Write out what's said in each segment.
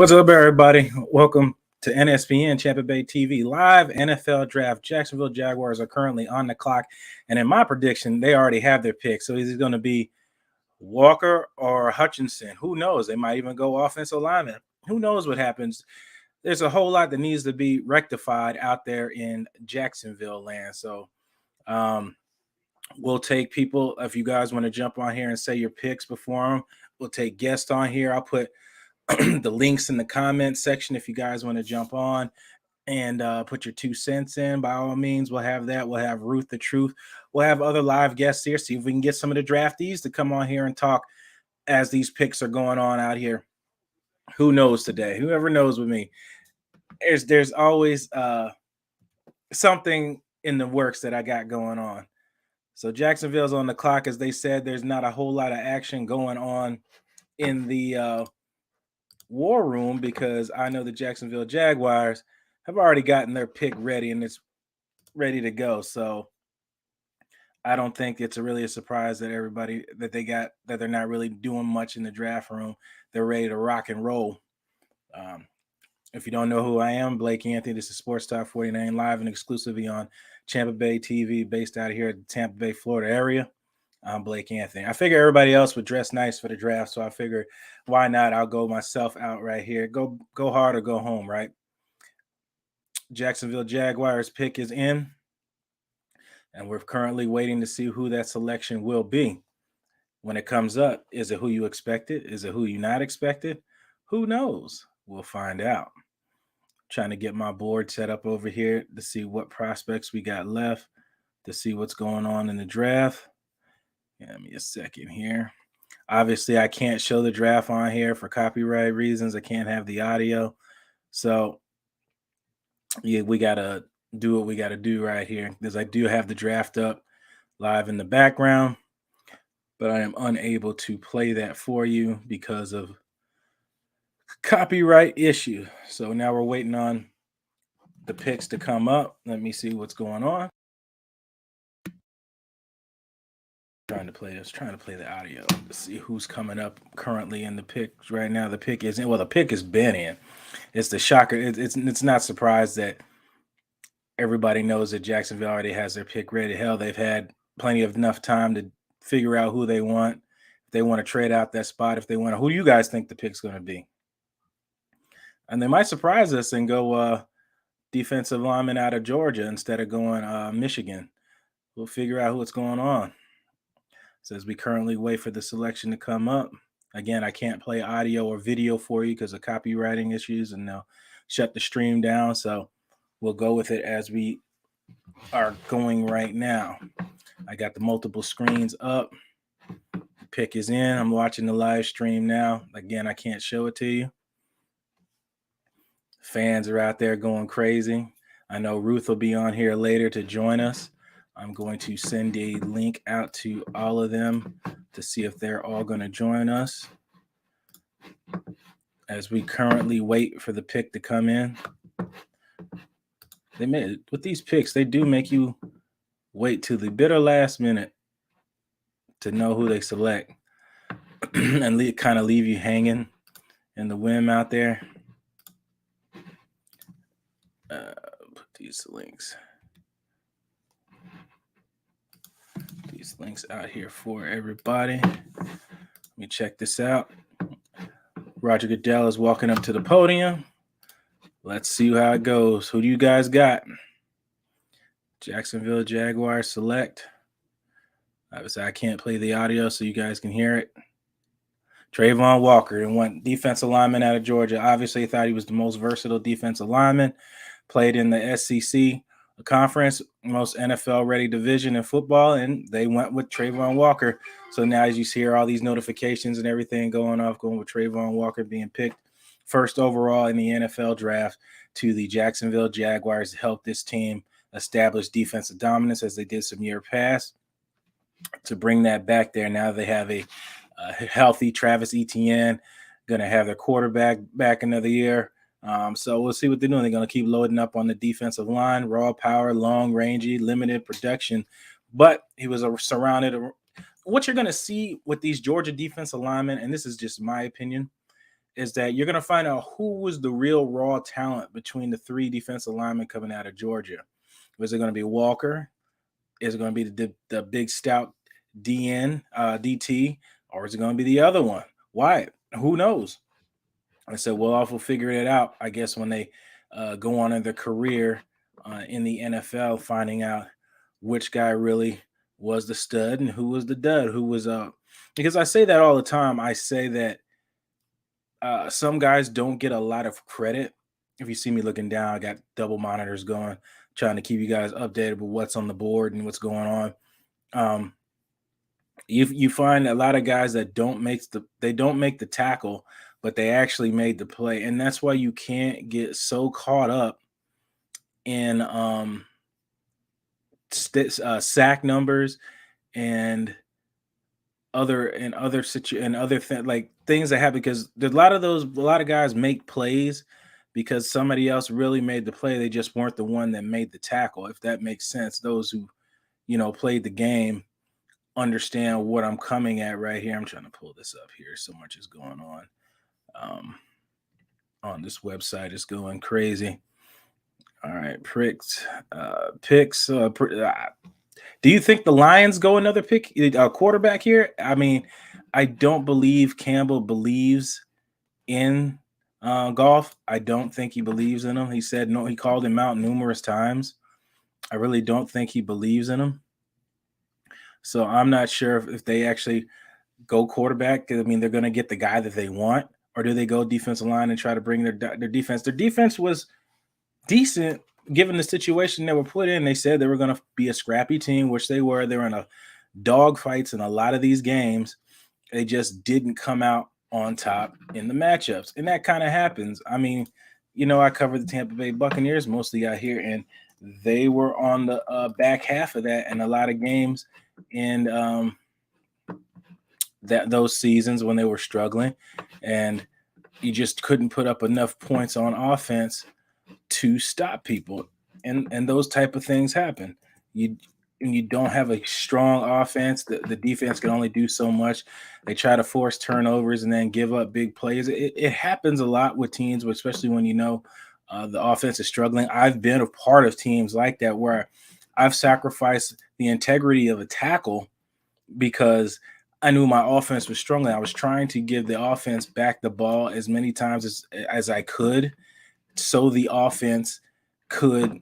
What's up, everybody? Welcome to NSPN Champa Bay TV live NFL draft. Jacksonville Jaguars are currently on the clock, and in my prediction, they already have their pick. So is it going to be Walker or Hutchinson? Who knows? They might even go offensive lineman. Who knows what happens? There's a whole lot that needs to be rectified out there in Jacksonville land. So we'll take people. If you guys want to jump on here and say your picks before them, we'll take guests on here. I'll put the links in the comment section if you guys want to jump on and put your 2 cents in. By all means, we'll have that. We'll have Ruth the Truth. We'll have other live guests here. See if we can get some of the draftees to come on here and talk as these picks are going on out here. Who knows today? Whoever knows with me. There's always something in the works that I got going on. So Jacksonville's on the clock. As they said, there's not a whole lot of action going on in the war room because I know the Jacksonville Jaguars have already gotten their pick ready and it's ready to go. So I don't think it's really a surprise that everybody that they're not really doing much in the draft room. They're ready to rock and roll. If you don't know who I am, Blake Anthony. This is Sports Talk 49 live and exclusively on Champa Bay TV, based out of here at the Tampa Bay, Florida area. I'm Blake Anthony. I figure everybody else would dress nice for the draft, so I figured why not? I'll go myself out right here. Go hard or go home, right? Jacksonville Jaguars pick is in, and we're currently waiting to see who that selection will be. When it comes up, is it who you expected? Is it who you not expected? Who knows? We'll find out. Trying to get my board set up over here to see what prospects we got left, to see what's going on in the draft. Give me a second here. Obviously, I can't show the draft on here for copyright reasons. I can't have the audio. So, yeah, we got to do what we got to do right here because I do have the draft up live in the background, but I am unable to play that for you because of copyright issue. So now we're waiting on the picks to come up. Let me see what's going on. Trying to play the audio to see who's coming up currently in the picks right now. The pick isn't. Well, the pick has been in. It's the shocker. It's not surprised that everybody knows that Jacksonville already has their pick ready. Hell, they've had plenty of enough time to figure out who they want. If they want to trade out that spot, if they want to, who do you guys think the pick's going to be? And they might surprise us and go defensive lineman out of Georgia instead of going Michigan. We'll figure out what's going on. Says we currently wait for the selection to come up. Again, I can't play audio or video for you because of copywriting issues, and they'll shut the stream down. So we'll go with it as we are going right now. I got the multiple screens up. Pick is in. I'm watching the live stream now. Again, I can't show it to you. Fans are out there going crazy. I know Ruth will be on here later to join us. I'm going to send a link out to all of them to see if they're all going to join us as we currently wait for the pick to come in. With these picks, they do make you wait till the bitter last minute to know who they select and kind of leave you hanging in the wind out there. Put these links out here for everybody. Let me check this out. Roger Goodell is walking up to the podium. Let's see how it goes. Who do you guys got? Jacksonville Jaguars select. Obviously, I can't play the audio so you guys can hear it. Trayvon Walker, and went defensive lineman out of Georgia. Obviously, thought he was the most versatile defensive lineman. Played in the SEC conference, most NFL-ready division in football, and they went with Trayvon Walker. So now as you hear all these notifications and everything going with Trayvon Walker being picked first overall in the NFL draft to the Jacksonville Jaguars to help this team establish defensive dominance as they did some year past. To bring that back there, now they have a healthy Travis Etienne, going to have their quarterback back another year. So we'll see what they're doing. They're going to keep loading up on the defensive line, raw power, long rangey, limited production. But he was surrounded. What you're going to see with these Georgia defensive linemen, and this is just my opinion, is that you're going to find out who was the real raw talent between the three defensive linemen coming out of Georgia. Was it going to be Walker? Is it going to be the big stout DT, or is it going to be the other one, Wyatt? Who knows? I said, well, we'll figure it out, I guess, when they go on in their career in the NFL, finding out which guy really was the stud and who was the dud, who was because I say that all the time. I say that some guys don't get a lot of credit. If you see me looking down, I got double monitors going, trying to keep you guys updated with what's on the board and what's going on. You find a lot of guys that don't make the tackle, but they actually made the play, and that's why you can't get so caught up in sack numbers and other like things that happen, because there's a lot of guys make plays because somebody else really made the play. They just weren't the one that made the tackle, if that makes sense. Those who played the game understand what I'm coming at right here. I'm trying to pull this up here. So much is going on this website. It's going crazy. All right, picks. Do you think the Lions go another pick, quarterback here? I mean, I don't believe Campbell believes in Goff. I don't think he believes in him. He said no. He called him out numerous times. I really don't think he believes in him. So I'm not sure if they actually go quarterback. I mean, they're going to get the guy that they want, or do they go defensive line and try to bring their defense? Their defense was decent given the situation they were put in. They said they were going to be a scrappy team, which they were. They were in a dog fights in a lot of these games. They just didn't come out on top in the matchups, and that kind of happens. I mean, I covered the Tampa Bay Buccaneers mostly out here, and they were on the back half of that in a lot of games in those seasons when they were struggling, and you just couldn't put up enough points on offense to stop people, and those type of things happen. You don't have a strong offense. The defense can only do so much. They try to force turnovers and then give up big plays. It happens a lot with teams, especially when the offense is struggling. I've been a part of teams like that where I've sacrificed the integrity of a tackle because I knew my offense was struggling. I was trying to give the offense back the ball as many times as I could, so the offense could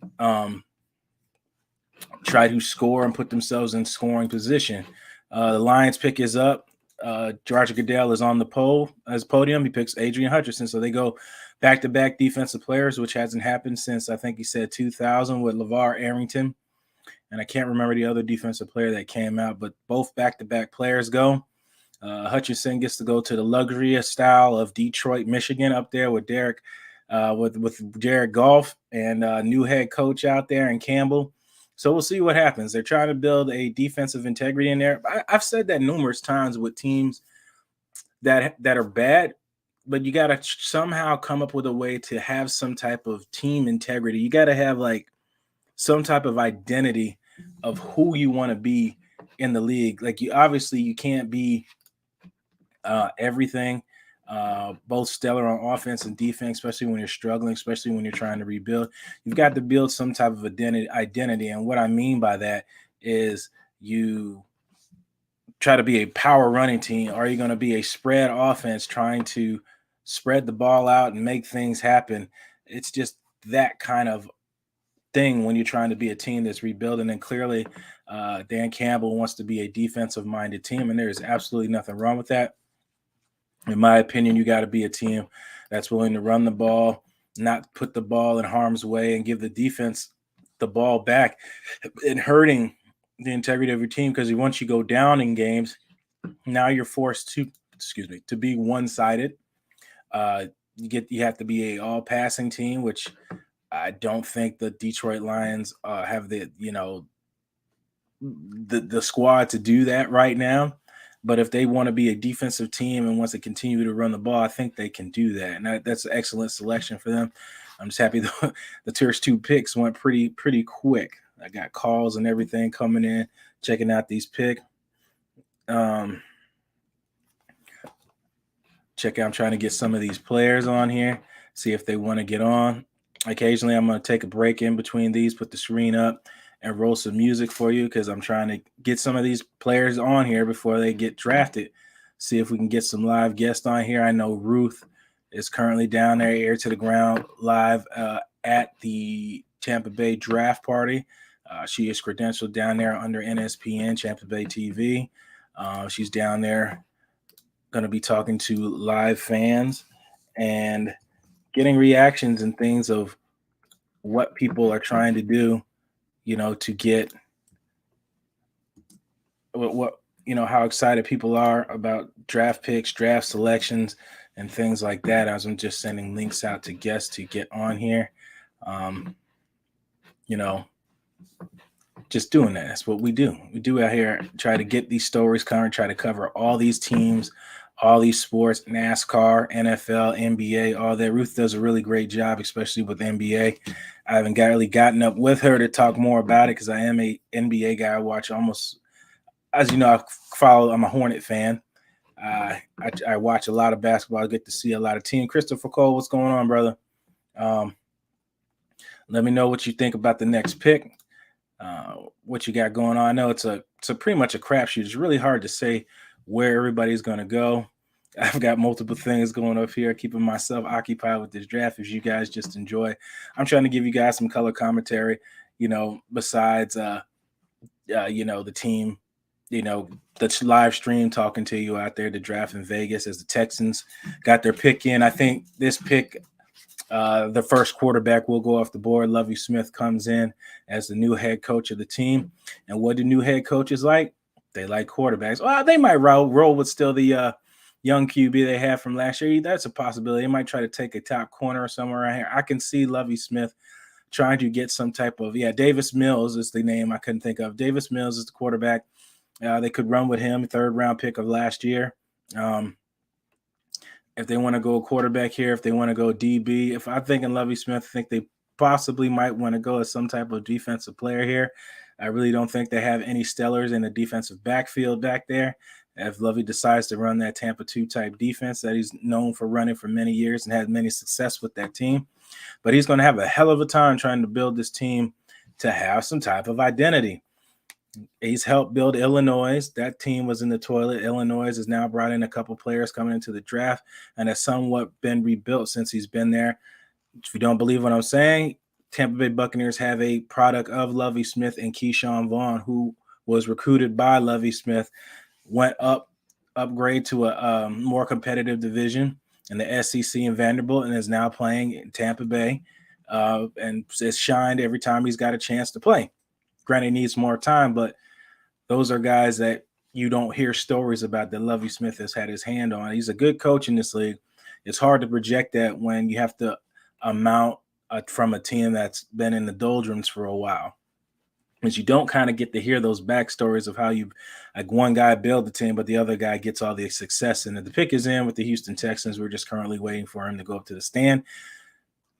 try to score and put themselves in scoring position. The Lions pick is up. Roger Goodell is on the podium. He picks Adrian Hutchinson. So they go back-to-back defensive players, which hasn't happened since, I think he said 2000 with LeVar Arrington. And I can't remember the other defensive player that came out, but both back-to-back players go. Hutchinson gets to go to the luxurious style of Detroit, Michigan, up there with with Jared Goff and new head coach out there in Campbell. So we'll see what happens. They're trying to build a defensive integrity in there. I've said that numerous times with teams that are bad, but you got to somehow come up with a way to have some type of team integrity. You got to have like some type of identity of who you want to be in the league. Like you can't be everything. Both stellar on offense and defense, especially when you're struggling, especially when you're trying to rebuild. You've got to build some type of identity. And what I mean by that is you try to be a power running team. Are you going to be a spread offense trying to spread the ball out and make things happen? It's just that kind of thing when you're trying to be a team that's rebuilding. And clearly Dan Campbell wants to be a defensive minded team, and there is absolutely nothing wrong with that. In my opinion, you got to be a team that's willing to run the ball, not put the ball in harm's way, and give the defense the ball back and hurting the integrity of your team. Because once you go down in games, now you're forced to be one-sided. You have to be a all-passing team, which I don't think the Detroit Lions have the squad to do that right now. But if they want to be a defensive team and wants to continue to run the ball, I think they can do that. And that's an excellent selection for them. I'm just happy the first two picks went pretty quick. I got calls and everything coming in, checking out these picks. check out. I'm trying to get some of these players on here, see if they want to get on. Occasionally, I'm going to take a break in between these, put the screen up, and roll some music for you because I'm trying to get some of these players on here before they get drafted. See if we can get some live guests on here. I know Ruth is currently down there, ear to the ground, live at the Champa Bay draft party. She is credentialed down there under NSPN, Champa Bay TV. She's down there going to be talking to live fans and getting reactions and things of what people are trying to do, to get what how excited people are about draft picks, draft selections, and things like that. As I'm just sending links out to guests to get on here. Just doing that. That's what we do. We do out here, try to get these stories covered, try to cover all these teams, all these sports, NASCAR, NFL, NBA, all that. Ruth does a really great job, especially with NBA. I haven't really gotten up with her to talk more about it because I am a NBA guy. I watch almost, as you know, I'm a Hornet fan. I watch a lot of basketball. I get to see a lot of team. Christopher Cole, what's going on, brother? Let me know what you think about the next pick. What you got going on. I know it's a pretty much a crapshoot. It's really hard to say where everybody's going to go. I've got multiple things going up here, keeping myself occupied with this draft as you guys just enjoy. I'm trying to give you guys some color commentary, besides, the team, the live stream talking to you out there, the draft in Vegas as the Texans got their pick in. I think this pick, the first quarterback will go off the board. Lovie Smith comes in as the new head coach of the team. And what do new head coaches like? They like quarterbacks. Well, they might roll with still the young QB they had from last year. That's a possibility. They might try to take a top corner or somewhere around here. I can see Lovie Smith trying to get some type of, Davis Mills is the name I couldn't think of. Davis Mills is the quarterback. They could run with him, third-round pick of last year. If they want to go quarterback here, if they want to go DB, if I'm thinking Lovie Smith, I think they possibly might want to go as some type of defensive player here. I really don't think they have any stellars in the defensive backfield back there. If Lovie decides to run that Tampa 2 type defense that he's known for running for many years and had many success with that team, but he's going to have a hell of a time trying to build this team to have some type of identity. He's helped build Illinois. That team was in the toilet. Illinois has now brought in a couple players coming into the draft and has somewhat been rebuilt since he's been there. If you don't believe what I'm saying, Tampa Bay Buccaneers have a product of Lovie Smith and Keyshawn Vaughn, who was recruited by Lovie Smith, went upgrade to a more competitive division in the SEC in Vanderbilt, and is now playing in Tampa Bay and has shined every time he's got a chance to play. Granted, he needs more time, but those are guys that you don't hear stories about that Lovie Smith has had his hand on. He's a good coach in this league. It's hard to project that when you have to amount from a team that's been in the doldrums for a while. Because you don't kind of get to hear those backstories of how one guy built the team, but the other guy gets all the success in it. The pick is in with the Houston Texans. We're just currently waiting for him to go up to the stand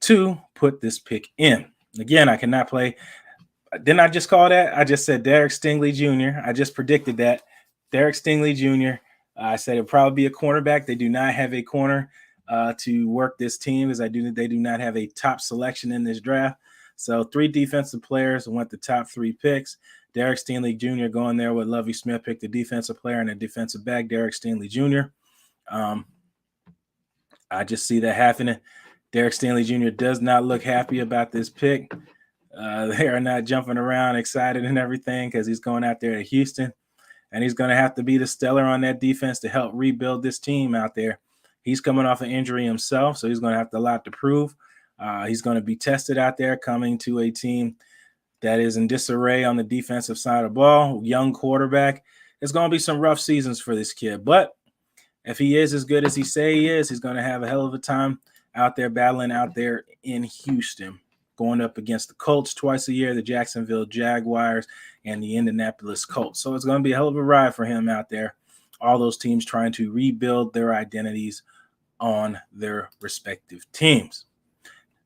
to put this pick in. Again, I cannot play. Didn't I just call that? I just said Derek Stingley Jr. I just predicted that. Derek Stingley Jr. I said it'll probably be a cornerback. They do not have a corner to work this team as they do not have a top selection in this draft. So 3 defensive players went the top 3 picks. Derek Stingley Jr. going there with Lovie Smith picked the defensive player and a defensive back, Derek Stingley Jr. I just see that happening. Derek Stingley Jr. does not look happy about this pick. They are not jumping around excited and everything because he's going out there to Houston, and he's going to have to be the stellar on that defense to help rebuild this team out there. He's coming off an injury himself, so he's going to have a lot to prove. He's going to be tested out there coming to a team that is in disarray on the defensive side of the ball. Young quarterback. It's going to be some rough seasons for this kid, but if he is as good as he say he is, he's going to have a hell of a time out there battling out there in Houston, going up against the Colts twice a year, the Jacksonville Jaguars, and the Indianapolis Colts. So it's going to be a hell of a ride for him out there. All those teams trying to rebuild their identities on their respective teams.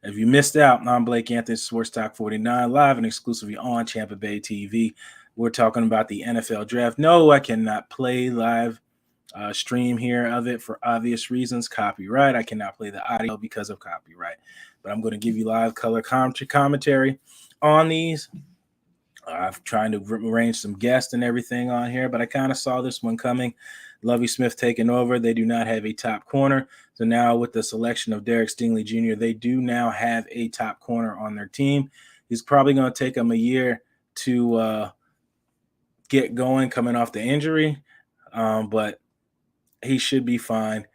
If you missed out, I'm Blake Anthony, Sports Talk 49, live and exclusively on Champa Bay TV. We're talking about the NFL draft. No, I cannot play live stream here of it for obvious reasons. Copyright. I cannot play the audio because of copyright, but I'm going to give you live color commentary on these. I've tried to arrange some guests and everything on here, but I kind of saw this one coming. Lovie Smith taking over. They do not have a top corner. So now with the selection of Derek Stingley Jr., they do now have a top corner on their team. He's probably going to take him a year to get going coming off the injury, but he should be fine.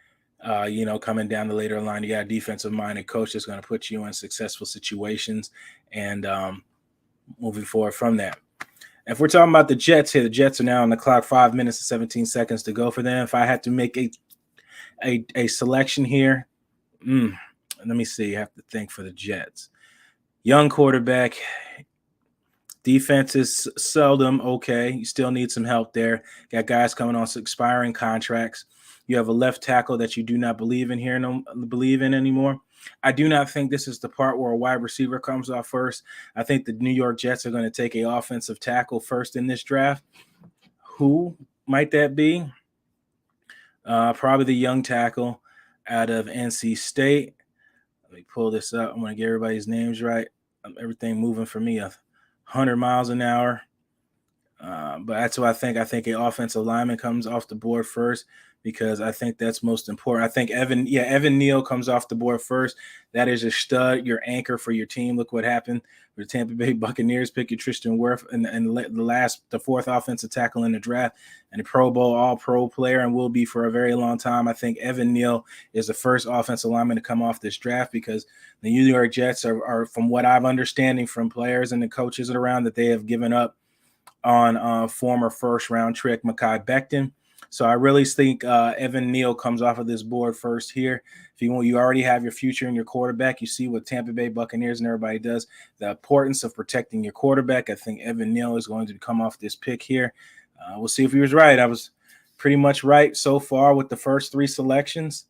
Coming down the later line, you got a defensive-minded coach that's going to put you in successful situations and moving forward from that. If we're talking about the Jets here, the Jets are now on the clock, 5 minutes and 17 seconds to go for them. If I had to make a selection here, let me see. I have to think for the Jets. Young quarterback. Defense is seldom okay. You still need some help there. Got guys coming on expiring contracts. You have a left tackle that you do not believe in anymore. I do not think this is the part where a wide receiver comes off first. I think the New York Jets are going to take an offensive tackle first in this draft. Who might that be? Probably the young tackle out of NC State. Let me pull this up. I'm going to get everybody's names right. Everything moving for me 100 miles an hour. But that's what I think. I think an offensive lineman comes off the board first because I think that's most important. I think Evan Neal comes off the board first. That is your stud, your anchor for your team. Look what happened with the Tampa Bay Buccaneers picking Tristan Wirth and the fourth offensive tackle in the draft and a Pro Bowl All-Pro player and will be for a very long time. I think Evan Neal is the first offensive lineman to come off this draft because the New York Jets are from what I'm understanding from players and the coaches around that they have given up on former first-round trick Mekhi Becton. So I really think Evan Neal comes off of this board first here. If you already have your future in your quarterback, you see what Tampa Bay Buccaneers and everybody does, the importance of protecting your quarterback. I think Evan Neal is going to come off this pick here. We'll see if he was right. I was pretty much right so far with the first three selections.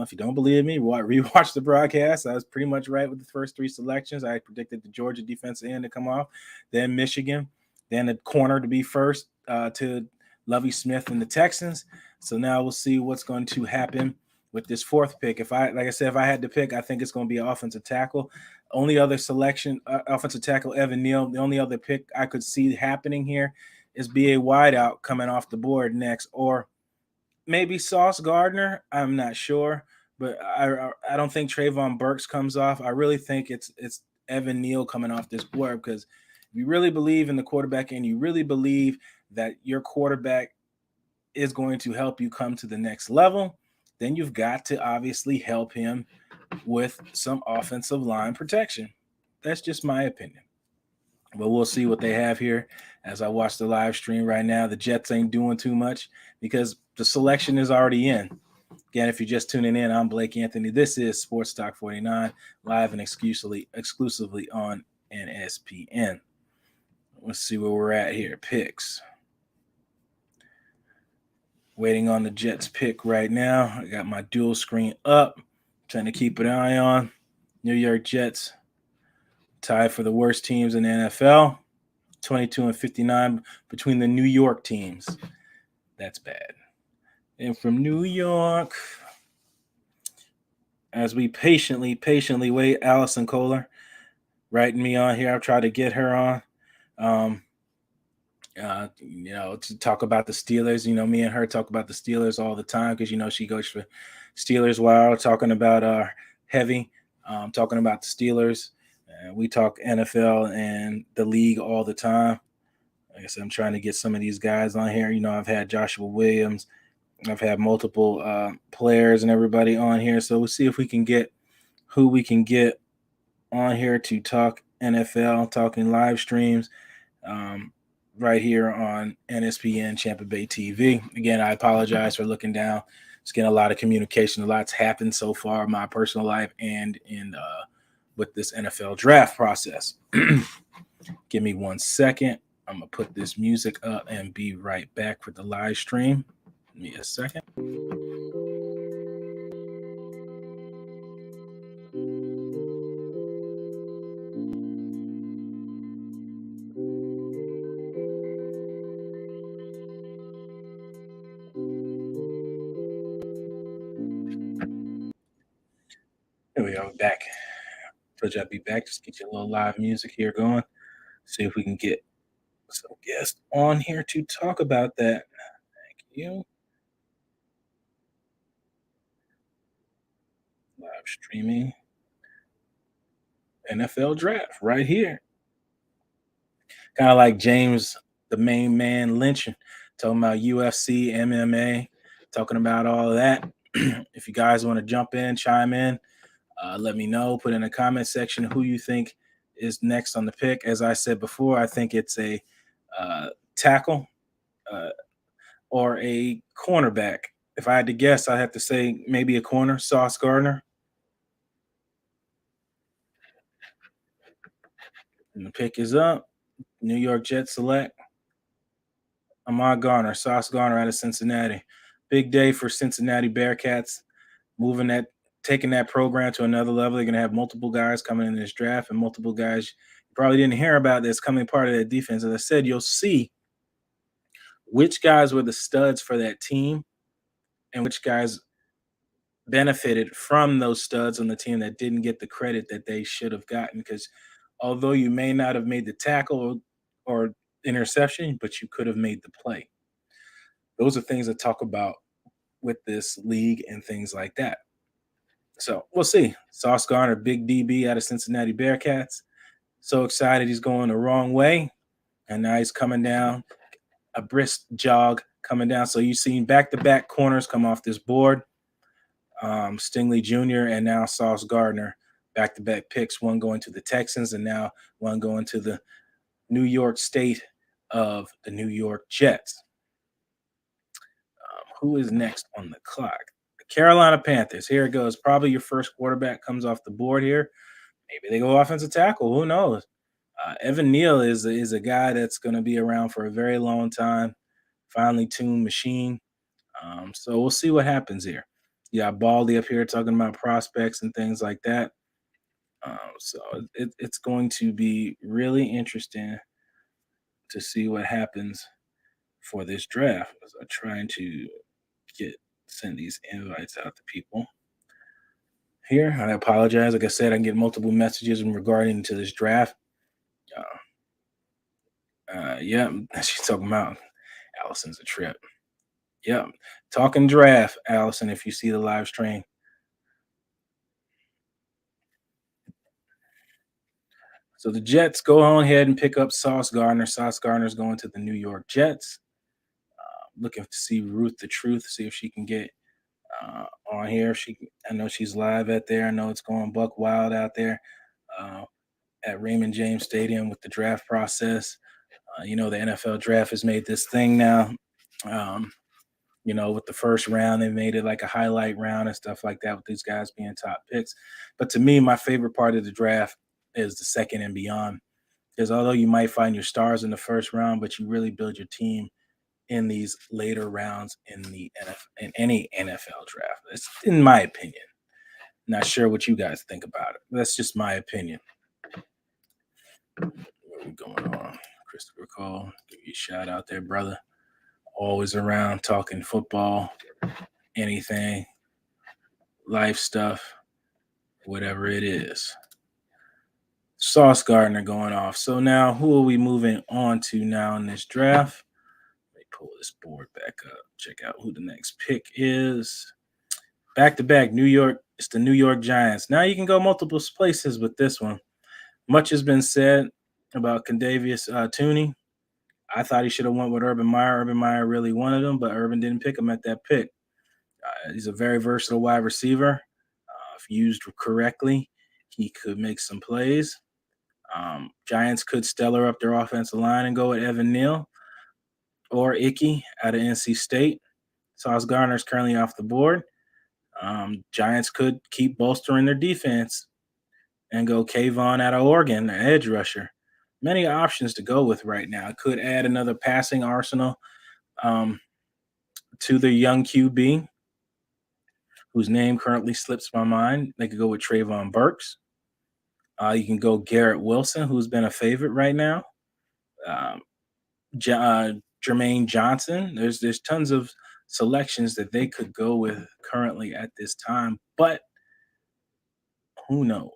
If you don't believe me, rewatch the broadcast. I was pretty much right with the first three selections. I predicted the Georgia defensive end to come off, then Michigan, then the corner to be first to Lovie Smith and the Texans. So now we'll see what's going to happen with this fourth pick. If I had to pick, I think it's going to be an offensive tackle. Only other selection, offensive tackle Evan Neal. The only other pick I could see happening here is be a wideout coming off the board next, or maybe Sauce Gardner. I'm not sure, but I don't think Trayvon Burks comes off. I really think it's Evan Neal coming off this board because if you really believe in the quarterback and you really believe that your quarterback is going to help you come to the next level, then you've got to obviously help him with some offensive line protection. That's just my opinion. But we'll see what they have here as I watch the live stream right now. The Jets ain't doing too much because the selection is already in. Again, if you're just tuning in, I'm Blake Anthony. This is Sports Talk 49, live and exclusively on NSPN. Let's see where we're at here. Picks. Waiting on the Jets pick right now. I got my dual screen up, trying to keep an eye on New York Jets. Tied for the worst teams in the NFL. 22-59 between the New York teams. That's bad. And from New York, as we patiently wait, Allison Kohler writing me on here. I've tried to get her on. To talk about the Steelers. Me and her talk about the Steelers all the time because, she goes for Steelers Wild, talking about heavy, talking about the Steelers. We talk NFL and the league all the time. Like I said, I'm trying to get some of these guys on here. I've had Joshua Williams. I've had multiple players and everybody on here. So we'll see if we can get who we can get on here to talk NFL, talking live streams. Right here on NSPN Champa Bay TV. Again, I apologize for looking down. Just getting a lot of communication. A lot's happened so far in my personal life and in with this NFL draft process. Give me 1 second. I'm going to put this music up and be right back with the live stream. Give me a second. we are back. Told you I'd be back. Just get you a little live music here going. See if we can get some guests on here to talk about that. Thank you. Live streaming NFL draft right here. Kind of like James, the main man, lynching, talking about UFC, MMA, talking about all of that. If you guys want to jump in, chime in, let me know. Put in the comment section who you think is next on the pick. As I said before, I think it's a tackle uh, or a cornerback. If I had to guess, I'd have to say maybe a corner, Sauce Gardner. And the pick is up. New York Jets select Ahmad Garner, Sauce Garner out of Cincinnati. Big day for Cincinnati Bearcats, taking that program to another level. They're going to have multiple guys coming in this draft and multiple guys you probably didn't hear about that's coming part of that defense. As I said, you'll see which guys were the studs for that team and which guys benefited from those studs on the team that didn't get the credit that they should have gotten. Because although you may not have made the tackle or interception, but you could have made the play. Those are things to talk about with this league and things like that. So we'll see. Sauce Gardner, big DB out of Cincinnati Bearcats. So excited he's going the wrong way. And now he's coming down, a brisk jog coming down. So you've seen back-to-back corners come off this board. Stingley Jr. and now Sauce Gardner, back-to-back picks, one going to the Texans and now one going to the New York State of the New York Jets. Who is next on the clock? The Carolina Panthers. Here it goes. Probably your first quarterback comes off the board here. Maybe they go offensive tackle. Who knows? Evan Neal is a guy that's going to be around for a very long time. Finely tuned machine. So we'll see what happens here. You got Baldy up here talking about prospects and things like that. So it's going to be really interesting to see what happens for this draft. As I'm trying to send these invites out to people here. I apologize. Like I said, I can get multiple messages in regarding to this draft. Yeah, she's talking about Allison's a trip. Yeah, talking draft, Allison. If you see the live stream. So the Jets go on ahead and pick up Sauce Gardner. Sauce Gardner's going to the New York Jets. Looking to see Ruth the Truth, see if she can get on here. I know she's live out there. I know it's going buck wild out there at Raymond James Stadium with the draft process. The NFL draft has made this thing now. With the first round, they made it like a highlight round and stuff like that with these guys being top picks. But to me, my favorite part of the draft is the second and beyond. Because although you might find your stars in the first round, but you really build your team in these later rounds in any NFL draft. That's in my opinion. Not sure what you guys think about it. That's just my opinion. What are we going on? Christopher Cole, give you a shout out there, brother. Always around talking football, anything, life stuff, whatever it is. Sauce Gardner going off. So now who are we moving on to now in this draft? Let me pull this board back up. Check out who the next pick is. Back-to-back New York. It's the New York Giants. Now you can go multiple places with this one. Much has been said about Condavious Tooney. I thought he should have went with Urban Meyer. Urban Meyer really wanted him, but Urban didn't pick him at that pick. He's a very versatile wide receiver. If used correctly, he could make some plays. Giants could stellar up their offensive line and go with Evan Neal or Icky out of NC State. Sauce Gardner is currently off the board. Giants could keep bolstering their defense and go Kayvon out of Oregon, an edge rusher. Many options to go with right now. Could add another passing arsenal to the young QB, whose name currently slips my mind. They could go with Trayvon Burks. You can go Garrett Wilson, who's been a favorite right now. Jermaine Johnson. There's tons of selections that they could go with currently at this time. But Who knows?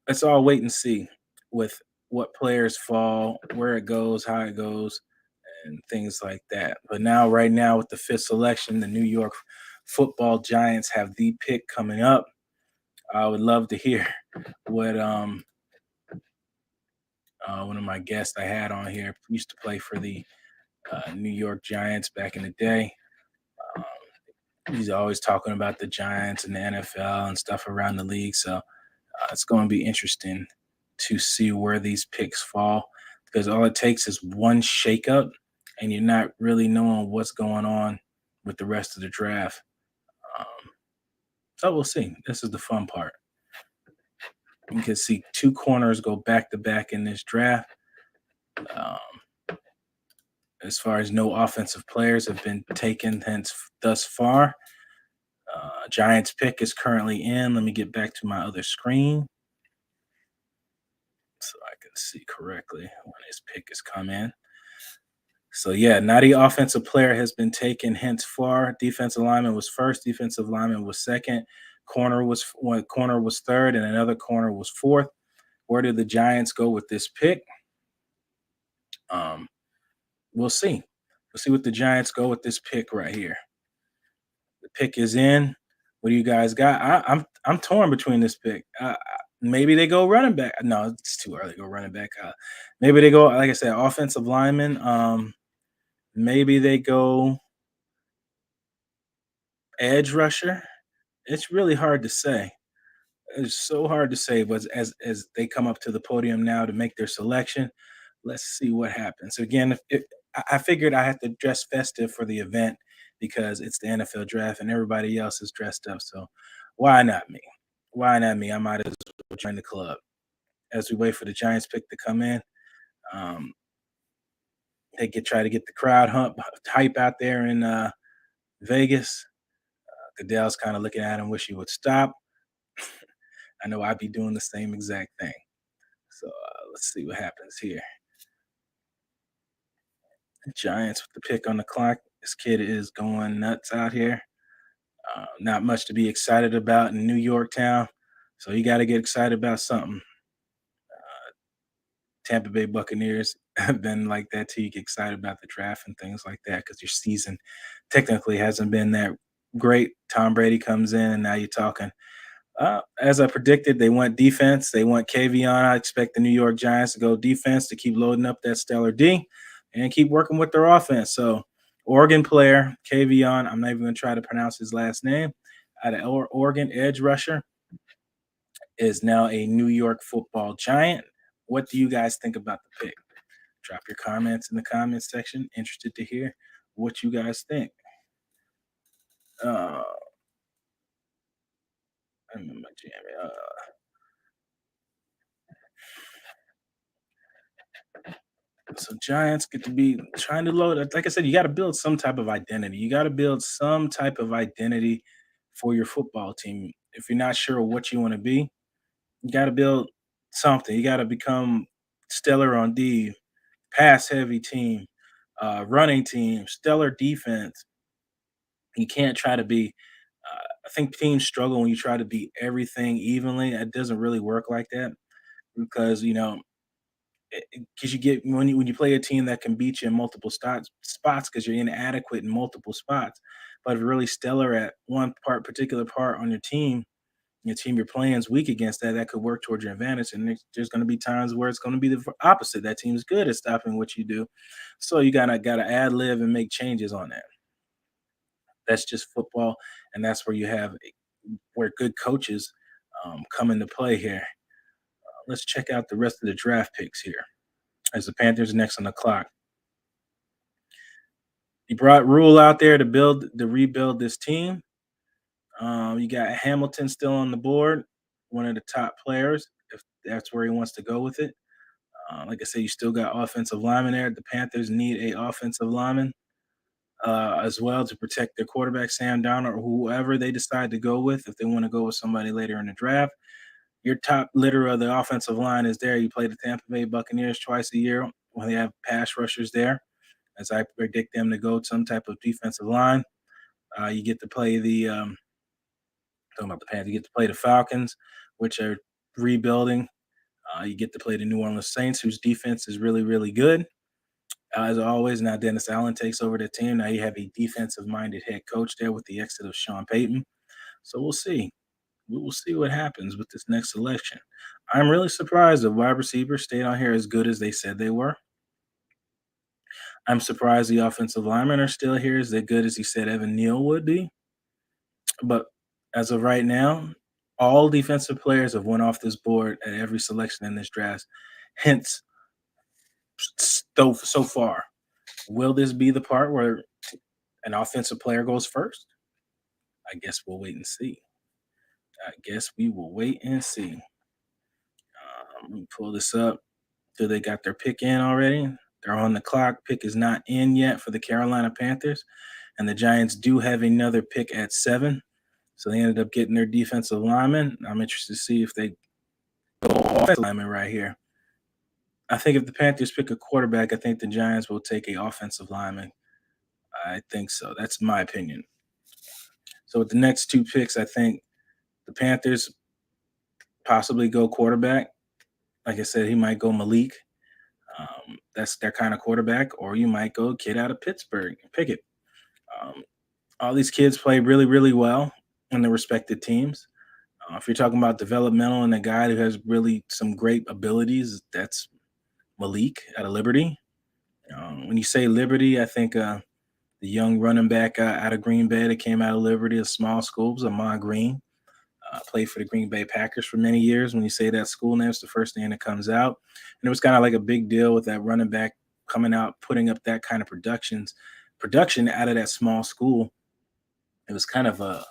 Let's all wait and see with what players fall, where it goes, how it goes, and things like that. But now, right now, with the fifth selection, the New York Football Giants have the pick coming up. I would love to hear what one of my guests I had on here used to play for the New York Giants back in the day. Um, he's always talking about the Giants and the NFL and stuff around the league. So it's going to be interesting to see where these picks fall because all it takes is one shakeup and you're not really knowing what's going on with the rest of the draft. Um, so we'll see. This is the fun part. You can see two corners go back to back in this draft. Um, as far as no offensive players have been taken hence thus far. Giants pick is currently in. Let me get back to my other screen so I can see correctly when his pick has come in. So yeah, Natty offensive player has been taken hence far. Defensive lineman was first, defensive lineman was second, corner was third, and another corner was fourth. Where did the Giants go with this pick? Um, we'll see. We'll see what the Giants go with this pick right here. The pick is in. What do you guys got? I'm torn between this pick. Maybe they go running back. No, it's too early to go running back. Maybe they go, like I said, offensive lineman. Maybe they go edge rusher. It's really hard to say. It's so hard to say, but as they come up to the podium now to make their selection, let's see what happens. So again, if I figured I had to dress festive for the event because it's the NFL draft and everybody else is dressed up. So why not me? Why not me? I might as well join the club. As we wait for the Giants pick to come in, um, they could try to get the crowd hype out there in Vegas. Goodell's kind of looking at him, wish he would stop. I know I'd be doing the same exact thing. So let's see what happens here. Giants with the pick on the clock. This kid is going nuts out here. Not much to be excited about in New York town. So you got to get excited about something. Tampa Bay Buccaneers have been like that too. You get excited about the draft and things like that because your season technically hasn't been that great. Tom Brady comes in and now you're talking. As I predicted, they went defense. They went KV on. I expect the New York Giants to go defense to keep loading up that stellar D and keep working with their offense. So, Oregon player, KV on. I'm not even going to try to pronounce his last name. Out of Oregon, edge rusher, is now a New York football giant. What do you guys think about the pick? Drop your comments in the comments section. Interested to hear what you guys think. Uh, I'm in my jam. So Giants get to be trying to load. Like I said, you got to build some type of identity. You got to build some type of identity for your football team. If you're not sure what you want to be, you got to build something. You got to become stellar on D, pass heavy team, running team, stellar defense. You can't try to be. I think teams struggle when you try to be everything evenly. It doesn't really work like that because because you get when you play a team that can beat you in multiple spots because you're inadequate in multiple spots, but really stellar at one particular part on your team you're playing is weak against that could work towards your advantage. And there's going to be times where it's going to be the opposite. That team's good at stopping what you do, so you gotta ad lib and make changes on that. That's just football, and that's where you have where good coaches come into play here. Let's check out the rest of the draft picks here as the Panthers next on the clock. He brought Rule out there to rebuild this team. You got Hamilton still on the board, one of the top players, if that's where he wants to go with it. Like I said, you still got offensive linemen there. The Panthers need a offensive lineman as well to protect their quarterback, Sam Darnold, or whoever they decide to go with. If they want to go with somebody later in the draft, your top litter of the offensive line is there. You play the Tampa Bay Buccaneers twice a year when they have pass rushers there, as I predict them to go some type of defensive line. You get to play the Talking about the Panthers, you get to play the Falcons, which are rebuilding. You get to play the New Orleans Saints, whose defense is really, really good. As always, now Dennis Allen takes over the team. Now you have a defensive-minded head coach there with the exit of Sean Payton. So we'll see. We will see what happens with this next selection. I'm really surprised the wide receivers stayed on here as good as they said they were. I'm surprised the offensive linemen are still here as good as he said Evan Neal would be. But as of right now, all defensive players have went off this board at every selection in this draft. Hence, so far, will this be the part where an offensive player goes first? I guess we'll wait and see. I guess we will wait and see. Let me pull this up. Do they got their pick in already? They're on the clock. Pick is not in yet for the Carolina Panthers. And the Giants do have another pick at 7. So they ended up getting their defensive lineman. I'm interested to see if they go offensive lineman right here. I think if the Panthers pick a quarterback, I think the Giants will take a offensive lineman. I think so. That's my opinion. So with the next 2 picks, I think the Panthers possibly go quarterback. Like I said, he might go Malik. That's their kind of quarterback. Or you might go kid out of Pittsburgh, Pickett. All these kids play really, really well in their respected teams. If you're talking about developmental and a guy who has really some great abilities, that's Malik out of Liberty. When you say Liberty, I think the young running back out of Green Bay that came out of Liberty, a small school, was Ahman Green. Played for the Green Bay Packers for many years. When you say that school name, it's the first thing that comes out. And it was kind of like a big deal with that running back coming out, putting up that kind of production out of that small school. It was kind of a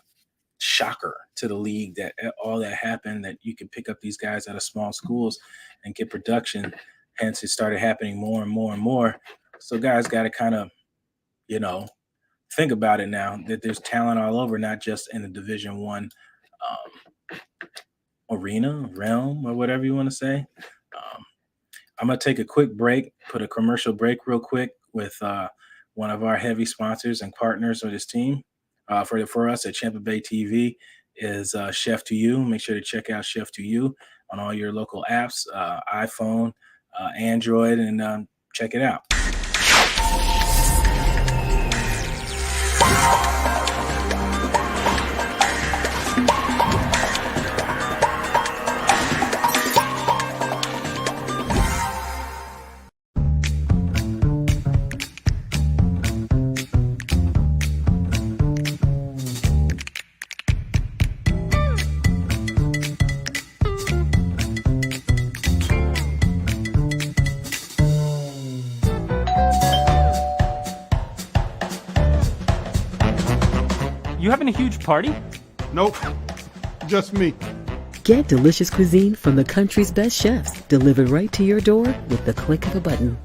shocker to the league that all that happened, that you could pick up these guys out of small schools and get production. Hence, it started happening more and more and more. So guys got to kind of, think about it now that there's talent all over, not just in the Division One arena, realm, or whatever you want to say. I'm going to take a quick break, put a commercial break real quick with one of our heavy sponsors and partners of this team. For us at Champa Bay TV is Chef to You. Make sure to check out Chef to You on all your local apps, iPhone, Android, and check it out. You having a huge party? Nope, just me. Get delicious cuisine from the country's best chefs, delivered right to your door with the click of a button.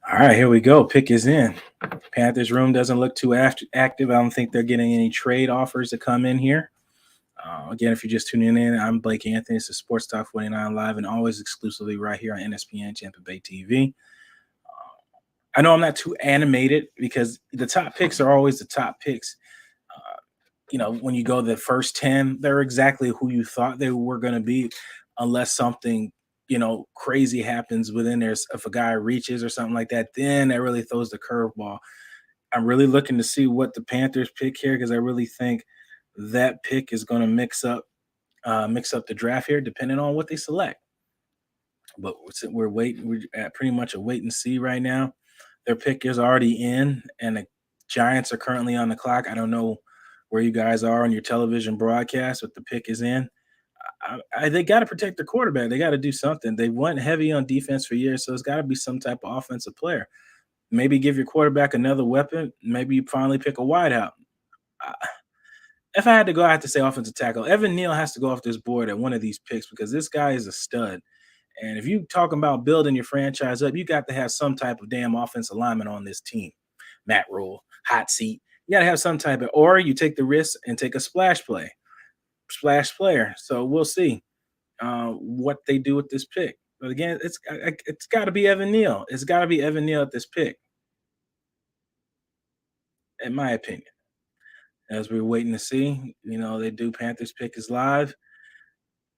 All right, here we go. Pick is in. Panthers room doesn't look too active. I don't think they're getting any trade offers to come in here. Again, if you're just tuning in, I'm Blake Anthony. It's a Sports Talk 49 Live and always exclusively right here on NSPN, Champa Bay TV. I know I'm not too animated because the top picks are always the top picks. When you go the first 10, they're exactly who you thought they were going to be, unless something, crazy happens within there. If a guy reaches or something like that, then that really throws the curveball. I'm really looking to see what the Panthers pick here, because I really think that pick is going to mix up the draft here, depending on what they select. But we're waiting. We're at pretty much a wait and see right now. Their pick is already in, and the Giants are currently on the clock. I don't know where you guys are on your television broadcast, but the pick is in. They got to protect their quarterback. They got to do something. They went heavy on defense for years, so it's got to be some type of offensive player. Maybe give your quarterback another weapon. Maybe you finally pick a wideout. If I had to go, I have to say offensive tackle. Evan Neal has to go off this board at one of these picks, because this guy is a stud. And if you talking about building your franchise up, you got to have some type of damn offensive lineman on this team. Matt Rule, hot seat. You got to have some type of, or you take the risk and take a splash player. So we'll see what they do with this pick. But again, it's got to be Evan Neal. It's got to be Evan Neal at this pick, in my opinion. as we're waiting to see. They do Panthers pick is live.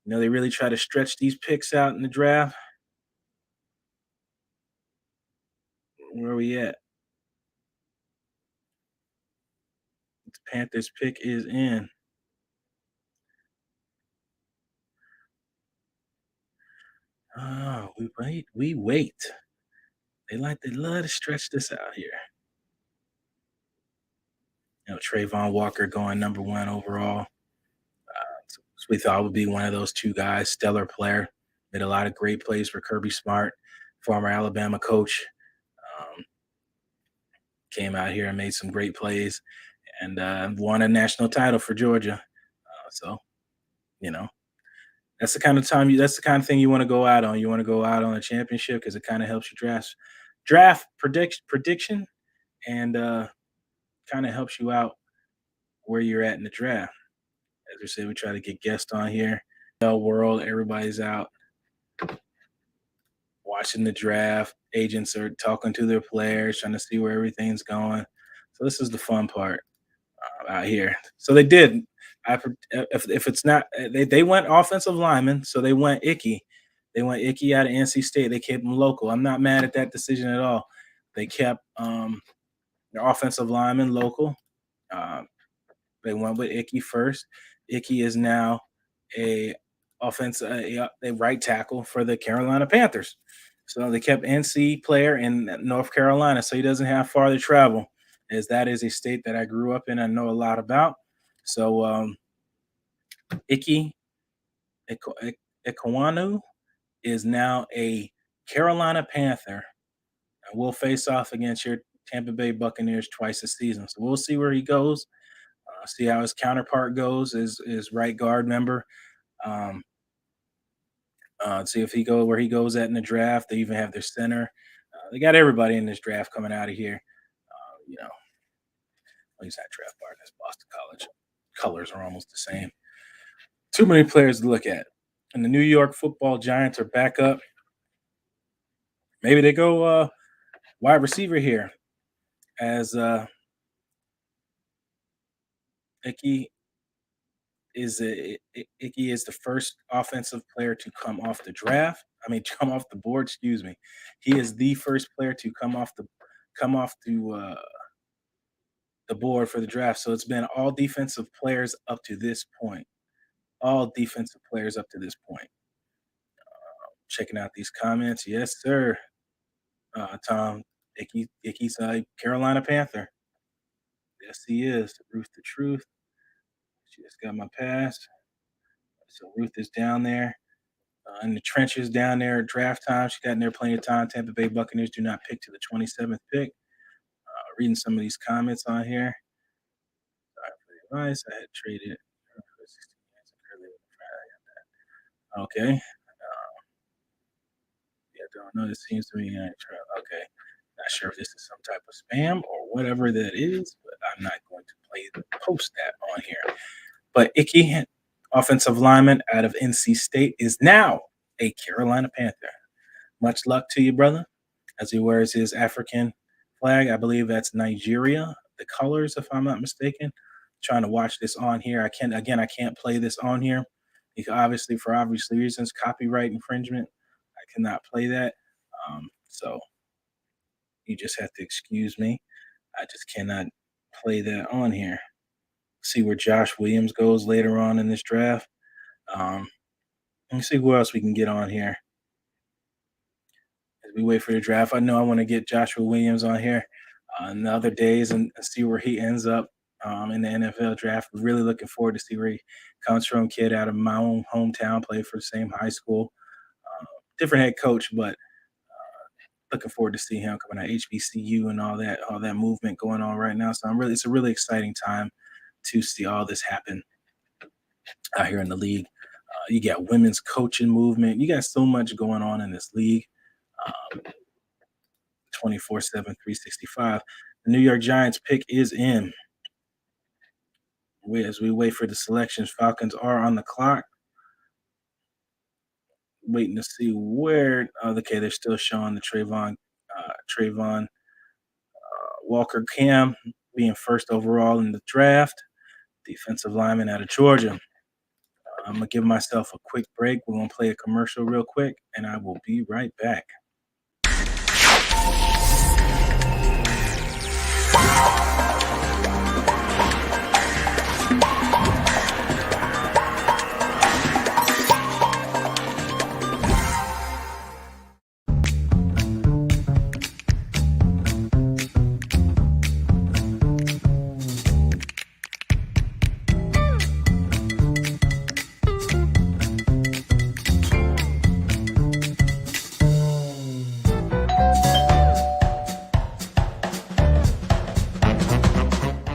They really try to stretch these picks out in the draft. Where are we at? The Panthers pick is in. Oh, we wait. They love to stretch this out here. Trayvon Walker going number 1 overall. So we thought would be one of those two guys, stellar player. Made a lot of great plays for Kirby Smart, former Alabama coach. Came out here and made some great plays and won a national title for Georgia. So, that's the kind of thing you want to go out on. You want to go out on a championship because it kind of helps you draft prediction and kind of helps you out where you're at in the draft. As we say, we try to get guests on here. World, everybody's out watching the draft. Agents are talking to their players, trying to see where everything's going. So this is the fun part out here. So they did. If it's not, they went offensive lineman, so they went Icky. They went Icky out of NC State. They kept him local. I'm not mad at that decision at all. They kept their offensive lineman local. They went with Icky first. Icky is now a right tackle for the Carolina Panthers. So they kept NC player in North Carolina, so he doesn't have far to travel, as that is a state that I grew up in. I know a lot about. So Icky Ekwonu is now a Carolina Panther and will face off against your Tampa Bay Buccaneers twice a season. So we'll see where he goes. See how his counterpart goes, his right guard member. See if where he goes at in the draft. They even have their center. They got everybody in this draft coming out of here. He's not draft partners. Boston College colors are almost the same. Too many players to look at. And the New York Football Giants are back up. Maybe they go wide receiver here, as Icky is the first offensive player to come off the board. Excuse me. He is the first player to come off the board for the draft. So it's been all defensive players up to this point. Checking out these comments. Yes, sir. Tom, Icky's a Carolina Panther. Yes, he is. Ruth the Truth. She just got my pass. So Ruth is down there in the trenches down there at draft time. She got in there plenty of time. Tampa Bay Buccaneers do not pick to the 27th pick. Reading some of these comments on here. Sorry for the advice. I had traded. Okay. Don't know. It seems to me. Okay. Not sure if this is some type of spam or whatever that is, but I'm not going to post that on here. But Icky, offensive lineman out of NC State, is now a Carolina Panther. Much luck to you, brother, as he wears his African flag. I believe that's Nigeria, the colors, if I'm not mistaken. Trying to watch this on here. I can't play this on here because for obvious reasons, copyright infringement. I cannot play that. So you just have to excuse me. I just cannot play that on here. See where Josh Williams goes later on in this draft. Let's see who else we can get on here as we wait for the draft. I know I want to get Joshua Williams on here in the other days and see where he ends up in the NFL draft. Really looking forward to see where he comes from. Kid out of my own hometown, played for the same high school. Different head coach, but looking forward to see him coming out HBCU and all that movement going on right now. So it's a really exciting time to see all this happen out here in the league. You got women's coaching movement. You got so much going on in this league. 24/7, 365. The New York Giants pick is in. As we wait for the selections, Falcons are on the clock. Waiting to see where. Okay, they're still showing the Trayvon Walker Cam being first overall in the draft. defensive lineman out of Georgia. I'm going to give myself a quick break. We're going to play a commercial real quick, and I will be right back.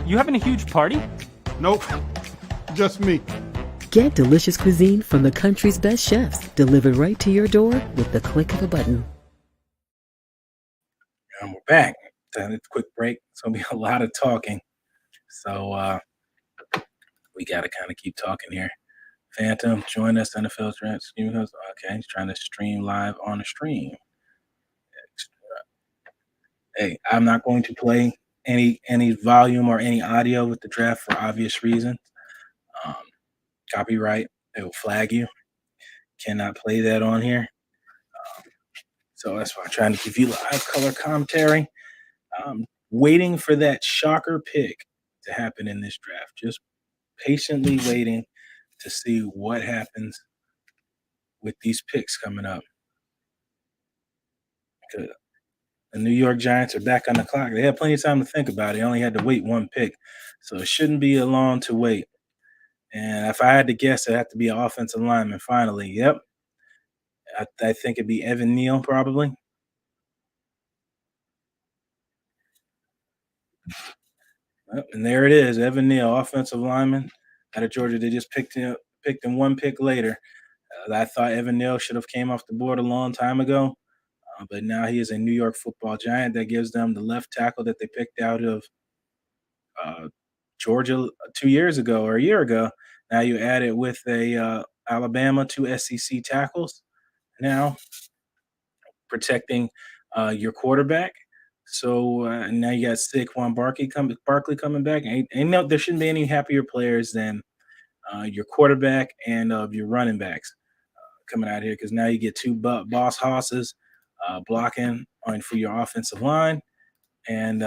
You having a huge party? Nope, just me. Get delicious cuisine from the country's best chefs delivered right to your door with the click of a button. And we're back. It's a quick break. It's going to be a lot of talking. So we got to kind of keep talking here. Phantom, join us. NFL stream. Okay, he's trying to stream live on the stream. Hey, I'm not going to play any volume or any audio with the draft for obvious reasons. Copyright, it will flag you. Cannot play that on here. So that's why I'm trying to give you live color commentary. Waiting for that shocker pick to happen in this draft. Just patiently waiting to see what happens with these picks coming up. Good. The New York Giants are back on the clock. They had plenty of time to think about it. They only had to wait one pick. So it shouldn't be a long to wait. And if I had to guess, it'd have to be an offensive lineman finally. Yep. I think it'd be Evan Neal probably. Yep, and there it is, Evan Neal, offensive lineman out of Georgia. They just picked him one pick later. I thought Evan Neal should have came off the board a long time ago. But now he is a New York Football Giant. That gives them the left tackle that they picked out of Georgia 2 years ago or a year ago. Now you add it with a Alabama, 2 SEC tackles. Now protecting your quarterback. So now you got Saquon Barkley coming back. And there shouldn't be any happier players than your quarterback and your running backs coming out here, because now you get two boss hosses blocking for your offensive line, and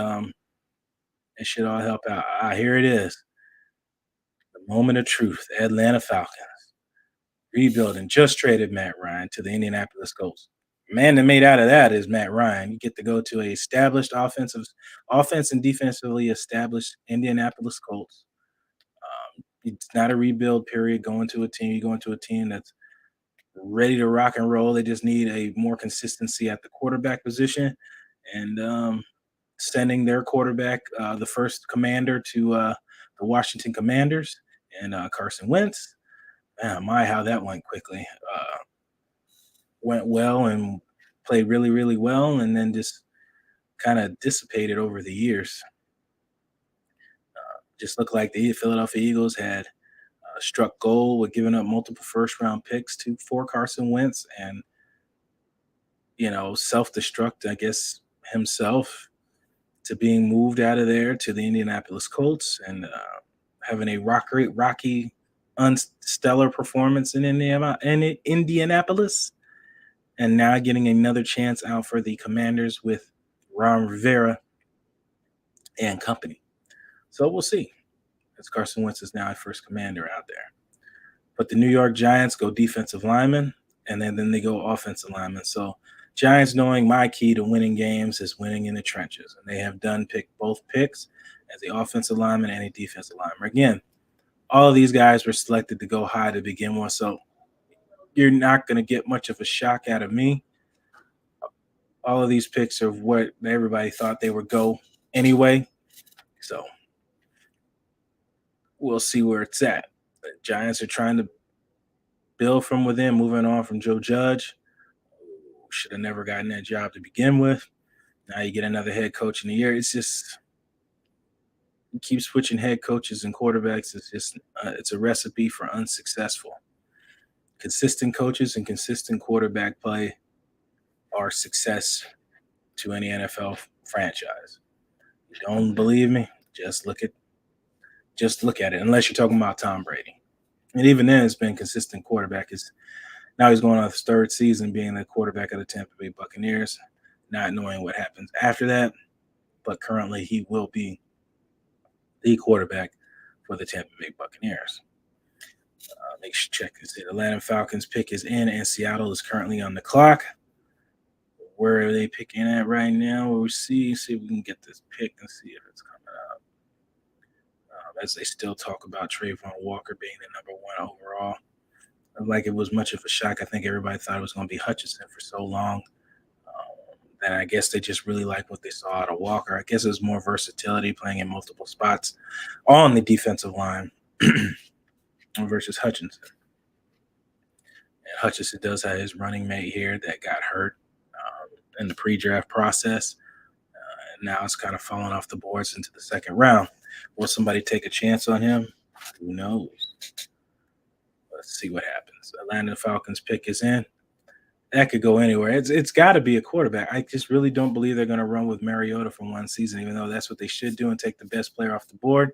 it should all help out. Here it is. The moment of truth. The Atlanta Falcons. Rebuilding. Just traded Matt Ryan to the Indianapolis Colts. The man that made out of that is Matt Ryan. You get to go to a established offense and defensively established Indianapolis Colts. It's not a rebuild period. You're going to a team that's ready to rock and roll. They just need a more consistency at the quarterback position, and sending their quarterback, the first commander, to the Washington Commanders, and Carson Wentz. Man, how that went quickly. Went well and played really, really well, and then just kind of dissipated over the years. Just looked like the Philadelphia Eagles had struck gold with giving up multiple first-round picks for Carson Wentz, and self-destruct, I guess, himself to being moved out of there to the Indianapolis Colts, and having a rocky, unstellar performance in Indianapolis, and now getting another chance out for the Commanders with Ron Rivera and company. So we'll see. As Carson Wentz is now a first commander out there. But the New York Giants go defensive lineman, and then they go offensive lineman. So Giants, knowing my key to winning games is winning in the trenches. And they have picked both picks as the offensive lineman and a defensive lineman. Again, all of these guys were selected to go high to begin with, so you're not going to get much of a shock out of me. All of these picks are what everybody thought they would go anyway. So we'll see where it's at. The Giants are trying to build from within, moving on from Joe Judge. Should have never gotten that job to begin with. Now you get another head coach in the year. It's just you keep switching head coaches and quarterbacks. It's a recipe for unsuccessful. Consistent coaches and consistent quarterback play are success to any NFL franchise. You don't believe me? Just look at Just look at it, unless you're talking about Tom Brady. And even then, it's been consistent quarterback. Now he's going on his third season being the quarterback of the Tampa Bay Buccaneers, not knowing what happens after that. But currently, he will be the quarterback for the Tampa Bay Buccaneers. Make sure check this. The Atlanta Falcons pick is in, and Seattle is currently on the clock. Where are they picking at right now? We'll see if we can get this pick and see if it's coming up. As they still talk about Trayvon Walker being the number 1 overall. Like it was much of a shock. I think everybody thought it was going to be Hutchinson for so long. And I guess they just really like what they saw out of Walker. I guess it was more versatility, playing in multiple spots on the defensive line versus Hutchinson. And Hutchinson does have his running mate here that got hurt in the pre-draft process. And now it's kind of falling off the boards into the second round. Will somebody take a chance on him? Who knows? Let's see what happens. Atlanta Falcons pick is in. That could go anywhere. It's got to be a quarterback. I just really don't believe they're going to run with Mariota for one season, even though that's what they should do and take the best player off the board.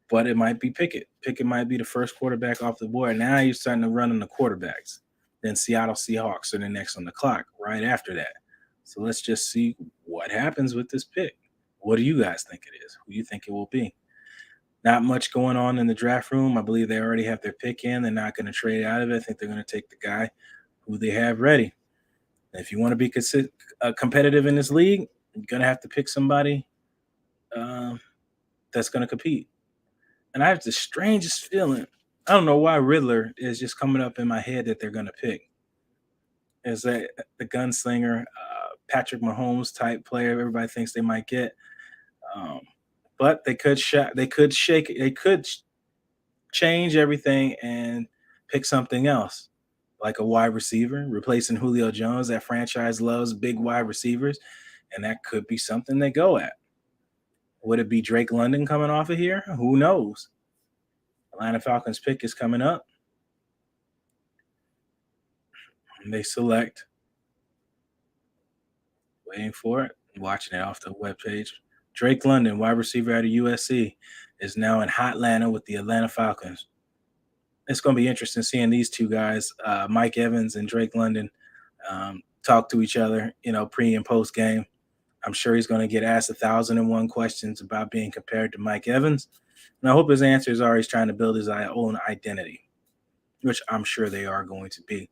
But it might be Pickett. Pickett might be the first quarterback off the board. Now you're starting to run on the quarterbacks. Then Seattle Seahawks are the next on the clock right after that. So let's just see what happens with this pick. What do you guys think it is? Who do you think it will be? Not much going on in the draft room. I believe they already have their pick in. They're not going to trade out of it. I think they're going to take the guy who they have ready. And if you want to be competitive in this league, you're going to have to pick somebody that's going to compete. And I have the strangest feeling. I don't know why Riddler is just coming up in my head that they're going to pick. Is that the gunslinger, Patrick Mahomes type player everybody thinks they might get. But they could change everything and pick something else, like a wide receiver, replacing Julio Jones. That franchise loves big wide receivers, and that could be something they go at. Would it be Drake London coming off of here? Who knows? Atlanta Falcons pick is coming up. And they select. Waiting for it. Watching it off the webpage. Drake London, wide receiver out of USC, is now in Hotlanta with the Atlanta Falcons. It's going to be interesting seeing these two guys, Mike Evans and Drake London, talk to each other, pre and post game. I'm sure he's going to get asked 1,001 questions about being compared to Mike Evans. And I hope his answers are he's trying to build his own identity, which I'm sure they are going to be.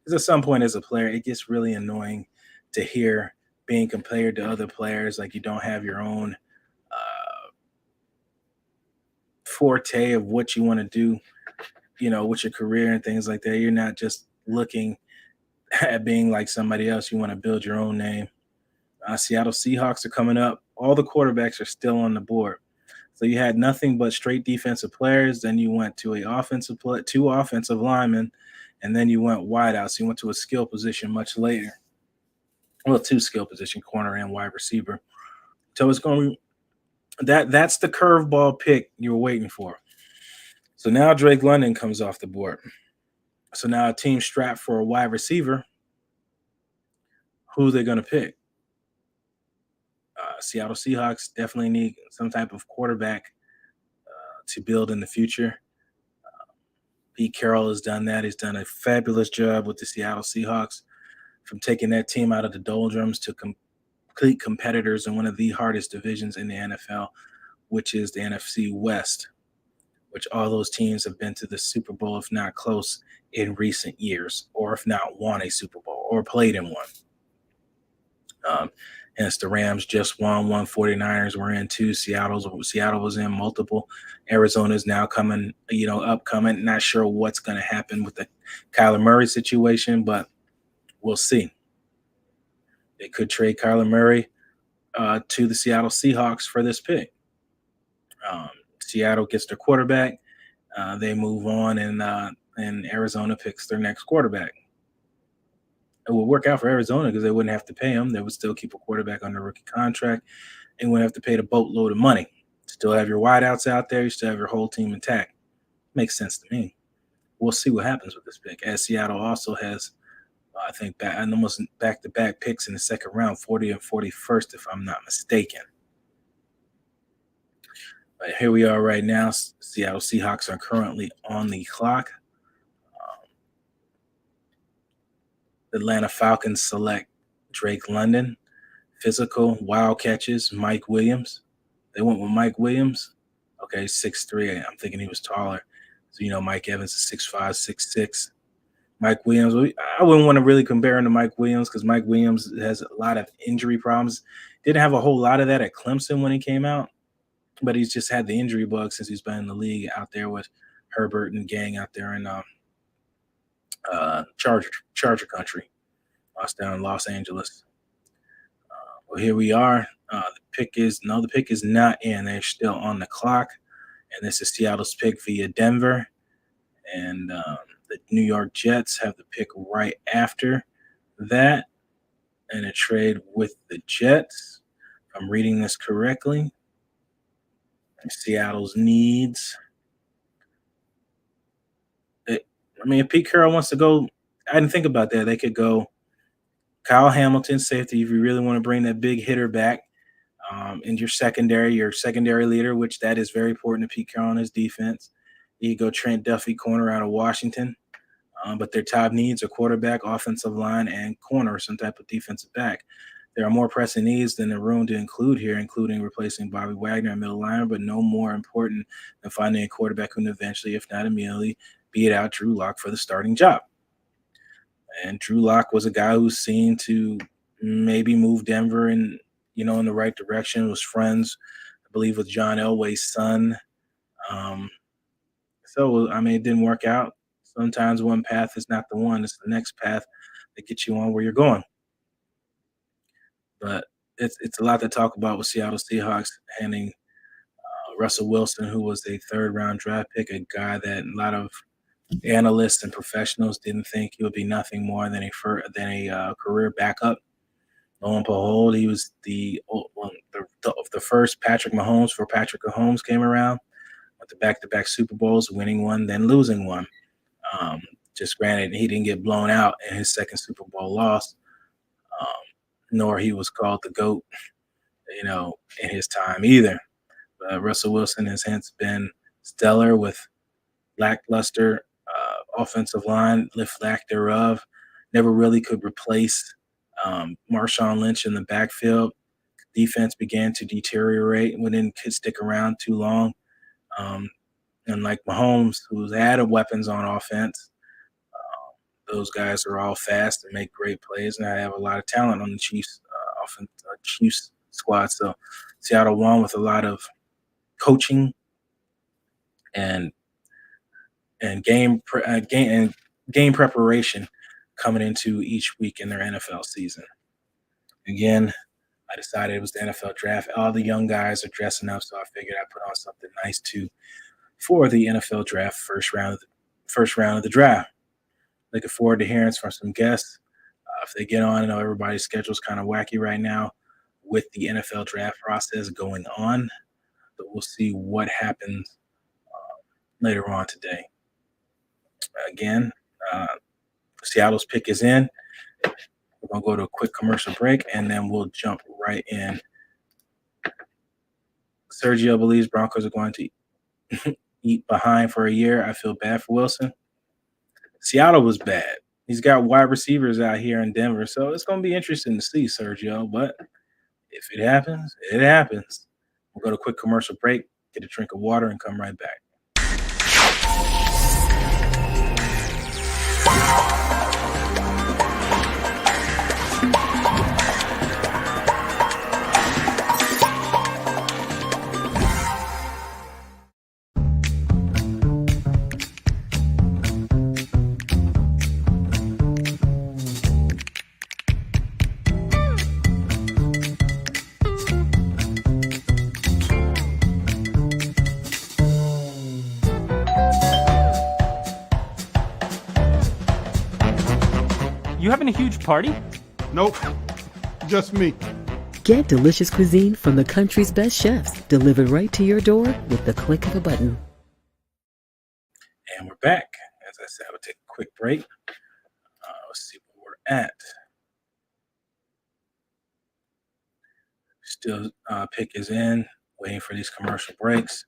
Because at some point as a player, it gets really annoying to hear being compared to other players, like you don't have your own forte of what you want to do, with your career and things like that. You're not just looking at being like somebody else. You want to build your own name. Seattle Seahawks are coming up. All the quarterbacks are still on the board. So you had nothing but straight defensive players. Then you went to two offensive linemen, and then you went wide out. So you went to a skill position much later. Well, 2 skill position, corner and wide receiver. So it's going that's the curveball pick you're waiting for. So now Drake London comes off the board. So now a team strapped for a wide receiver. Who they're going to pick? Seattle Seahawks definitely need some type of quarterback to build in the future. Pete Carroll has done that. He's done a fabulous job with the Seattle Seahawks, from taking that team out of the doldrums to complete competitors in one of the hardest divisions in the NFL, which is the NFC West, which all those teams have been to the Super Bowl, if not close, in recent years, or if not won a Super Bowl or played in one. Hence the Rams just won one. 49ers were in 2. Seattle was in multiple. Arizona's now coming, upcoming. Not sure what's going to happen with the Kyler Murray situation, but we'll see. They could trade Kyler Murray to the Seattle Seahawks for this pick. Seattle gets their quarterback. They move on, and Arizona picks their next quarterback. It would work out for Arizona because they wouldn't have to pay him. They would still keep a quarterback on a rookie contract and wouldn't have to pay the boatload of money. Still have your wideouts out there. You still have your whole team intact. Makes sense to me. We'll see what happens with this pick. As Seattle also has, I think, almost back-to-back picks in the second round, 40 and 41st, if I'm not mistaken. But here we are right now. Seattle Seahawks are currently on the clock. Atlanta Falcons select Drake London. Physical, wild catches, Mike Williams. They went with Mike Williams. Okay, 6'3". I'm thinking he was taller. So, Mike Evans is 6'5", 6'6". Mike Williams, I wouldn't want to really compare him to Mike Williams because Mike Williams has a lot of injury problems. Didn't have a whole lot of that at Clemson when he came out, but he's just had the injury bug since he's been in the league out there with Herbert and gang out there in Charger country, down in Los Angeles. Well, here we are. The pick is not in. They're still on the clock, and this is Seattle's pick via Denver, and the New York Jets have the pick right after that, and a trade with the Jets. If I'm reading this correctly, Seattle's needs. If Pete Carroll wants to go, I didn't think about that. They could go Kyle Hamilton, safety, if you really want to bring that big hitter back. In your secondary leader, which that is very important to Pete Carroll on his defense. You go Trent Duffy, corner out of Washington. But their top needs are quarterback, offensive line, and corner, some type of defensive back. There are more pressing needs than the room to include here, including replacing Bobby Wagner at middle line, but no more important than finding a quarterback who can eventually, if not immediately, beat out Drew Lock for the starting job. And Drew Lock was a guy who's seen to maybe move Denver in the right direction, was friends, I believe, with John Elway's son. It didn't work out. Sometimes one path is not the one. It's the next path that gets you on where you're going. But it's a lot to talk about with Seattle Seahawks handing Russell Wilson, who was a third-round draft pick, a guy that a lot of analysts and professionals didn't think he would be nothing more than a career backup. Lo and behold, he was the first Patrick Mahomes before Patrick Mahomes came around, with the back-to-back Super Bowls, winning one, then losing one. Just granted, he didn't get blown out in his second Super Bowl loss, nor he was called the GOAT, in his time either. But Russell Wilson has hence been stellar with lackluster offensive line, lack thereof. Never really could replace Marshawn Lynch in the backfield. Defense began to deteriorate and didn't stick around too long. Unlike Mahomes, who's added weapons on offense, those guys are all fast and make great plays, and I have a lot of talent on the Chiefs Chiefs squad. So Seattle won with a lot of coaching and game preparation coming into each week in their NFL season. Again, I decided it was the NFL draft. All the young guys are dressing up, so I figured I'd put on something nice too for the NFL draft, first round of the draft. Looking forward to hearing from some guests. If they get on, I know everybody's schedule's kind of wacky right now with the NFL draft process going on, but we'll see what happens later on today. Again, Seattle's pick is in. We're going to go to a quick commercial break, and then we'll jump right in. Sergio believes Broncos are going to eat behind for a year. I feel bad for Wilson. Seattle was bad. He's got wide receivers out here in Denver, so it's going to be interesting to see, Sergio. But if it happens, it happens. We'll go to a quick commercial break, get a drink of water, and come right back. You having a huge party? Nope, just me. Get delicious cuisine from the country's best chefs delivered right to your door with the click of a button. And we're back. As I said, I would take a quick break. Let's see where we're at. Still, pick is in, waiting for these commercial breaks.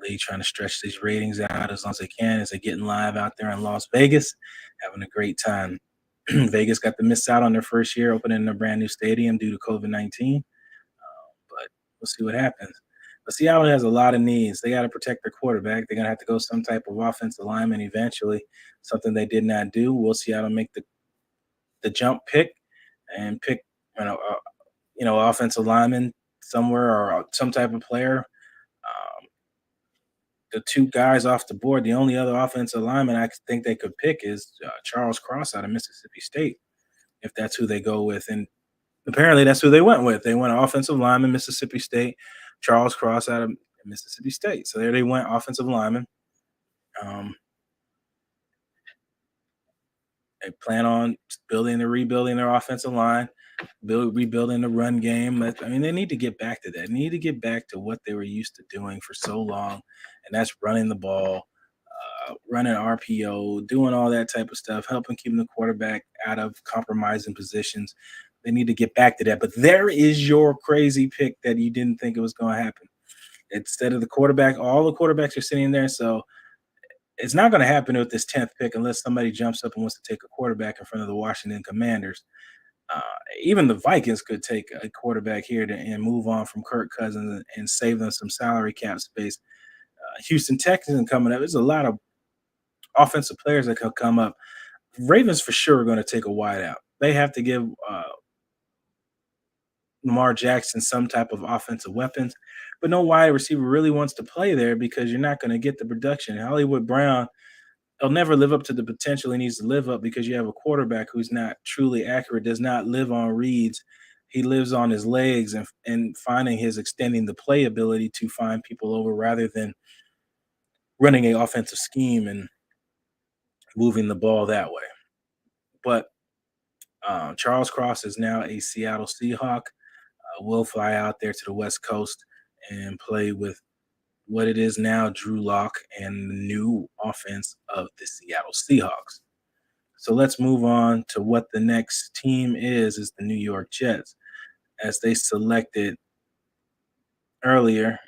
League trying to stretch these ratings out as long as they can as they're getting live out there in Las Vegas, having a great time. Vegas got to miss out on their first year opening a brand new stadium due to COVID-19, but we'll see what happens. But Seattle has a lot of needs. They got to protect their quarterback. They're going to have to go some type of offensive lineman eventually, something they did not do. Will Seattle make the jump pick and pick offensive lineman somewhere or some type of player? The two guys off the board, the only other offensive lineman I think they could pick is Charles Cross out of Mississippi State, if that's who they go with. And apparently that's who they went with. They went offensive lineman, Mississippi State, Charles Cross out of Mississippi State. So there they went, offensive lineman. They plan on building and rebuilding their offensive line, rebuilding the run game. I mean, they need to get back to that. They need to get back to what they were used to doing for so long, and that's running the ball, running RPO, doing all that type of stuff, helping keeping the quarterback out of compromising positions. They need to get back to that. But there is your crazy pick that you didn't think it was going to happen. Instead of the quarterback, all the quarterbacks are sitting there, so it's not going to happen with this 10th pick unless somebody jumps up and wants to take a quarterback in front of the Washington Commanders. Even the Vikings could take a quarterback here and move on from Kirk Cousins and save them some salary cap space. Houston Texans coming up. There's a lot of offensive players that could come up. Ravens for sure are going to take a wideout. They have to give Lamar Jackson some type of offensive weapons, but no wide receiver really wants to play there because you're not going to get the production. Hollywood Brown, he'll never live up to the potential he needs to live up because you have a quarterback who's not truly accurate, does not live on reads. He lives on his legs and finding his extending the play ability to find people over rather than running an offensive scheme and moving the ball that way. But Charles Cross is now a Seattle Seahawk. Will fly out there to the West Coast and play with what it is now, Drew Lock and the new offense of the Seattle Seahawks. So let's move on to what the next team is the New York Jets, as they selected earlier.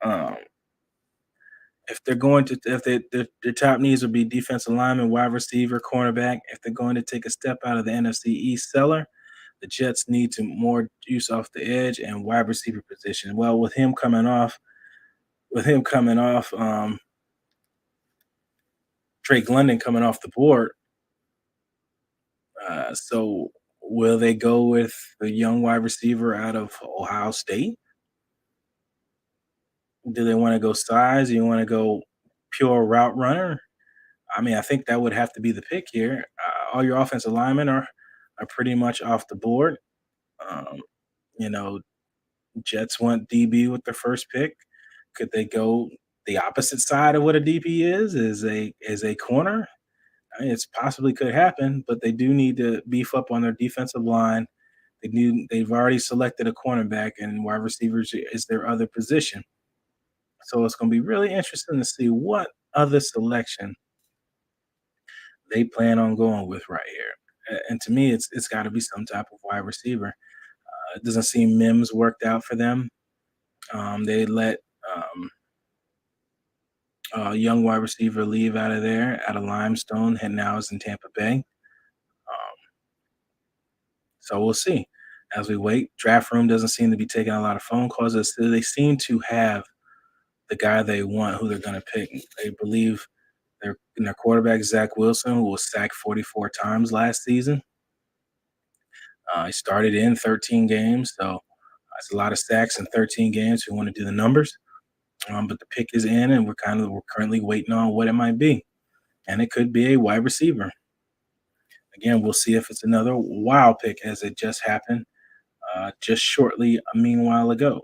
If they're going to, their top needs would be defensive lineman, wide receiver, cornerback. If they're going to take a step out of the NFC East cellar, the Jets need to more use off the edge and wide receiver position. Well, with him coming off, Drake London coming off the board. So will they go with the young wide receiver out of Ohio State? Do they want to go size? Do you want to go pure route runner? I mean, I think that would have to be the pick here. All your offensive linemen are pretty much off the board. Jets want DB with their first pick. Could they go the opposite side of what a DB is a corner? I mean, it's possibly could happen, but they do need to beef up on their defensive line. They've already selected a cornerback, and wide receivers is their other position. So it's going to be really interesting to see what other selection they plan on going with right here. And to me, it's got to be some type of wide receiver. It doesn't seem Mims worked out for them. They let young wide receiver leave out of Limestone, and now is in Tampa Bay. So we'll see as we wait. Draft room doesn't seem to be taking a lot of phone calls. They seem to have the guy they want, who they're going to pick. They believe their quarterback, Zach Wilson, who was sacked 44 times last season. He started in 13 games, so that's a lot of sacks in 13 games. We want to do the numbers. But the pick is in, and we're currently waiting on what it might be. And it could be a wide receiver. Again, we'll see if it's another wild pick, as it just happened just shortly a meanwhile ago.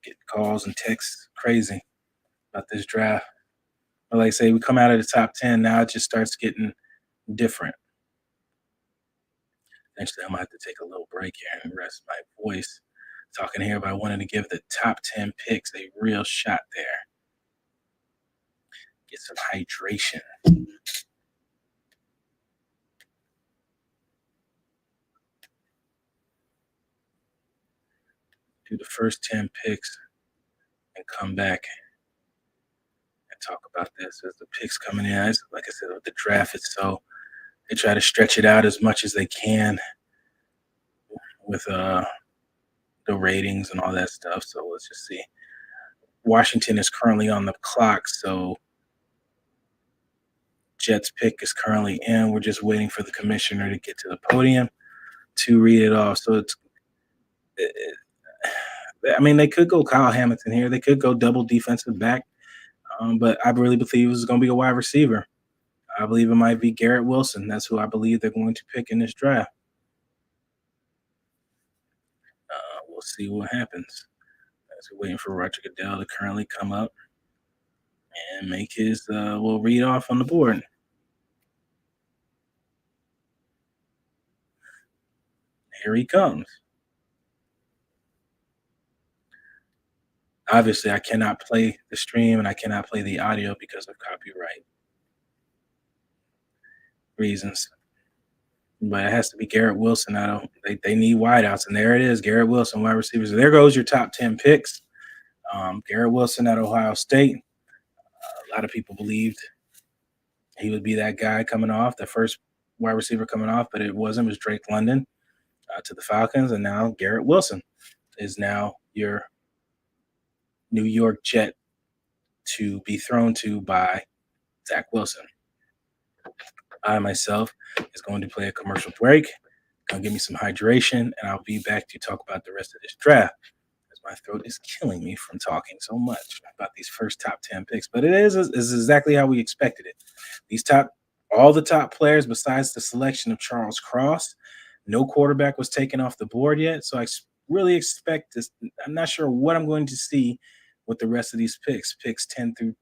Get calls and texts crazy about this draft. But like I say, we come out of the top 10, now it just starts getting different. Eventually, I'm going to have to take a little break here and rest my voice talking here, but I wanted to give the top 10 picks a real shot there. Get some hydration. do the first 10 picks and come back and talk about this as the picks coming in. Like I said, with the draft, they try to stretch it out as much as they can with the ratings and all that stuff. So let's just see. Washington is currently on the clock, so Jets pick is currently in. We're just waiting for the commissioner to get to the podium to read it off. So they could go Kyle Hamilton here. They could go double defensive back, but I really believe it's going to be a wide receiver. I believe it might be Garrett Wilson. That's who I believe they're going to pick in this draft. We'll see what happens. As we're waiting for Roger Goodell to currently come up and make his we'll read off on the board. Here he comes. Obviously, I cannot play the stream and I cannot play the audio because of copyright reasons. But it has to be Garrett Wilson. They need wideouts, and there it is, Garrett Wilson, wide receivers. So there goes your top 10 picks. Garrett Wilson at Ohio State. A lot of people believed he would be that guy coming off, the first wide receiver coming off, but it wasn't. It was Drake London to the Falcons, and now Garrett Wilson is now your New York Jet to be thrown to by Zach Wilson. I myself is going to play a commercial break, going to give me some hydration, and I'll be back to talk about the rest of this draft. As my throat is killing me from talking so much about these first top 10 picks. But it is exactly how we expected it. All the top players besides the selection of Charles Cross, no quarterback was taken off the board yet. So I really expect this. I'm not sure what I'm going to see with the rest of these picks 10 through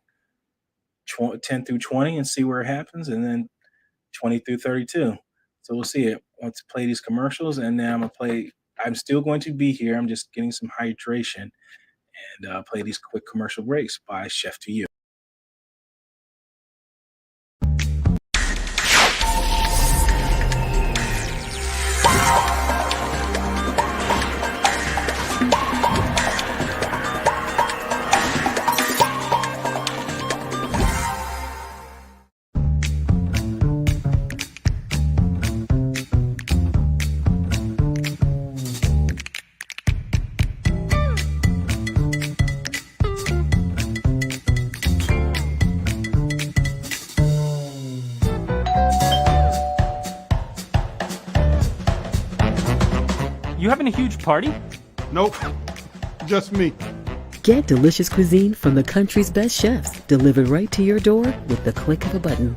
20, and see where it happens, and then 20 through 32. So we'll see it. I want to play these commercials, and then I'm still going to be here. I'm just getting some hydration and play these quick commercial breaks by Chef to You. You having a huge party? Nope, just me. Get delicious cuisine from the country's best chefs delivered right to your door with the click of a button.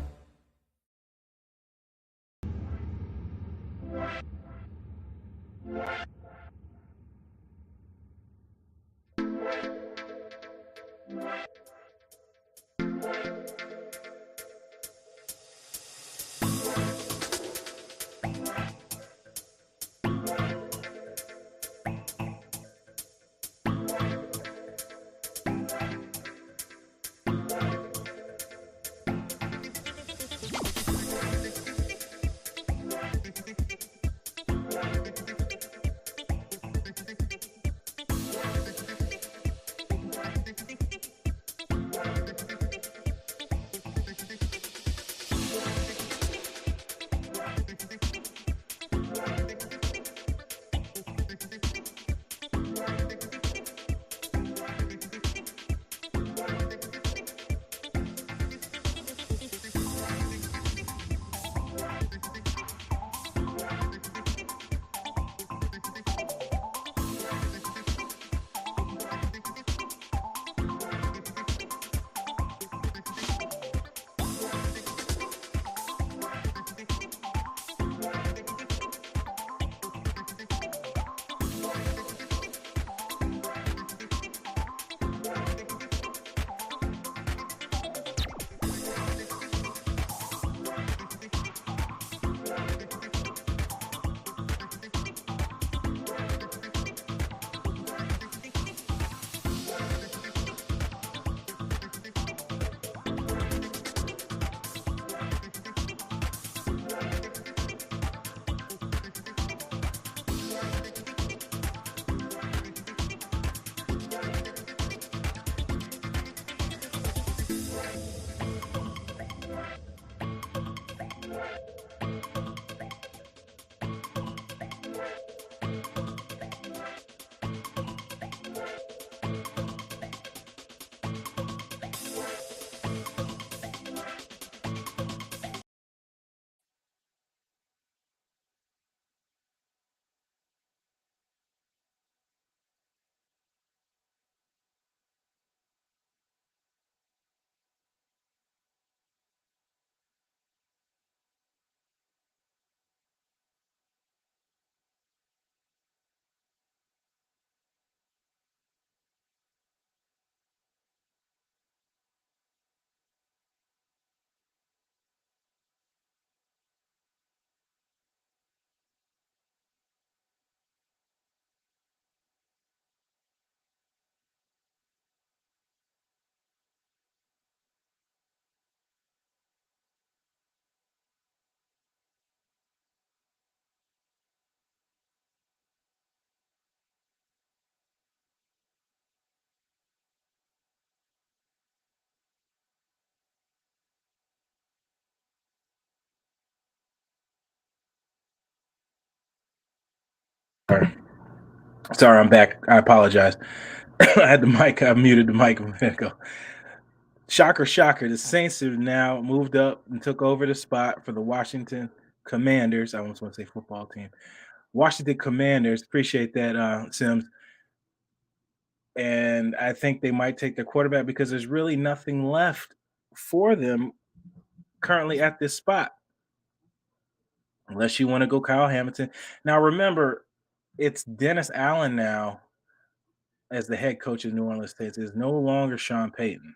Sorry, I'm back. I apologize. I had the mic. I muted the mic a minute ago. Shocker, shocker. The Saints have now moved up and took over the spot for the Washington Commanders. I almost want to say football team. Washington Commanders. Appreciate that, Sims. And I think they might take their quarterback because there's really nothing left for them currently at this spot. Unless you want to go Kyle Hamilton. Now, remember, it's Dennis Allen now as the head coach of New Orleans Saints. It's no longer Sean Payton.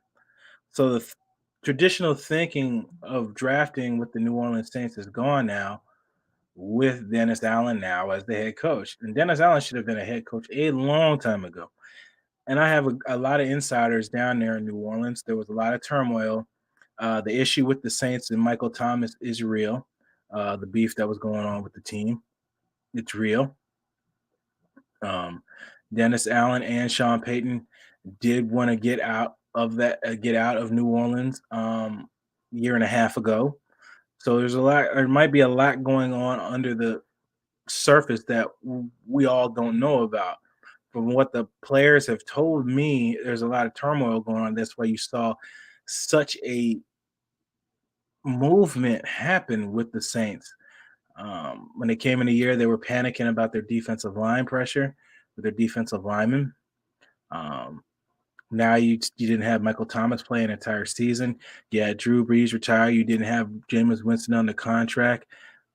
So the traditional thinking of drafting with the New Orleans Saints is gone now with Dennis Allen now as the head coach. And Dennis Allen should have been a head coach a long time ago. And I have a lot of insiders down there in New Orleans. There was a lot of turmoil. The issue with the Saints and Michael Thomas is real. The beef that was going on with the team, it's real. Dennis Allen and Sean Payton did want to get out of New Orleans year and a half ago. So there might be a lot going on under the surface that we all don't know about. From what the players have told me, there's a lot of turmoil going on. That's why you saw such a movement happen with the Saints. When they came in the year, they were panicking about their defensive line pressure with their defensive linemen. Now you didn't have Michael Thomas play an entire season. You had Drew Brees retire. You didn't have Jameis Winston on the contract.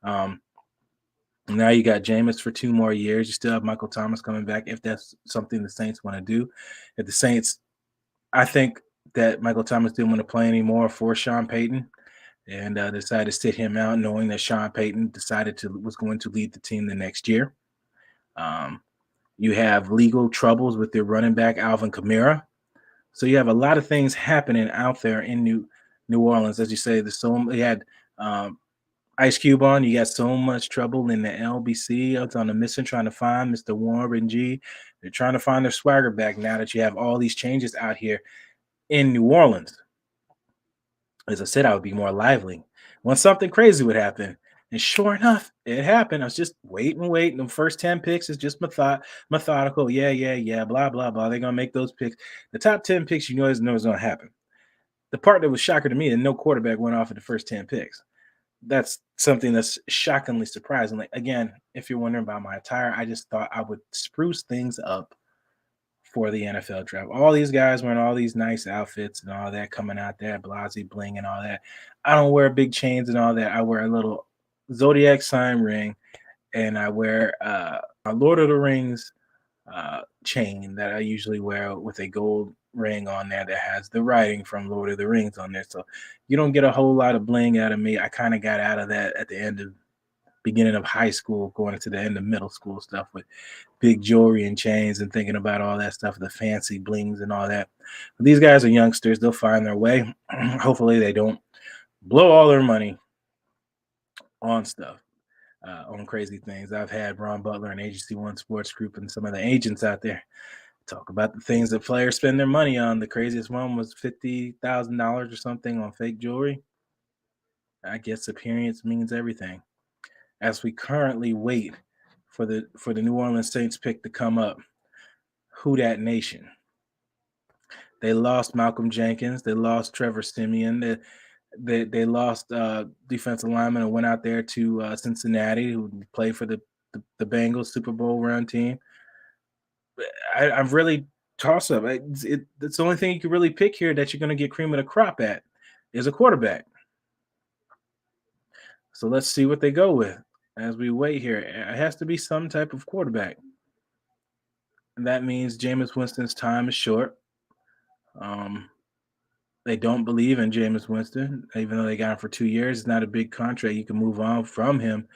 Now you got Jameis for 2 more years. You still have Michael Thomas coming back if that's something the Saints want to do. If the Saints, I think that Michael Thomas didn't want to play anymore for Sean Payton and decided to sit him out, knowing that Sean Payton was going to lead the team the next year. You have legal troubles with their running back Alvin Kamara. So you have a lot of things happening out there in New Orleans, as you say. You had Ice Cube on. You got so much trouble in the LBC. It's on the mission trying to find Mr. Warren G. They're trying to find their swagger back now that you have all these changes out here in New Orleans. As I said, I would be more lively when something crazy would happen. And sure enough, it happened. I was just waiting. The first 10 picks is just methodical. Yeah, blah, blah, blah. They're going to make those picks. The top 10 picks, you know is going to happen. The part that was shocker to me, that no quarterback went off at the first 10 picks. That's something that's shockingly surprising. Like, again, if you're wondering about my attire, I just thought I would spruce things up for the NFL draft. All these guys wearing all these nice outfits and all that, coming out there, Blasey bling and all that. I don't wear big chains and all that. I wear a little zodiac sign ring, and I wear a Lord of the Rings chain that I usually wear with a gold ring on there that has the writing from Lord of the Rings on there. So you don't get a whole lot of bling out of me. I kind of got out of that at the beginning of high school, going into the end of middle school stuff with big jewelry and chains and thinking about all that stuff, the fancy blings and all that. But these guys are youngsters. They'll find their way. Hopefully they don't blow all their money on stuff, on crazy things. I've had Ron Butler and Agency One Sports Group and some of the agents out there talk about the things that players spend their money on. The craziest one was $50,000 or something on fake jewelry. I guess appearance means everything. As we currently wait for the New Orleans Saints pick to come up, who that nation? They lost Malcolm Jenkins. They lost Trevor Simeon. They lost defensive lineman and went out there to Cincinnati, who played for the Bengals Super Bowl run team. I'm really toss up. It's the only thing you can really pick here that you're going to get cream of the crop at is a quarterback. So let's see what they go with as we wait here. It has to be some type of quarterback. And that means Jameis Winston's time is short. They don't believe in Jameis Winston, even though they got him for 2 years. It's not a big contract. You can move on from him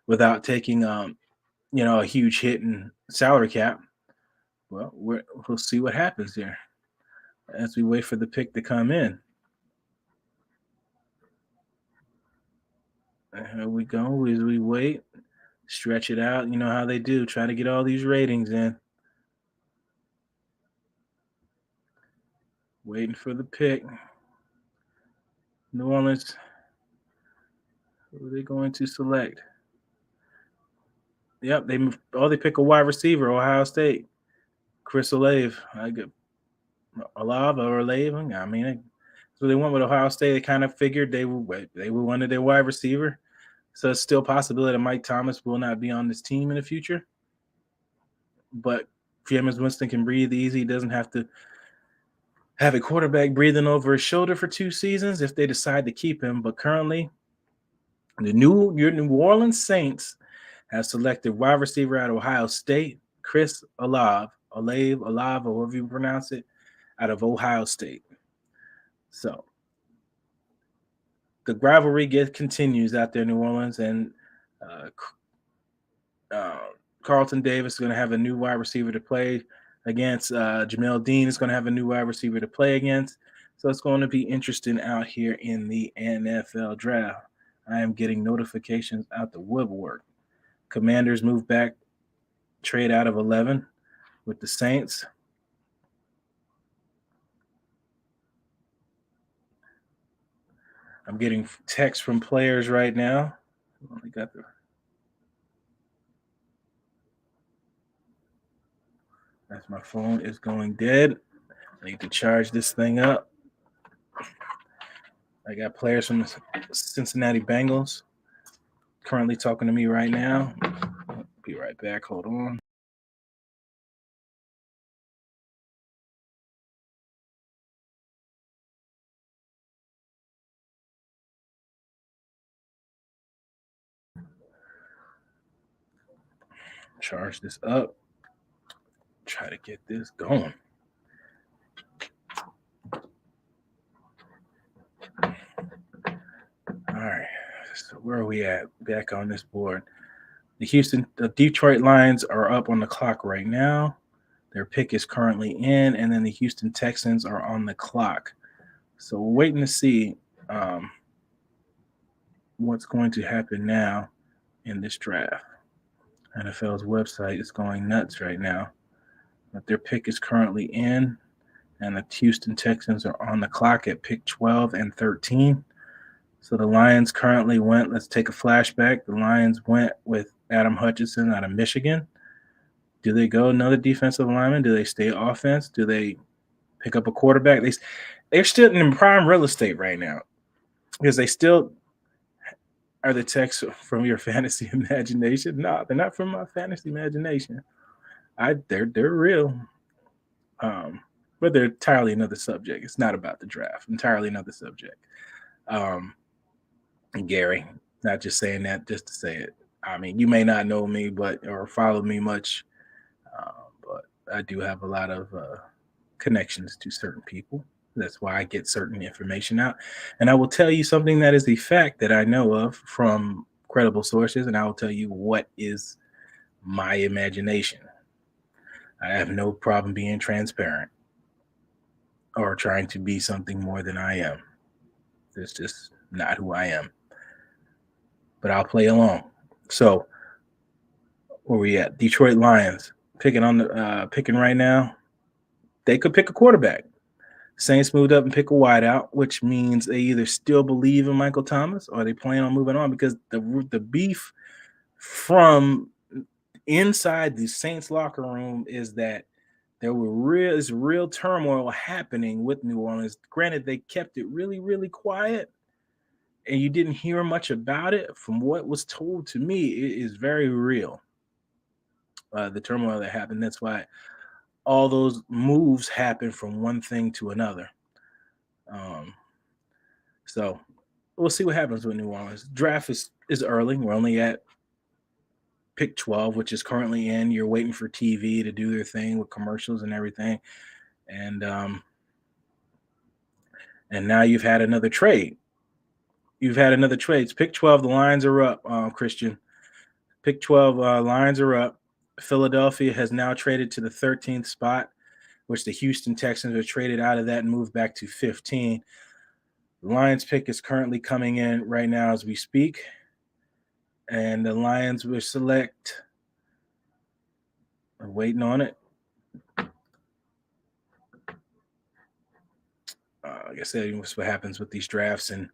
without taking, a huge hit in salary cap. Well, we'll see what happens here as we wait for the pick to come in. Here we go as we wait, stretch it out. You know how they do, try to get all these ratings in. Waiting for the pick. New Orleans, who are they going to select? Yep, they pick a wide receiver, Ohio State. Chris Olave. I get Olave or Olave. I mean, so they went with Ohio State. They kind of figured they wanted their wide receiver. So it's still a possibility that Mike Thomas will not be on this team in the future. But Jameis Winston can breathe easy. He doesn't have to have a quarterback breathing over his shoulder for 2 seasons if they decide to keep him. But currently, your New Orleans Saints have selected wide receiver out of Ohio State, Chris Olave, or however you pronounce it, out of Ohio State. So the rivalry continues out there in New Orleans, and Carlton Davis is going to have a new wide receiver to play against. Jamel Dean is going to have a new wide receiver to play against. So it's going to be interesting out here in the NFL draft. I am getting notifications out the woodwork. Commanders move back, trade out of 11 with the Saints. I'm getting texts from players right now. That's my phone is going dead. I need to charge this thing up. I got players from the Cincinnati Bengals currently talking to me right now. I'll be right back. Hold on. Charge this up. Try to get this going. All right. So where are we at? Back on this board. The Detroit Lions are up on the clock right now. Their pick is currently in, and then the Houston Texans are on the clock. So we're waiting to see what's going to happen now in this draft. NFL's website is going nuts right now. But their pick is currently in, and the Houston Texans are on the clock at pick 12 and 13. So the Lions currently went, let's take a flashback. The Lions went with Adam Hutchinson out of Michigan. Do they go another defensive lineman? Do they stay offense? Do they pick up a quarterback? They're still in prime real estate right now because they still are the texts from your fantasy imagination. No, they're not from my fantasy imagination. They're real. But they're entirely another subject. It's not about the draft. Entirely another subject. Gary, not just saying that just to say it. I mean, you may not know me, or follow me much, but I do have a lot of connections to certain people. That's why I get certain information out. And I will tell you something that is a fact that I know of from credible sources, and I will tell you what is my imagination. I have no problem being transparent or trying to be something more than I am. That's just not who I am. But I'll play along. So where we at? Detroit Lions picking right now. They could pick a quarterback. Saints moved up and pick a wideout, which means they either still believe in Michael Thomas or they plan on moving on, because the beef from inside the Saints locker room is that there is real turmoil happening with New Orleans. Granted, they kept it really, really quiet, and you didn't hear much about it. From what was told to me, it is very real. The turmoil that happened. That's why all those moves happen from one thing to another. So we'll see what happens with New Orleans. Draft is early. We're only at pick 12, which is currently in. You're waiting for TV to do their thing with commercials and everything. And now you've had another trade. It's pick 12. The lines are up, Christian. Pick 12, lines are up. Philadelphia has now traded to the 13th spot, which the Houston Texans are traded out of that and moved back to 15. The Lions pick is currently coming in right now as we speak. And the Lions will select. We're waiting on it. Like I said, what's what happens with these drafts and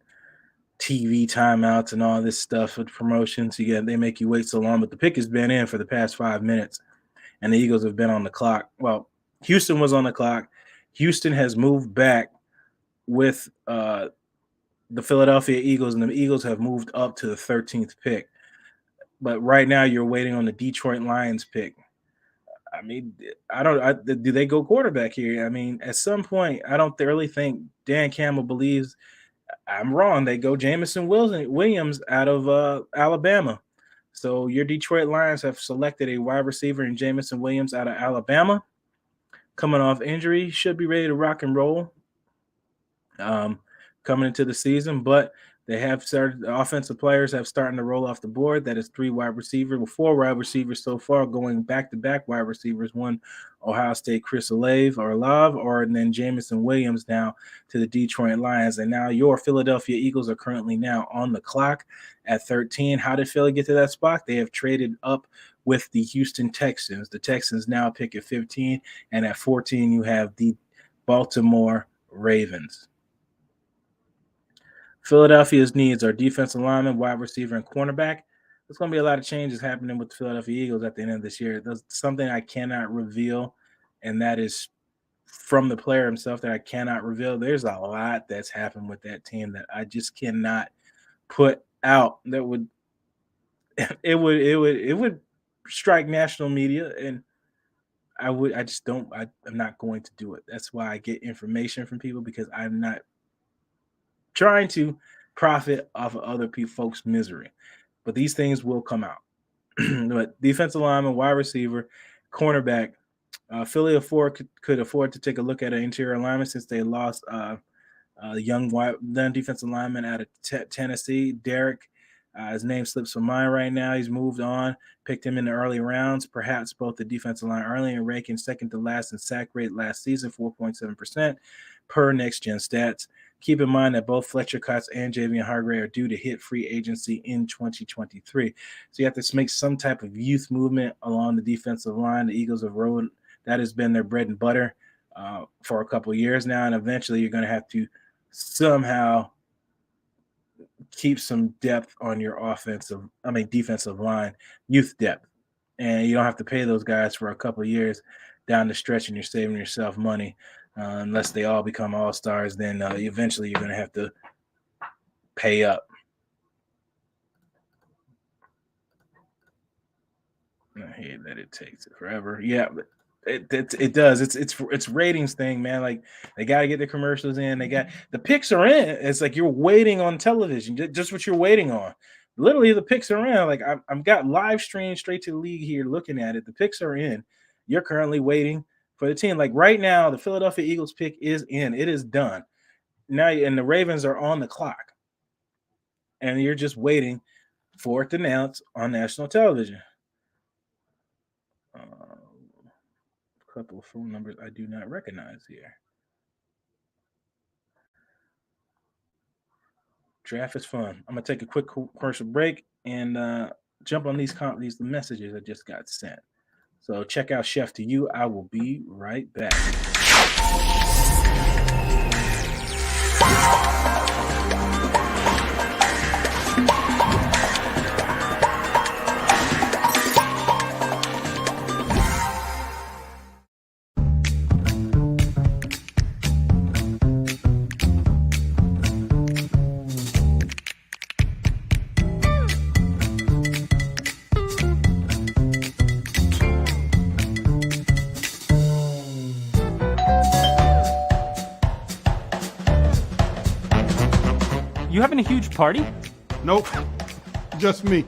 TV timeouts and all this stuff with promotions. They make you wait so long, but the pick has been in for the past 5 minutes, and the Eagles have been on the clock. Well, Houston was on the clock. Houston has moved back with the Philadelphia Eagles, and the Eagles have moved up to the 13th pick. But right now, you're waiting on the Detroit Lions pick. I mean, do they go quarterback here? I mean, at some point, I don't really think Dan Campbell believes. I'm wrong. They go Jamison Williams out of Alabama. So your Detroit Lions have selected a wide receiver in Jamison Williams out of Alabama. Coming off injury, should be ready to rock and roll coming into the season. But they have started. The offensive players have starting to roll off the board. That is 4 wide receivers so far, going back-to-back wide receivers. One, Ohio State Chris Olave, and then Jamison Williams now to the Detroit Lions. And now your Philadelphia Eagles are currently now on the clock at 13. How did Philly get to that spot? They have traded up with the Houston Texans. The Texans now pick at 15, and at 14 you have the Baltimore Ravens. Philadelphia's needs are defensive lineman, wide receiver, and cornerback. There's going to be a lot of changes happening with the Philadelphia Eagles at the end of this year. There's something I cannot reveal, and that is from the player himself that I cannot reveal. There's a lot that's happened with that team that I just cannot put out. That would strike national media, and I'm not going to do it. That's why I get information from people, because I'm not trying to profit off of other folks' misery. But these things will come out. But defensive lineman, wide receiver, cornerback, Philly could afford to take a look at an interior lineman, since they lost a young defensive lineman out of Tennessee, Derek. His name slips my mind right now. He's moved on. Picked him in the early rounds. Perhaps both the defensive line early and ranking second to last in sack rate last season, 4.7% per Next Gen Stats. Keep in mind that both Fletcher Cox and Javion Hargrave are due to hit free agency in 2023. So you have to make some type of youth movement along the defensive line. The Eagles have rode. That has been their bread and butter for a couple of years now, and eventually you're going to have to somehow keep some depth on your defensive line, youth depth. And you don't have to pay those guys for a couple of years down the stretch, and you're saving yourself money. Unless they all become all-stars, then eventually you're going to have to pay up. I hate that it takes it forever. Yeah, but it does. It's ratings thing, man. Like, they got to get the commercials in. They got the picks are in. It's like you're waiting on television, just what you're waiting on. Literally, the picks are in. Like, I've got live stream straight to the league here looking at it. The picks are in. You're currently waiting for the team. Like right now, the Philadelphia Eagles pick is in. It is done. Now, and the Ravens are on the clock. And you're just waiting for it to announce on national television. A couple of phone numbers I do not recognize here. Draft is fun. I'm going to take a quick commercial break and jump on these messages I just got sent. So check out Chef to You. I will be right back. You having a huge party? Nope, just me.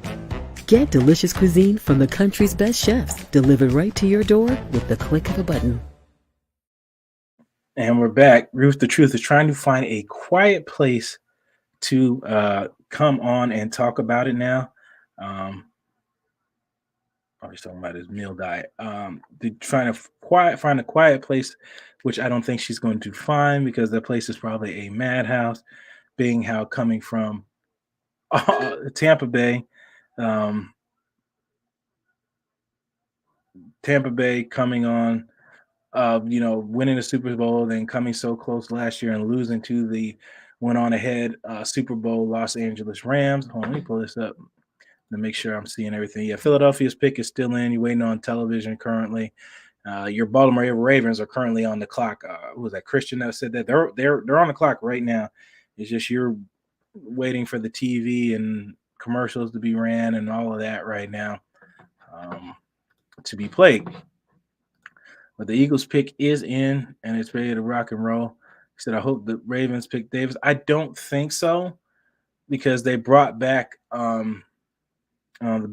Get delicious cuisine from the country's best chefs delivered right to your door with the click of a button. And we're back. Ruth, the truth is trying to find a quiet place to come on and talk about it now. He's talking about his meal diet. Trying to find a quiet place, which I don't think she's going to find because that place is probably a madhouse, being how coming from Tampa Bay. Tampa Bay coming on, winning the Super Bowl, then coming so close last year and losing to the went on ahead Super Bowl Los Angeles Rams. Hold on, let me pull this up to make sure I'm seeing everything. Yeah, Philadelphia's pick is still in. You're waiting on television currently. Your Baltimore Ravens are currently on the clock. Who was that? Christian that said that they're on the clock right now. It's just you're waiting for the TV and commercials to be ran and all of that right now to be played. But the Eagles pick is in and it's ready to rock and roll. He said, I hope the Ravens pick Davis. I don't think so because they brought back the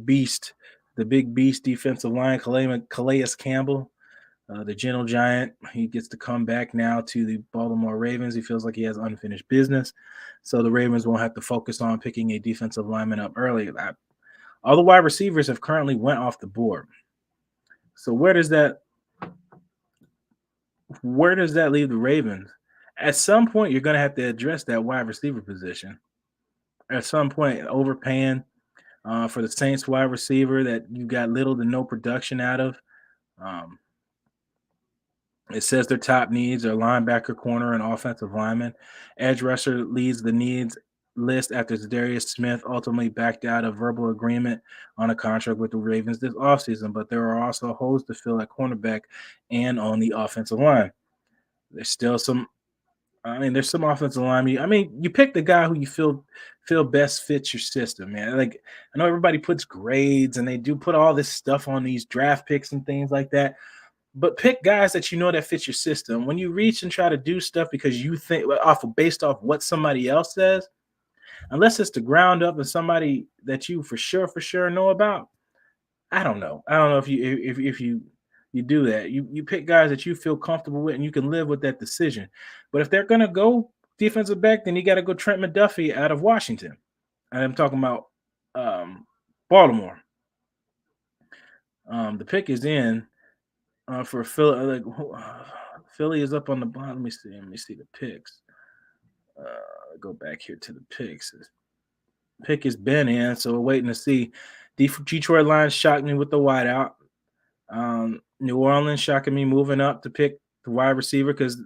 beast, the big beast defensive line, Calais Campbell, the gentle giant. He gets to come back now to the Baltimore Ravens. He feels like he has unfinished business. So the Ravens won't have to focus on picking a defensive lineman up early. All the wide receivers have currently went off the board. So where does that leave the Ravens? At some point, you're going to have to address that wide receiver position. At some point, overpaying for the Saints wide receiver that you got little to no production out of. It says their top needs are linebacker, corner, and offensive lineman. Edge rusher leads the needs list after Zadarius Smith ultimately backed out of verbal agreement on a contract with the Ravens this offseason, but there are also holes to fill at cornerback and on the offensive line. There's still some there's some offensive line. You pick the guy who you feel best fits your system, man. Like, I know everybody puts grades and they do put all this stuff on these draft picks and things like that, but pick guys that you know that fit your system. When you reach and try to do stuff because you think based off what somebody else says, unless it's the ground up and somebody that you for sure know about, I don't know if you do that. You pick guys that you feel comfortable with and you can live with that decision. But if they're gonna go defensive back, then you got to go Trent McDuffie out of Washington. And I'm talking about Baltimore. The pick is in for Philly. Philly is up on the bottom. Let me see the picks. Go back here to the picks. Pick has been in, so we're waiting to see. Detroit Lions shocked me with the wideout. New Orleans shocking me moving up to pick the wide receiver because,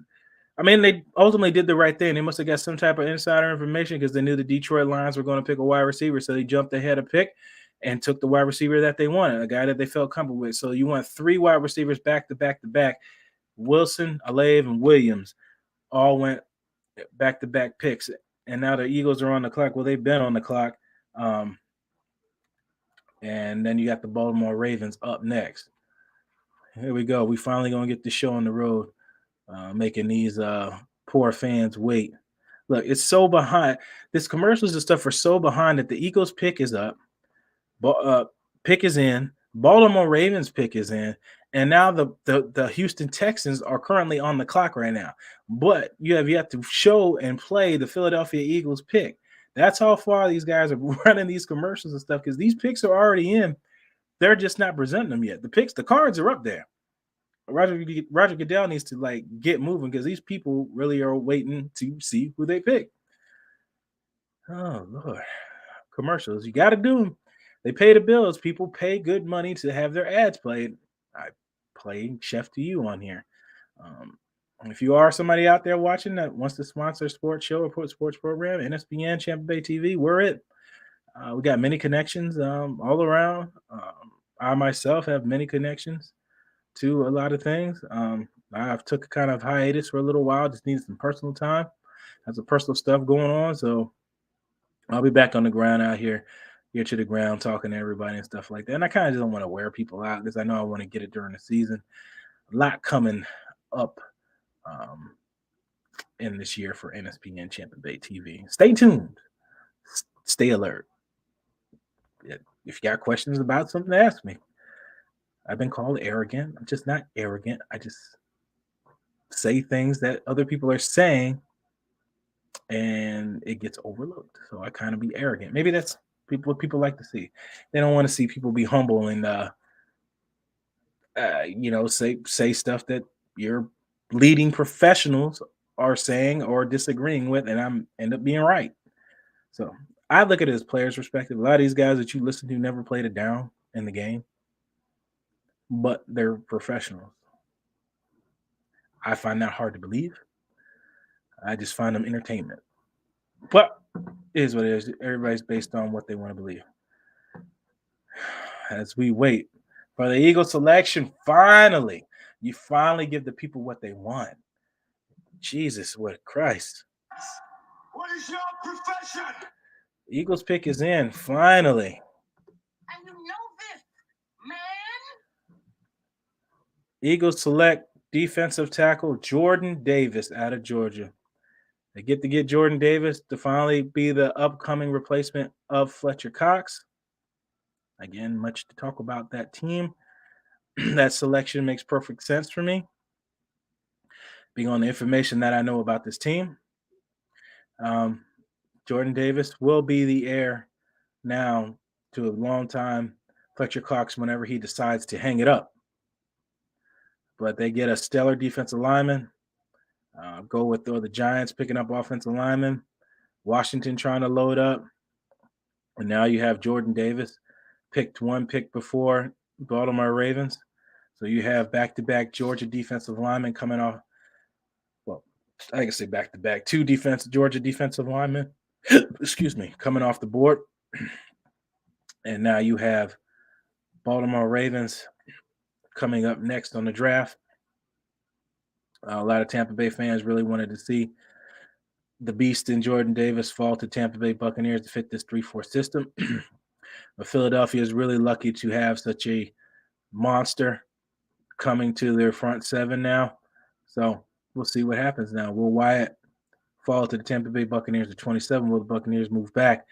they ultimately did the right thing. They must have got some type of insider information because they knew the Detroit Lions were going to pick a wide receiver, so they jumped ahead of pick and took the wide receiver that they wanted, a guy that they felt comfortable with. So you want 3 wide receivers back to back to back. Wilson, Alave, and Williams all went back-to-back picks. And now the Eagles are on the clock. Well, they've been on the clock. And then you got the Baltimore Ravens up next. Here we go. We finally going to get the show on the road, making these poor fans wait. Look, it's so behind. This commercials and stuff are so behind that the Eagles pick is up. Pick is in. Baltimore Ravens pick is in. And now the Houston Texans are currently on the clock right now. But you have to show and play the Philadelphia Eagles pick. That's how far these guys are running these commercials and stuff because these picks are already in. They're just not presenting them yet. The cards are up there. Roger Goodell needs to get moving because these people really are waiting to see who they pick. Oh, Lord. Commercials. You got to do them. They pay the bills. People pay good money to have their ads played. I play Chef to you on here. If you are somebody out there watching that wants to sponsor a sports show or sports program, NSPN, Champa Bay TV, we're it. We got many connections all around. I myself have many connections to a lot of things. I've took a kind of hiatus for a little while, just needed some personal time. Have some personal stuff going on, so I'll be back on the ground out here to the ground, talking to everybody and stuff like that. And I kind of just don't want to wear people out because I know I want to get it during the season. A lot coming up in this year for NSPN Champa Bay TV. Stay tuned. stay alert. If you got questions about something, ask me. I've been called arrogant. I'm just not arrogant. I just say things that other people are saying and it gets overlooked. So I kind of be arrogant. Maybe that's what people like to see. They don't want to see people be humble and say stuff that your leading professionals are saying or disagreeing with, and I'm end up being right. So I look at it as players' perspective. A lot of these guys that you listen to never played a down in the game, but they're professionals. I find that hard to believe. I just find them entertainment. But it is what it is. Everybody's based on what they want to believe. As we wait for the Eagles selection, you finally give the people what they want. Jesus, what Christ. What is your profession? Eagles pick is in, finally. And you know this, man? Eagles select defensive tackle Jordan Davis out of Georgia. They get to get Jordan Davis to finally be the upcoming replacement of Fletcher Cox. Again, much to talk about that team. That selection makes perfect sense for me, being on the information that I know about this team. Jordan Davis will be the heir now to a long time Fletcher Cox whenever he decides to hang it up. But they get a stellar defensive lineman. Go with the Giants picking up offensive linemen. Washington trying to load up. And now you have Jordan Davis, picked one pick before Baltimore Ravens. So you have back-to-back Georgia defensive linemen coming off. Well, I can say back-to-back. Two Georgia defensive linemen, coming off the board. And now you have Baltimore Ravens coming up next on the draft. A lot of Tampa Bay fans really wanted to see the beast in Jordan Davis fall to Tampa Bay Buccaneers to fit this 3-4 system. But Philadelphia is really lucky to have such a monster coming to their front seven now. So we'll see what happens now. Will Wyatt fall to the Tampa Bay Buccaneers at 27? Will the Buccaneers move back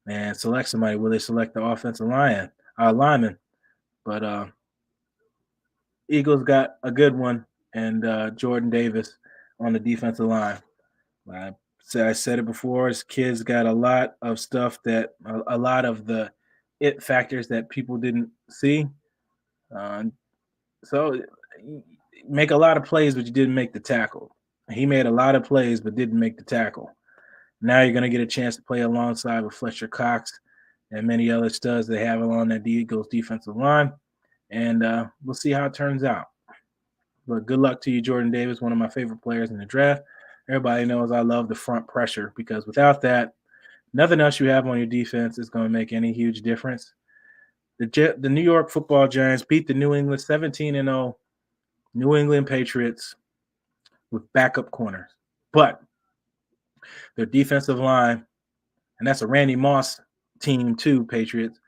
and select somebody? Will they select the offensive lineman? But Eagles got a good one, and Jordan Davis on the defensive line. I said it before. This kid's got a lot of stuff that a lot of the it factors that people didn't see. So make a lot of plays, but you didn't make the tackle. He made a lot of plays, but didn't make the tackle. Now you're going to get a chance to play alongside with Fletcher Cox and many other studs they have along that Eagles defensive line. And we'll see how it turns out. But good luck to you, Jordan Davis, one of my favorite players in the draft. Everybody knows I love the front pressure because without that, nothing else you have on your defense is going to make any huge difference. The New York Football Giants beat the New England 17-0 New England Patriots with backup corners. But their defensive line, and that's a Randy Moss team too, Patriots,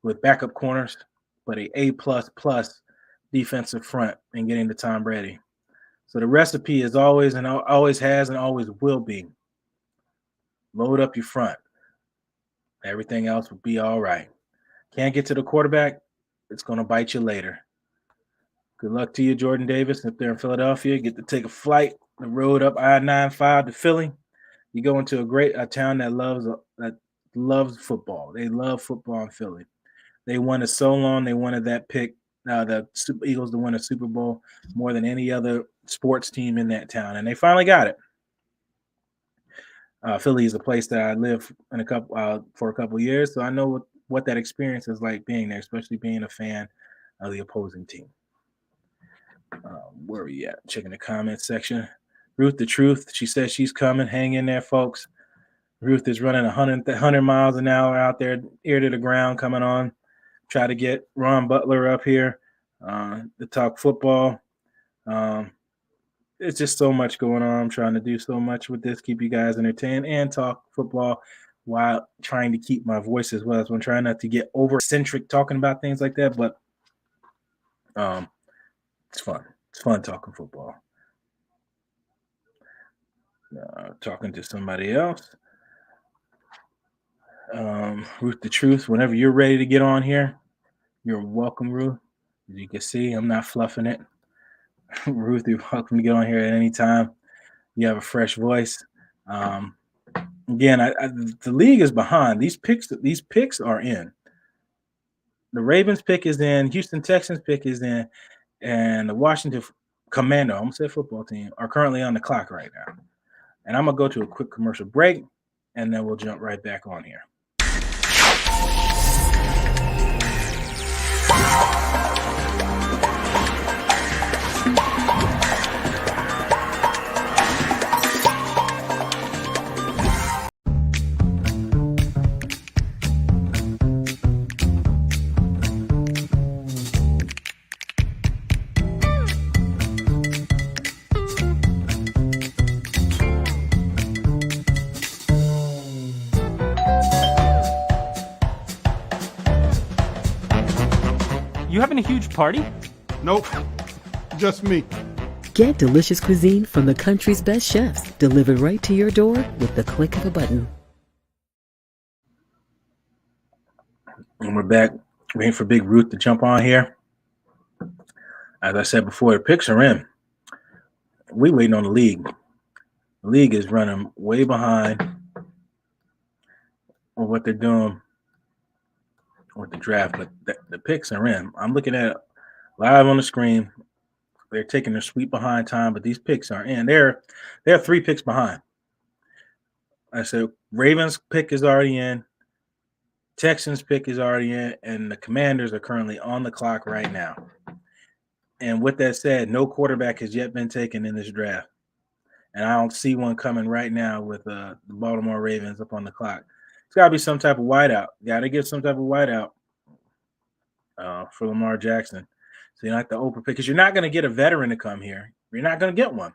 with backup corners, but a A++ defensive front and getting to Tom Brady. So the recipe is always and always has and always will be load up your front. Everything else will be all right. Can't get to the quarterback, it's going to bite you later. Good luck to you, Jordan Davis. If they're in Philadelphia, get to take a flight, the road up I-95 to Philly. You go into a town that loves football. They love football in Philly. They wanted so long. They wanted that pick. The Eagles to win a Super Bowl more than any other sports team in that town, and they finally got it. Philly is a place that I lived for a couple of years, so I know what that experience is like being there, especially being a fan of the opposing team. Where are we at? Checking the comments section. Ruth, the truth. She says she's coming. Hang in there, folks. Ruth is running 100 miles an hour out there, ear to the ground, coming on. Try to get Ron Butler up here to talk football. It's just so much going on. I'm trying to do so much with this, keep you guys entertained and talk football while trying to keep my voice as well. So I'm trying not to get over-centric talking about things like that, but it's fun. It's fun talking football. Talking to somebody else. Ruth the Truth. Whenever you're ready to get on here, you're welcome, Ruth. As you can see, I'm not fluffing it. Ruth, you're welcome to get on here at any time. You have a fresh voice. Again, the league is behind. These picks are in. The Ravens pick is in. Houston Texans pick is in, and the Washington Commando, I'm gonna say football team, are currently on the clock right now. And I'm gonna go to a quick commercial break, and then we'll jump right back on here. You having a huge party? Nope, just me. Get delicious cuisine from the country's best chefs delivered right to your door with the click of a button. And we're back, waiting for Big Ruth to jump on here. As I said before, the picks are in. We waiting on the league. The league is running way behind on what they're doing with the draft, but the picks are in. I'm looking at it live on the screen. They're taking their sweet behind time, but these picks are in. They're 3 picks behind. I said Ravens pick is already in, Texans pick is already in, and the Commanders are currently on the clock right now. And with that said, no quarterback has yet been taken in this draft. And I don't see one coming right now with the Baltimore Ravens up on the clock. It's got to be some type of wideout. Got to get some type of wideout for Lamar Jackson. So you're not the open pick because you're not going to get a veteran to come here. You're not going to get one.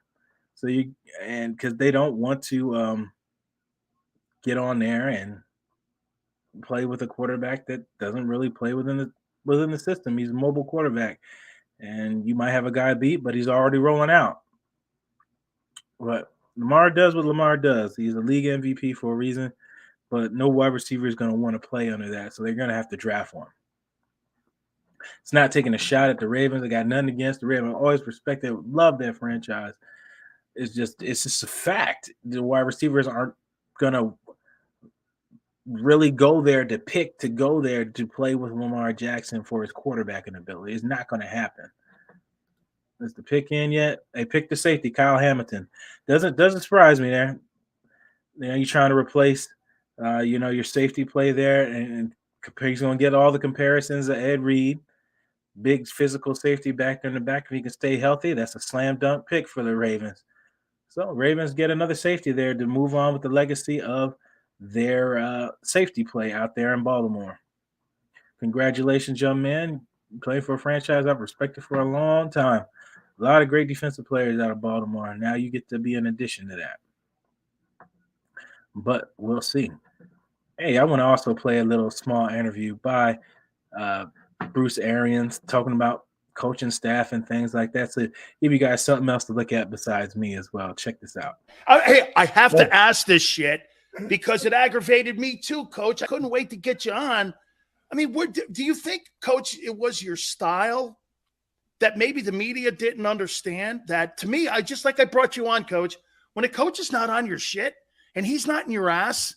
So because they don't want to get on there and play with a quarterback that doesn't really play within the system. He's a mobile quarterback, and you might have a guy beat, but he's already rolling out. But Lamar does what Lamar does. He's a league MVP for a reason. But no wide receiver is going to want to play under that, so they're going to have to draft one. It's not taking a shot at the Ravens. I got nothing against the Ravens. I always respect it, love that franchise. It's just a fact. The wide receivers aren't going to really go there to play with Lamar Jackson for his quarterbacking ability. It's not going to happen. Is the pick in yet? They picked the safety, Kyle Hamilton. Doesn't surprise me there. You're trying to replace your safety play there, and he's going to get all the comparisons of Ed Reed, big physical safety back there in the back. If he can stay healthy, that's a slam dunk pick for the Ravens. So Ravens get another safety there to move on with the legacy of their safety play out there in Baltimore. Congratulations, young man. You played for a franchise I've respected for a long time. A lot of great defensive players out of Baltimore. Now you get to be an addition to that. But we'll see. Hey, I want to also play a little small interview by Bruce Arians talking about coaching staff and things like that. So give you guys something else to look at besides me as well. Check this out. Hey, I have to ask this shit because it aggravated me too, Coach. I couldn't wait to get you on. I mean, do you think, Coach, it was your style that maybe the media didn't understand? That to me, I brought you on, Coach. When a coach is not on your shit and he's not in your ass,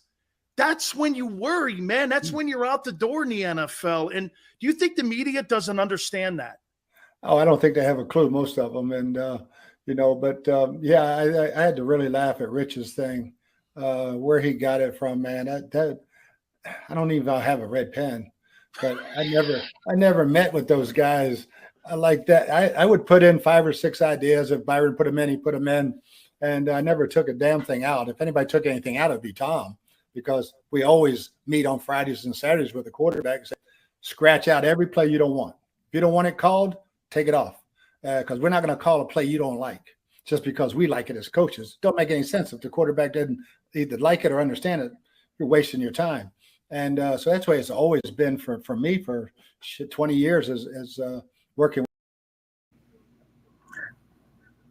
that's when you worry, man. That's when you're out the door in the NFL. And do you think the media doesn't understand that? Oh, I don't think they have a clue, most of them. And, I had to really laugh at Rich's thing, where he got it from, man. I don't even have a red pen, but I never met with those guys like that. I would put in 5 or 6 ideas. If Byron put them in, he put them in. And I never took a damn thing out. If anybody took anything out, it'd be Tom, because we always meet on Fridays and Saturdays with the quarterback and say, scratch out every play you don't want. If you don't want it called, take it off, because we're not going to call a play you don't like just because we like it as coaches. Don't make any sense. If the quarterback didn't either like it or understand it, you're wasting your time. And so that's why it's always been for me for 20 years as working.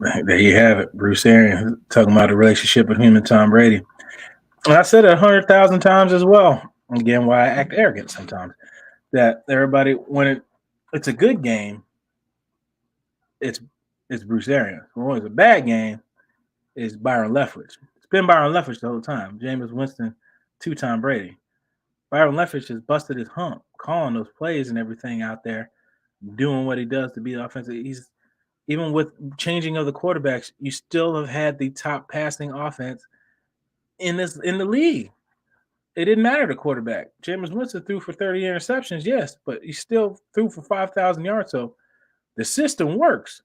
There you have it. Bruce Arians talking about the relationship between him and Tom Brady. And I said it 100,000 times as well. Again, why I act arrogant sometimes. That everybody, when it's a good game, it's Bruce Arians. When it's a bad game, it's Byron Leftwich. It's been Byron Leftwich the whole time. Jameis Winston, 2-time Brady. Byron Leftwich has busted his hump, calling those plays and everything out there, doing what he does to be offensive. He's even with changing of the quarterbacks, you still have had the top passing offense in the league. It didn't matter the quarterback. Jameis Winston threw for 30 interceptions, yes, but he still threw for 5,000 yards. So the system works,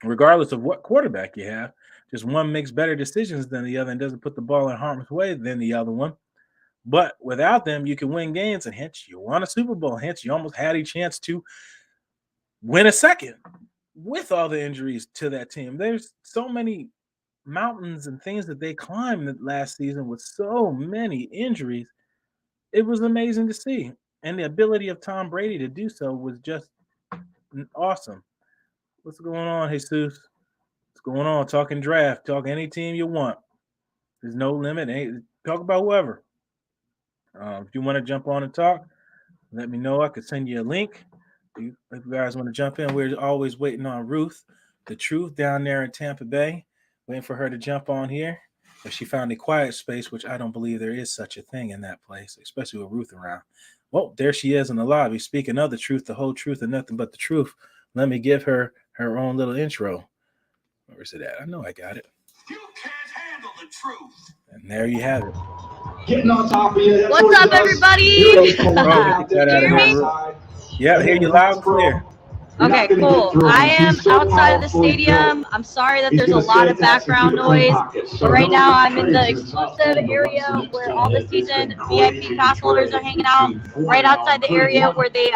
regardless of what quarterback you have. Just one makes better decisions than the other and doesn't put the ball in harm's way than the other one. But without them, you can win games, and hence you won a Super Bowl. Hence you almost had a chance to win a second with all the injuries to that team. There's so many mountains and things that they climbed last season with so many injuries. It was amazing to see. And the ability of Tom Brady to do so was just awesome. What's going on, Jesus? What's going on? Talking draft. Talk any team you want. There's no limit. Talk about whoever. If you want to jump on and talk, let me know. I could send you a link. If you guys want to jump in, we're always waiting on Ruth, the truth, down there in Tampa Bay, waiting for her to jump on here. If she found a quiet space, which I don't believe there is such a thing in that place, especially with Ruth around. Well, there she is in the lobby. Speaking of the truth, the whole truth, and nothing but the truth. Let me give her her own little intro. Where is it at? I know I got it. You can't handle the truth. And there you have it. Getting on top of you. What's up, everybody? Yeah, hear you loud and clear. Okay, cool. I am outside of the stadium. I'm sorry that there's a lot of background noise, but right now I'm in the exclusive area where all the season VIP pass holders are hanging out, right outside the area where they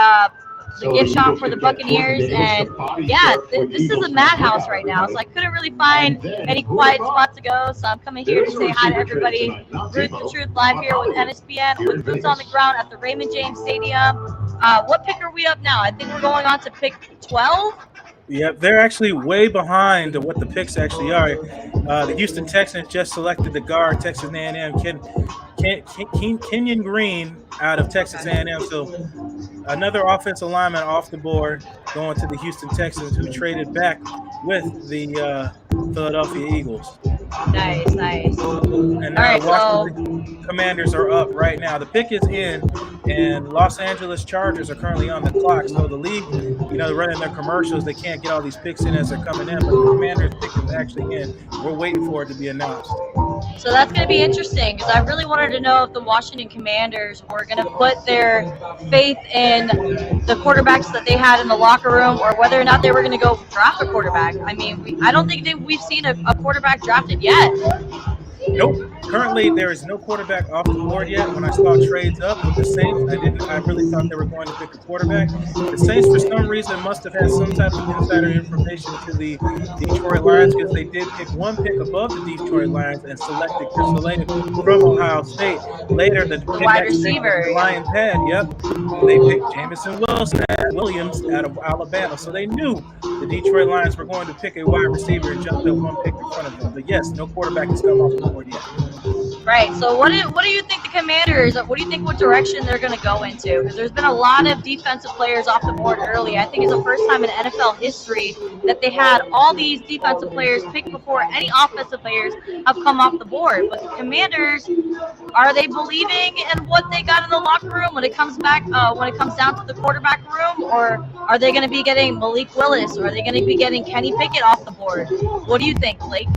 the gift shop for the Buccaneers. And yeah, this is a madhouse right now, so I couldn't really find any quiet spot to go, so I'm coming here to say hi to everybody. Ruth the Truth live here with NSPN, with boots on the ground at the Raymond James Stadium. What pick are we up now? I think we're going on to pick 12. Yep, they're actually way behind what the picks actually are. The Houston Texans just selected the guard, Texas A&M, Kenyon Green out of Texas A&M. So another offensive lineman off the board going to the Houston Texans, who traded back with the Philadelphia Eagles. Nice. And Washington Commanders are up right now. The pick is in, and Los Angeles Chargers are currently on the clock. So the league, they're running their commercials. They can't get all these picks in as they're coming in, but the Commanders pick is actually in. We're waiting for it to be announced. So that's going to be interesting, because I really wanted to know if the Washington Commanders were going to put their faith in the quarterbacks that they had in the locker room, or whether or not they were going to go draft a quarterback. I mean, I don't think we've seen a quarterback drafted yet. Nope. Currently, there is no quarterback off the board yet. When I saw trades up with the Saints, I really thought they were going to pick a quarterback. The Saints, for some reason, must have had some type of insider information to the Detroit Lions, because they did pick one pick above the Detroit Lions and selected Chris Olave from Ohio State. Later, the wide receiver the Lions had, they picked Jamison Williams out of Alabama. So they knew the Detroit Lions were going to pick a wide receiver and jumped up one pick in front of them. But yes, no quarterback has come off the board yet. Right. So what do you think the Commanders, what do you think what direction they're going to go into? Because there's been a lot of defensive players off the board early. I think it's the first time in NFL history that they had all these defensive players picked before any offensive players have come off the board. But the Commanders, are they believing in what they got in the locker room when it comes down to the quarterback room? Or are they going to be getting Malik Willis? Or are they going to be getting Kenny Pickett off the board? What do you think, Blake?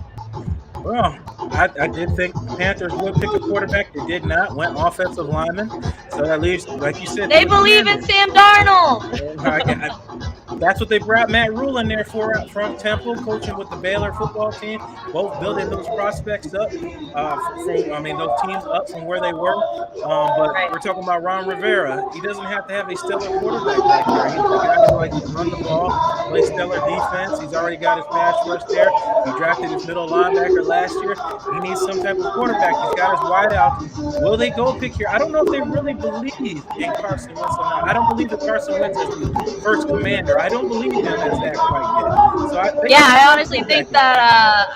Well, I did think the Panthers would pick a quarterback. They did not. Went offensive lineman. So at least, like you said, they believe in Sam Darnold. That's what they brought Matt Rule in there for, from Temple, coaching with the Baylor football team, both building those prospects up, those teams up from where they were. But we're talking about Ron Rivera. He doesn't have to have a stellar quarterback back there. He's a guy who likes to run the ball, play stellar defense. He's already got his pass rush there. He drafted his middle linebacker last year. He needs some type of quarterback. He's got his wide out. Will they go pick here? I don't know if they really believe in Carson Wentz or not. I don't believe that Carson Wentz is the first Commander. I I don't believe him as that quite yet. So I honestly think that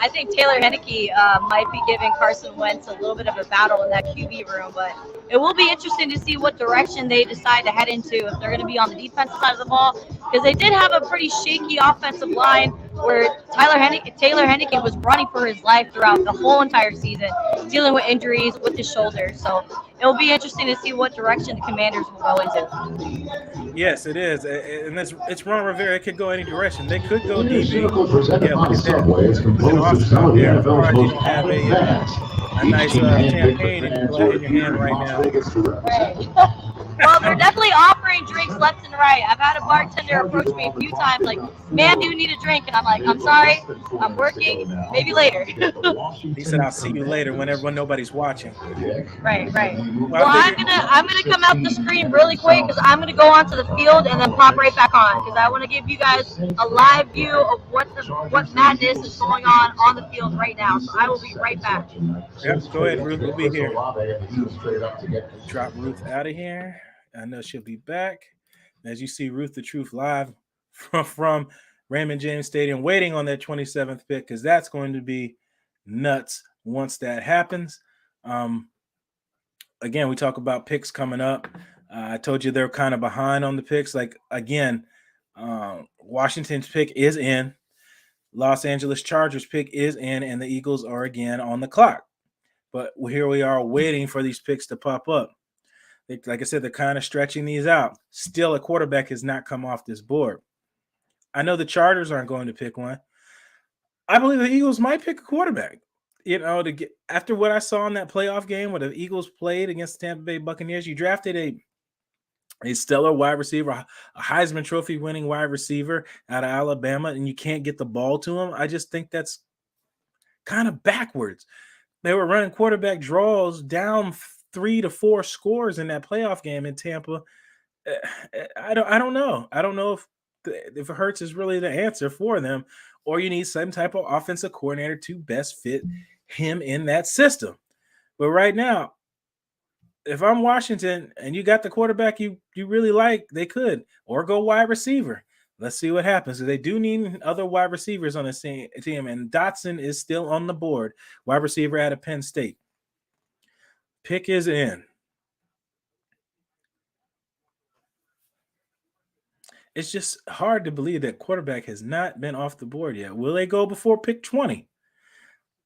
I think Taylor Heineke might be giving Carson Wentz a little bit of a battle in that QB room, but it will be interesting to see what direction they decide to head into, if they're going to be on the defensive side of the ball, because they did have a pretty shaky offensive line where Taylor Heineke was running for his life throughout the whole entire season, dealing with injuries with his shoulder. So it will be interesting to see what direction the Commanders will go into. Yes, it is, and it's Ron Rivera. It could go any direction. They could go deep. Presented by Subway is composed of some of the NFL's most popular fans. A nice champagne in your hand right now. Well, they're definitely offering drinks left and right. I've had a bartender approach me a few times, like, "Man, do you need a drink?" And I'm like, "I'm sorry, I'm working. Maybe later." He said, "I'll see you later when nobody's watching." Right. Well, I'm gonna come out the screen really quick because I'm gonna go onto the field and then pop right back on because I want to give you guys a live view of what madness is going on the field right now. So I will be right back. Yep, go ahead, Ruth. We'll be here. Drop Ruth out of here. I know she'll be back. As you see, Ruth the Truth live from Raymond James Stadium, waiting on that 27th pick because that's going to be nuts once that happens. Again, we talk about picks coming up. I told you they're kind of behind on the picks. Like, again, Washington's pick is in. Los Angeles Chargers pick is in, and the Eagles are again on the clock. But here we are waiting for these picks to pop up. Like I said, they're kind of stretching these out. Still, a quarterback has not come off this board. I know the Chargers aren't going to pick one. I believe the Eagles might pick a quarterback. You know, after what I saw in that playoff game where the Eagles played against the Tampa Bay Buccaneers, you drafted a stellar wide receiver, a Heisman Trophy winning wide receiver out of Alabama, and you can't get the ball to him. I just think that's kind of backwards. They were running quarterback draws down 3 to 4 scores in that playoff game in Tampa. I don't know. I don't know if Hurts is really the answer for them, or you need some type of offensive coordinator to best fit him in that system. But right now, if I'm Washington and you got the quarterback you really like, they could, or go wide receiver. Let's see what happens. They do need other wide receivers on the same team, and Dotson is still on the board, wide receiver out of Penn State. Pick is in. It's just hard to believe that quarterback has not been off the board yet. Will they go before pick 20?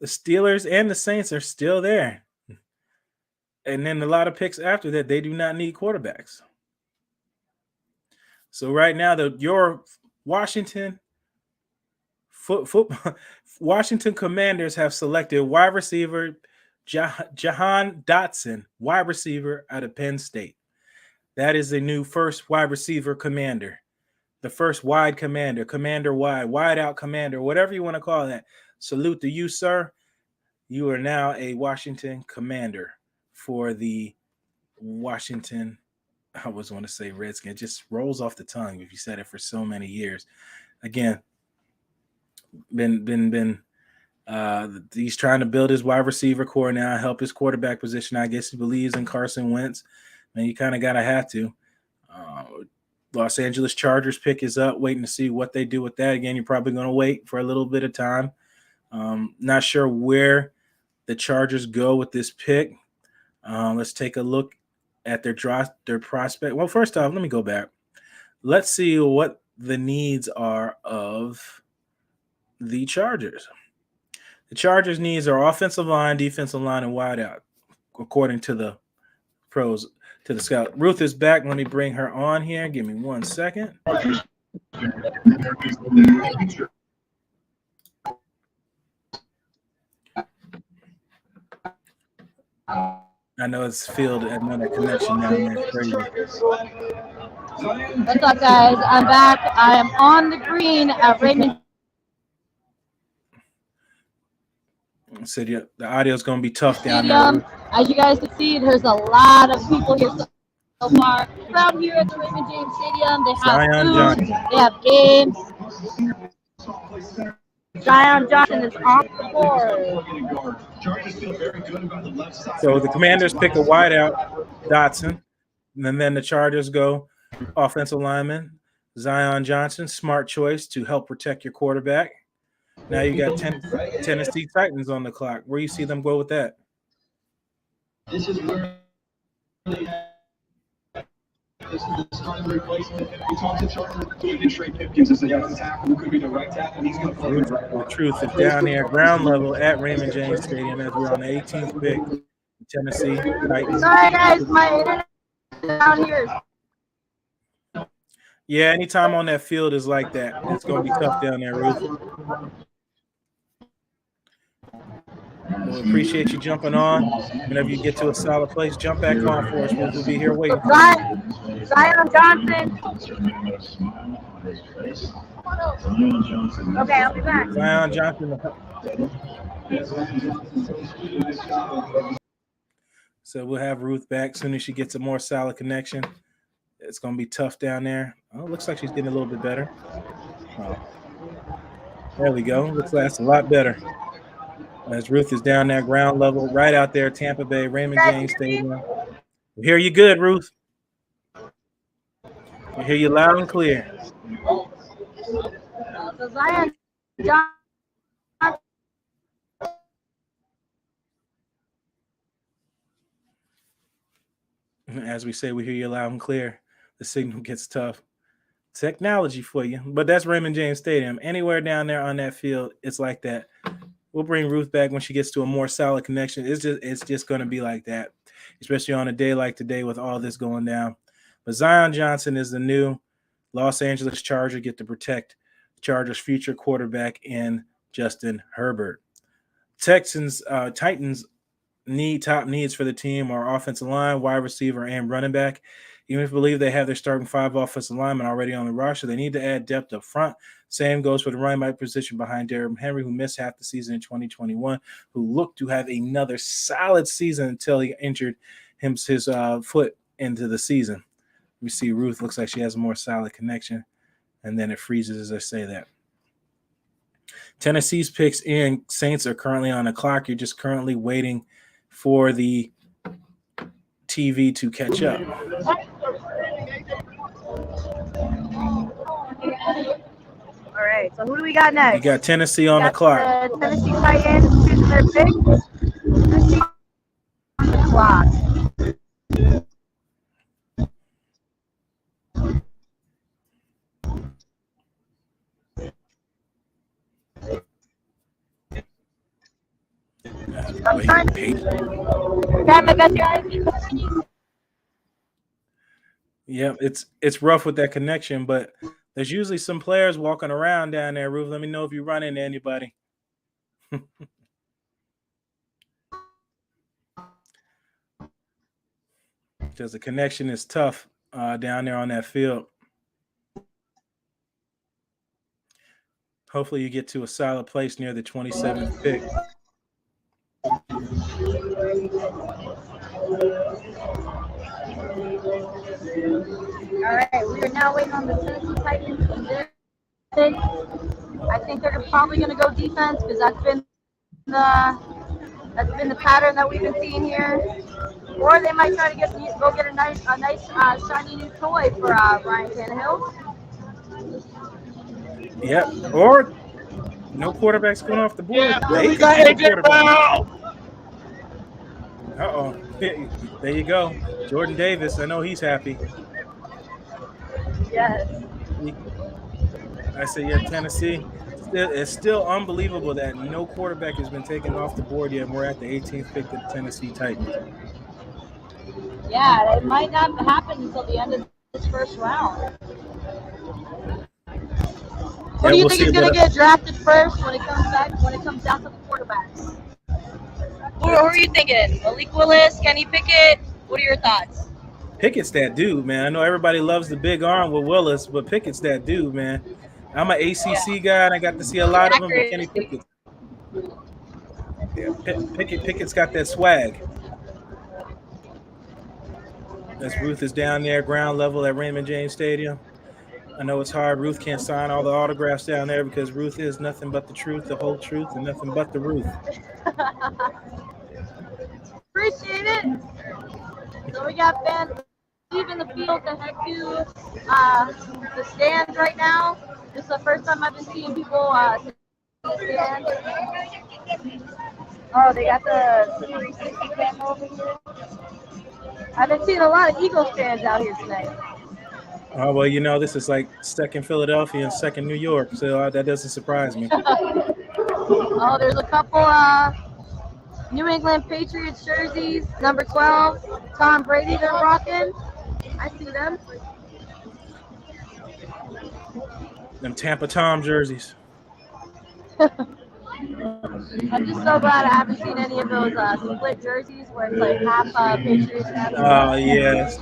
The Steelers and the Saints are still there. And then a lot of picks after that, they do not need quarterbacks. So right now, your Washington Washington Commanders have selected wide receiver Jahan Dotson, wide receiver out of Penn State. That is the new first wide receiver commander, the first wide commander, commander wide out commander, whatever you want to call that. Salute to you, sir. You are now a Washington Commander for the Washington. I always want to say Redskin. It just rolls off the tongue if you said it for so many years. Again, he's trying to build his wide receiver core now, help his quarterback position. I guess he believes in Carson Wentz, and you kind of gotta have to. Los Angeles Chargers pick is up, waiting to see what they do with that. Again, you're probably going to wait for a little bit of time. Not sure where the Chargers go with this pick. Let's take a look at their prospect. Well, first off, let me go back. Let's see what the needs are of the Chargers. The Chargers' needs are offensive line, defensive line, and wide out, according to the pros, to the scout. Ruth is back. Let me bring her on here. Give me 1 second. I know it's filled another connection down there. Crazy. What's up, guys? I'm back. I am on the green at Raymond. Said the audio is going to be tough down there. As you guys can see, there's a lot of people here so far. Around here at the Raymond James Stadium, they have food, they have games. Zion Johnson is off the board. So the Commanders pick a wideout, Dotson, and then the Chargers go offensive lineman. Zion Johnson, smart choice to help protect your quarterback. Now you got Tennessee Titans on the clock. Where you see them go with that? This is where this is the starting replacement. We talked to Charlie. He did trade Pipkins as the young tackle who could be the right tackle. He's going to play The truth is down there, ground level at Raymond James Stadium as we're on the 18th pick. Tennessee Titans. Sorry, guys, my internet is down here. Yeah, anytime on that field is like that. It's going to be tough down there, Ruth. We appreciate you jumping on. Whenever you get to a solid place, jump back on for us. We'll be here waiting. Zion Johnson. Okay, I'll be back. Zion Johnson. So we'll have Ruth back as soon as she gets a more solid connection. It's going to be tough down there. Oh, it looks like she's getting a little bit better. Oh. There we go. Looks like that's a lot better. As Ruth is down there, ground level, right out there, Tampa Bay, Raymond James Stadium. We hear you good, Ruth. We hear you loud and clear. So Zion Johnson. As we say, we hear you loud and clear. The signal gets tough. Technology for you. But that's Raymond James Stadium. Anywhere down there on that field, it's like that. We'll bring Ruth back when she gets to a more solid connection. It's just going to be like that, especially on a day like today with all this going down. But Zion Johnson is the new Los Angeles Charger, get to protect Chargers' future quarterback in Justin Herbert. Titans top needs for the team are offensive line, wide receiver, and running back. Even if you believe they have their starting 5 offensive linemen already on the roster, they need to add depth up front. Same goes for the running back position behind Derrick Henry, who missed half the season in 2021, who looked to have another solid season until he injured his foot into the season. We see Ruth looks like she has a more solid connection, and then it freezes as I say that. Tennessee's picks and Saints are currently on the clock. You're just currently waiting for the TV to catch up. All right, so who do we got next? You got Tennessee on the clock. Tennessee Titans choosing their pick. Tennessee on the clock. I'm trying to my best, guys. Yeah, it's rough with that connection, but there's usually some players walking around down there, Ruth. Let me know if you run into anybody. Because the connection is tough down there on that field. Hopefully you get to a solid place near the 27th pick. All right, we are now waiting on the Tennessee Titans. I think they're probably going to go defense because that's been the pattern that we've been seeing here. Or they might try to go get a nice shiny new toy for Ryan Tannehill. Yep. Or no quarterbacks going off the board. Yeah, we got AJ Brown. Uh-oh. There you go. Jordan Davis. I know he's happy. Yes. I say, yeah, Tennessee. It's still unbelievable that no quarterback has been taken off the board yet. We're at the 18th pick of the Tennessee Titans. Yeah, it might not happen until the end of this first round. What do you think is going to get drafted first when it comes down to the quarterbacks? Who are you thinking? Malik Willis, Kenny Pickett? What are your thoughts? Pickett's that dude, man. I know everybody loves the big arm with Willis, but Pickett's that dude, man. I'm an ACC guy, and I got to see a lot of them, but Kenny Pickett. Yeah, Pickett's got that swag. As Ruth is down there, ground level at Raymond James Stadium. I know it's hard. Ruth can't sign all the autographs down there because Ruth is nothing but the truth, the whole truth, and nothing but the Ruth. Appreciate it. So we got Ben leaving the field to head to the stands right now. This is the first time I've been seeing people in the stands. Oh, they got the 360 camera over here. I've been seeing a lot of Eagles fans out here tonight. Oh, well, you know, this is like second Philadelphia and second New York, so that doesn't surprise me. Oh, there's a couple New England Patriots jerseys, number 12, Tom Brady, they're rocking. I see them. Them Tampa Tom jerseys. I'm just so glad I haven't seen any of those split jerseys where it's like half Patriots, half. Oh, yes.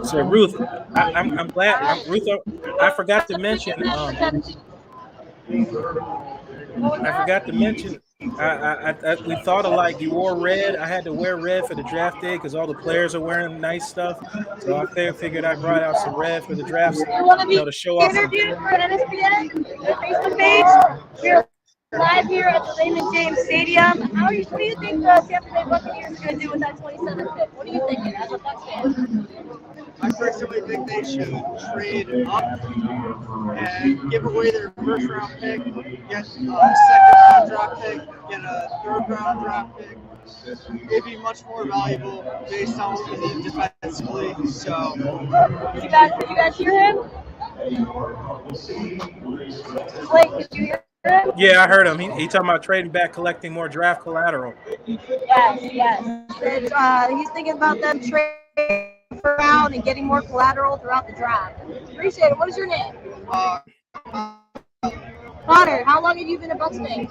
So Ruth, I'm glad. Ruth, I forgot to mention. I forgot to mention. We thought of like you wore red. I had to wear red for the draft day because all the players are wearing nice stuff. So I figured I brought out some red for the draft. You want to be to show off. interviewed for an NSPN Facebook page? We're live here at the Raymond James Stadium. What do you think the Tampa Bay Buccaneers are going to do with that 27th pick? What are you thinking as a Bucs fan? I personally think they should trade up and give away their first round pick, get a second round draft pick, get a third round draft pick. It'd be much more valuable based on what we need defensively. So, did you guys hear him? Blake, did you hear him? Yeah, I heard him. He talking about trading back, collecting more draft collateral. Yes. He's thinking about them trading around and getting more collateral throughout the draft. Appreciate it. What is your name? Connor, how long have you been a Bucs fan?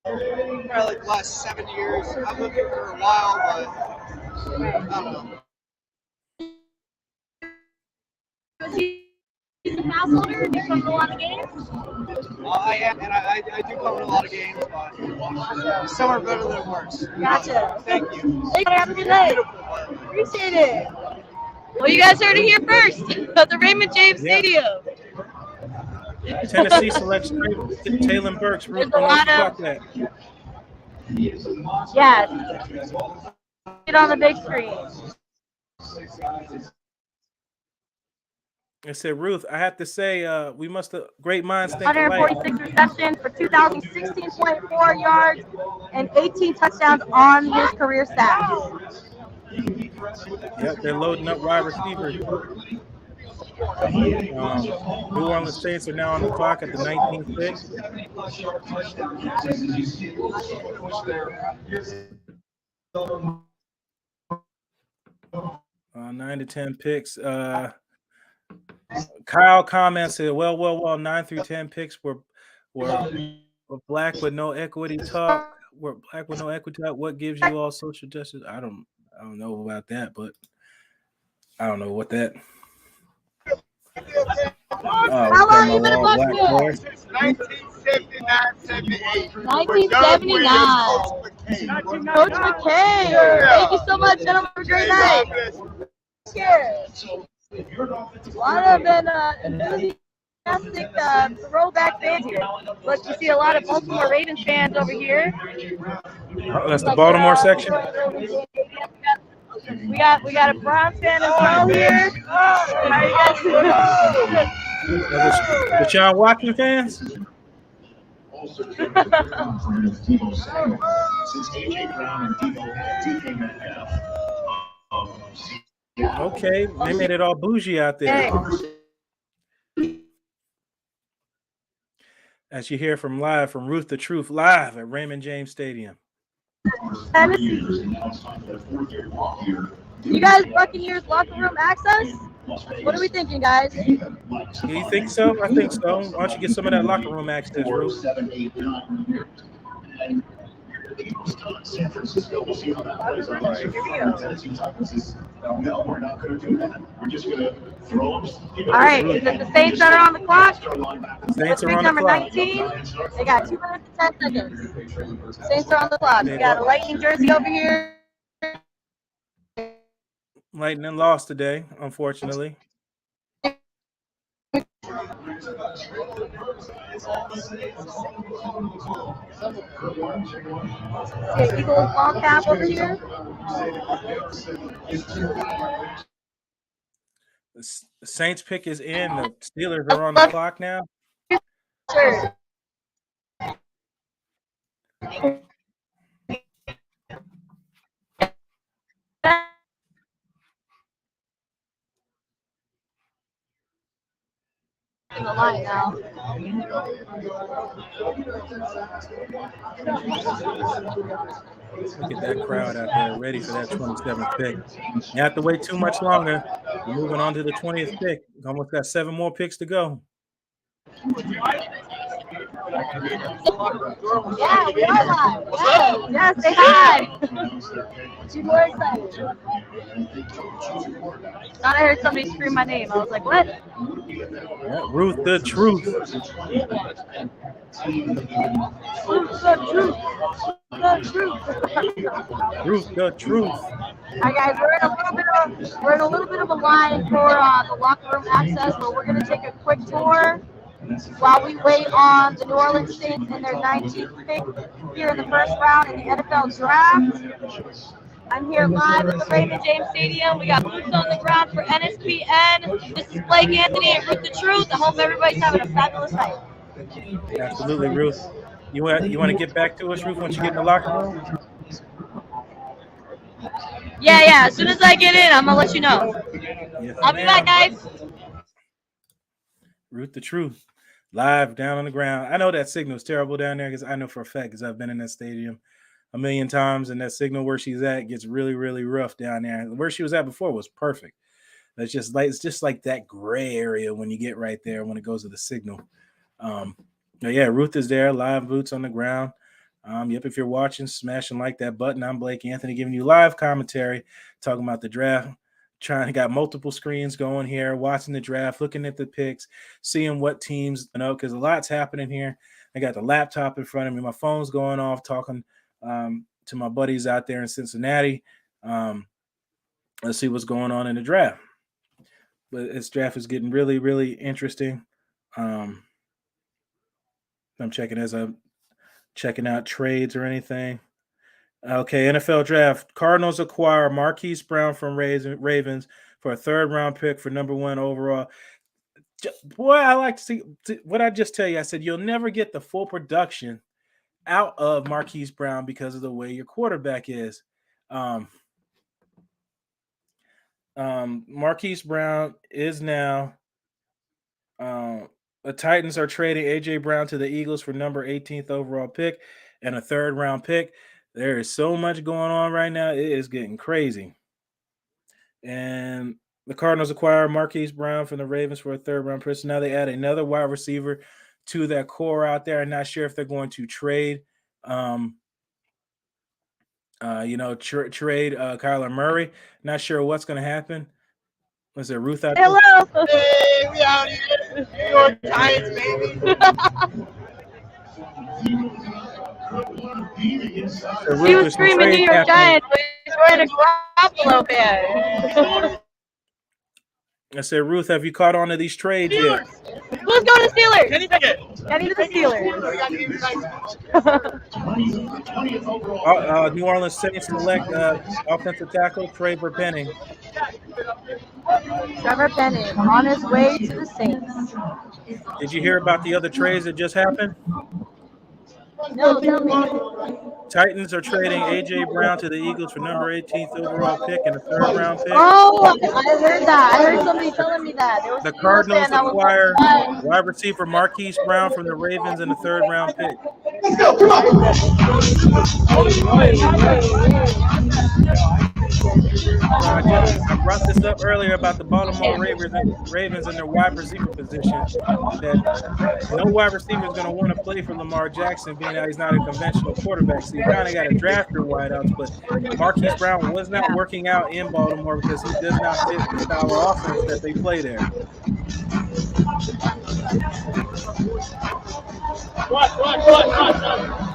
Probably like the last 7 years. I've lived here for a while, but I don't know. Was he a pass holder? Do you come to a lot of games? I am, and I do come to a lot of games, but some are better than worse. Gotcha. Thank you. Thank you. Have a good night. Appreciate it. Well, you guys heard it here first at the Raymond James Stadium. Tennessee selects Taylor Burks. There's a lot of that. Yes. Get on the big screen. I said, Ruth, I have to say, we must have great minds think alike. 146 receptions for 2,016.4 yards and 18 touchdowns on his career stats. Yep, they're loading up wide receivers. New Orleans Saints are now on the clock at the 19th pick. 9 to 10 picks. Kyle commented, well, 9 through 10 picks were black with no equity talk. We're black with no equity talk. What gives you all social justice? I don't know about that, but I don't know what that. How long have you been a Bucs fan? Since 1979, 78. 1979. Coach McKay. Thank you so much, gentlemen. Have a great night. Cheers. A lot of enthusiastic throwback fans here. Look, you see a lot of Baltimore Ravens fans over here. Oh, that's the Baltimore section. We got a Browns fan as well here. How you guys doing? The John Watson fans? Okay, they made it all bougie out there. As you hear from Ruth the Truth, live at Raymond James Stadium. Tennessee. You guys, Buccaneers locker room access? What are we thinking, guys? You think so? I think so. Why don't you get some of that locker room access, Ruth? San Francisco, we'll see how that plays out. Tennessee Titans no, we're not going to do that. We're just going to throw them. All right, is it the Saints that are on the clock? Saints are on the number clock. 19. They got 2 minutes and 10 seconds. Saints are on the clock. We got a Lightning jersey over here. Lightning lost today, unfortunately. Okay, Eagles ball cap over here. The Saints pick is in. The Steelers are on the clock now. Sure. In the line now. Look at that crowd out there ready for that 27th pick. You have to wait too much longer. We're moving on to the 20th pick. Almost got 7 more picks to go. Yeah, we are live. Yes, say hi. Too more excited. Thought I heard somebody scream my name. I was like, what? Yeah, Ruth the Truth. Ruth the Truth. Ruth the Truth. All right, guys, we're in a little bit of a line for the locker room access, but we're gonna take a quick tour while we wait on the New Orleans Saints and their 19th pick here in the first round in the NFL Draft. I'm here live at the Raymond James Stadium. We got boots on the ground for NSPN. This is Blake Anthony and Ruth the Truth. I hope everybody's having a fabulous night. Absolutely, Ruth. You want to get back to us, Ruth, once you get in the locker room? Yeah. As soon as I get in, I'm gonna let you know. Yes, I'll be back, guys. Ruth the Truth, live down on the ground. I know that signal is terrible down there because I know for a fact because I've been in that stadium a million times, and that signal where she's at gets really, really rough down there. Where she was at before was perfect. It's just like that gray area when you get right there when it goes to the signal. Yeah, Ruth is there, live, boots on the ground. Yep, if you're watching, smash and like that button. I'm Blake Anthony giving you live commentary, talking about the draft. Got multiple screens going here, watching the draft, looking at the picks, seeing what teams, because a lot's happening here. I got the laptop in front of me, my phone's going off, talking to my buddies out there in Cincinnati. Let's see what's going on in the draft. But this draft is getting really, really interesting. I'm checking out trades or anything. Okay, NFL draft. Cardinals acquire Marquis Brown from Ravens for a 3rd-round pick for number 1 overall. Boy, I like to see what I just tell you. I said you'll never get the full production out of Marquis Brown because of the way your quarterback is. Marquis Brown is now the Titans are trading A.J. Brown to the Eagles for number 18th overall pick and a 3rd-round pick. There is so much going on right now. It is getting crazy. And the Cardinals acquire Marquis Brown from the Ravens for a 3rd-round pick. So now they add another wide receiver to that core out there. I'm not sure if they're going to trade, trade Kyler Murray. Not sure what's going to happen. Was there Ruth out there? Hello. Hey, we out here. New York Giants, baby. He was screaming New York Giants, but he's wearing a Garoppolo band. I said, Ruth, have you caught on to these trades yet? Let's go to Steelers. Kenny Pickett. Kenny to the Steelers. New Orleans Saints select offensive tackle Trayvon Penning. Trevor Penning on his way to the Saints. Did you hear about the other trades that just happened? No, tell me. Titans are trading A.J. Brown to the Eagles for number 18th overall pick and a 3rd-round pick. Oh, I heard that. I heard somebody telling me that. The Cardinals acquire wide receiver Marquis Brown from the Ravens and a 3rd-round pick. Let's go, come I brought this up earlier about the Baltimore Ravens and their wide receiver position. That no wide receiver is going to want to play for Lamar Jackson, being that he's not a conventional quarterback. So you kind of got to draft your wideouts. But Marquis Brown was not working out in Baltimore because he does not fit the style of offense that they play there.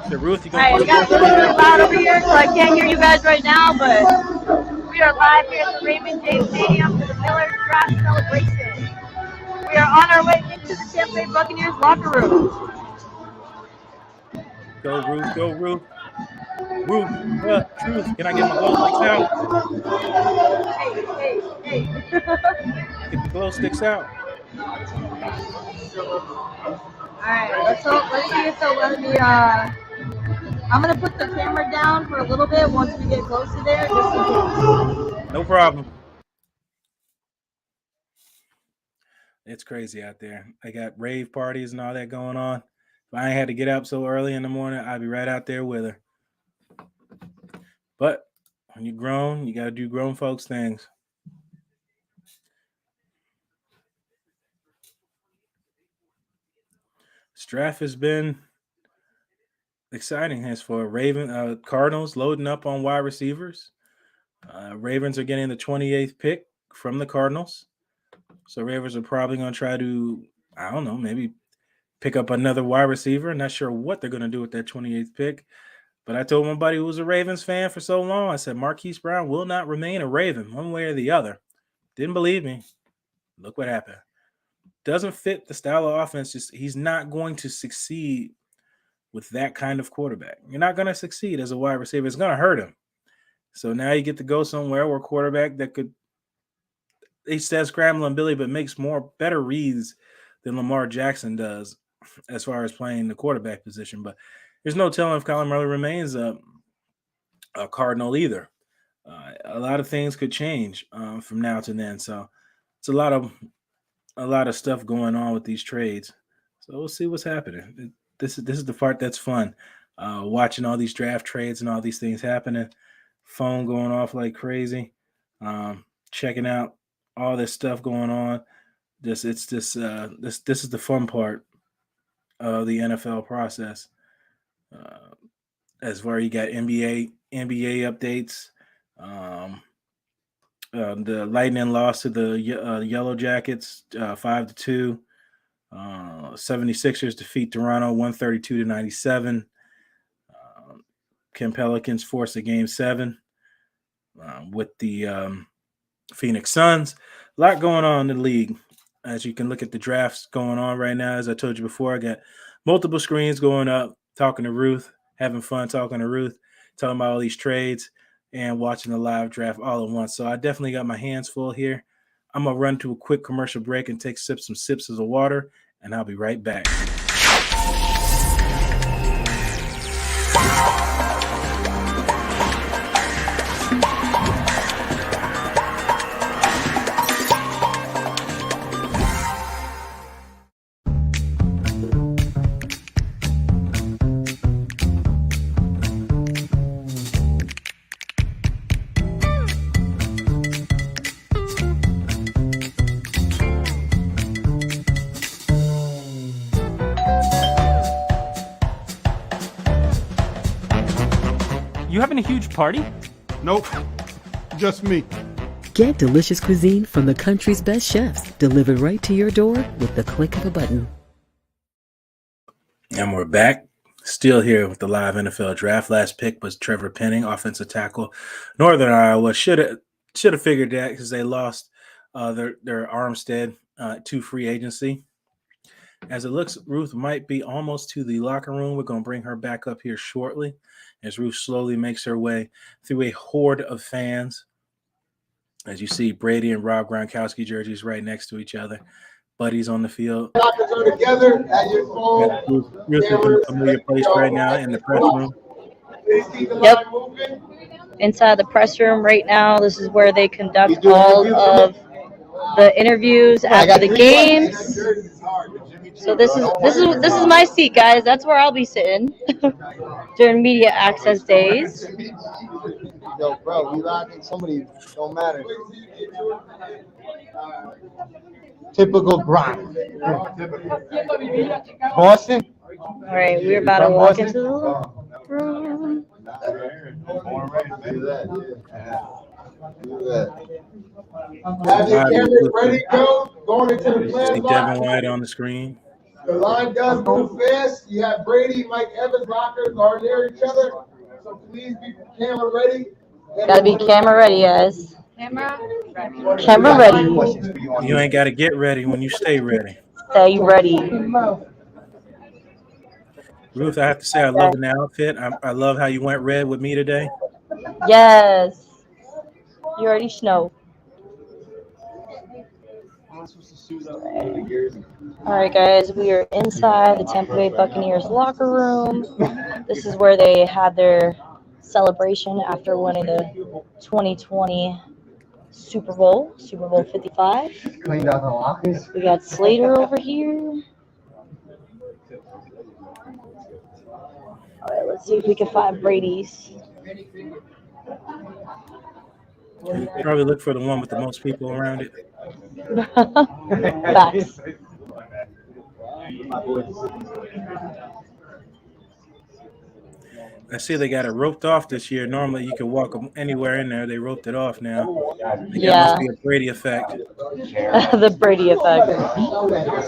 So Ruth, you all right, we got a little bit loud over here, so I can't hear you guys right now, but we are live here at the Raymond James Stadium for the Miller Draft celebration. We are on our way into the Champa Bay Buccaneers locker room. Go, Ruth. Go, Ruth. Ruth, Truth. Can I get my glow sticks out? Hey. Get the glow sticks out. Alright, let's see if they'll let me, I'm gonna put the camera down for a little bit once we get close to there, just in case. No problem. It's crazy out there. I got rave parties and all that going on. If I ain't had to get up so early in the morning, I'd be right out there with her. But when you're grown, you got to do grown folks things. This draft has been exciting as for Cardinals loading up on wide receivers. Ravens are getting the 28th pick from the Cardinals. So Ravens are probably going to try to, I don't know, maybe pick up another wide receiver. Not sure what they're going to do with that 28th pick. But I told my buddy who was a Ravens fan for so long, I said, Marquis Brown will not remain a Raven one way or the other. Didn't believe me. Look what happened. Doesn't fit the style of offense. He's not going to succeed with that kind of quarterback. You're not going to succeed as a wide receiver. It's going to hurt him. So now you get to go somewhere where a quarterback that could, he says scrambling Billy, but makes better reads than Lamar Jackson does as far as playing the quarterback position. But there's no telling if Kyler Murray remains a Cardinal either. A lot of things could change from now to then. So it's a lot of stuff going on with these trades. So we'll see what's happening. This is the part that's fun. Watching all these draft trades and all these things happening. Phone going off like crazy. Checking out all this stuff going on. This is the fun part of the NFL process. As far as you got NBA updates, the Lightning lost to the Yellow Jackets 5-2. 76ers defeat Toronto 132-97. Pelicans forced a game 7 with the Phoenix Suns. A lot going on in the league. As you can look at the drafts going on right now, as I told you before, I got multiple screens going up, talking to Ruth, having fun talking to Ruth, talking about all these trades and watching the live draft all at once. So I definitely got my hands full here. I'm going to run to a quick commercial break and take some sips of water, and I'll be right back. You having a huge party? Nope, just me. Get delicious cuisine from the country's best chefs delivered right to your door with the click of a button. And we're back. Still here with the live NFL draft. Last pick was Trevor Penning, offensive tackle, Northern Iowa. Should have figured that because they lost their Armstead to free agency. As it looks, Ruth might be almost to the locker room. We're going to bring her back up here shortly as Ruth slowly makes her way through a horde of fans. As you see, Brady and Rob Gronkowski jerseys right next to each other. Buddies on the field. Together at your phone. Ruth is in a familiar place right now in the press room. Yep. Inside the press room right now, this is where they conduct all of the interviews after the games. So this is my seat, guys. That's where I'll be sitting during media access days. Yo, bro, we locking somebody. Don't matter. Typical Brown. Boston. All right, we're about to walk into the room. Have your cameras ready, go. Going into the plan. See Devin White on the screen. The line does move fast. You have Brady, Mike Evans, lockers are near each other. So please be camera ready. Gotta be camera ready, guys. Camera ready. You ain't got to get ready when you stay ready. Stay ready. Ruth, I have to say I love the outfit. I love how you went red with me today. Yes. You already know. All right, guys, we are inside the Tampa Bay Buccaneers locker room. This is where they had their celebration after winning the 2020 Super Bowl 55. We got Slater over here. All right, let's see if we can find Brady's. Probably look for the one with the most people around it. Facts. I see they got it roped off this year. Normally you can walk anywhere in there. They roped it off now. Yeah. Must be a Brady effect. The Brady effect.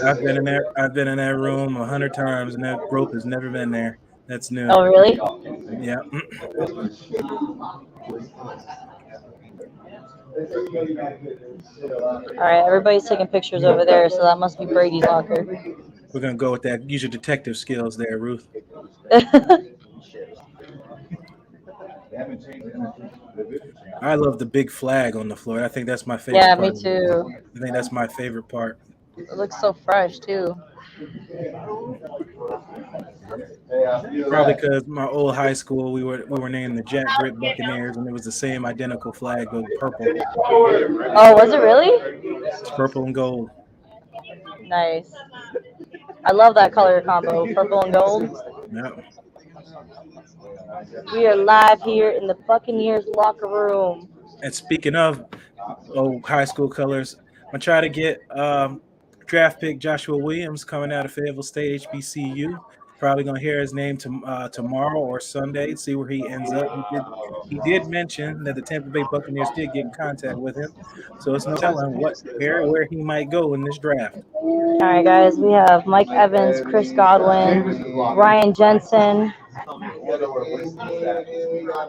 I've been in that room 100 times, and that rope has never been there. That's new. Oh, really? Yeah. All right, everybody's taking pictures over there, so that must be Brady's locker. We're gonna go with that. Use your detective skills there, Ruth. I love the big flag on the floor. I think that's my favorite. Yeah, part. me too. I think that's my favorite part. It looks so fresh too. Probably because my old high school, we were named the Jack Grit Buccaneers, and it was the same identical flag, but purple. Oh, was it really? It's purple and gold. Nice. I love that color combo, purple and gold. Yep. We are live here in the Buccaneers locker room. And speaking of old high school colors, I'm gonna try to get draft pick Joshua Williams coming out of Fayetteville State HBCU. Probably gonna hear his name tomorrow or Sunday. See where he ends up. He did mention that the Tampa Bay Buccaneers did get in contact with him, so it's no telling where he might go in this draft. All right, guys, we have Mike Evans, Chris Godwin, Ryan Jensen.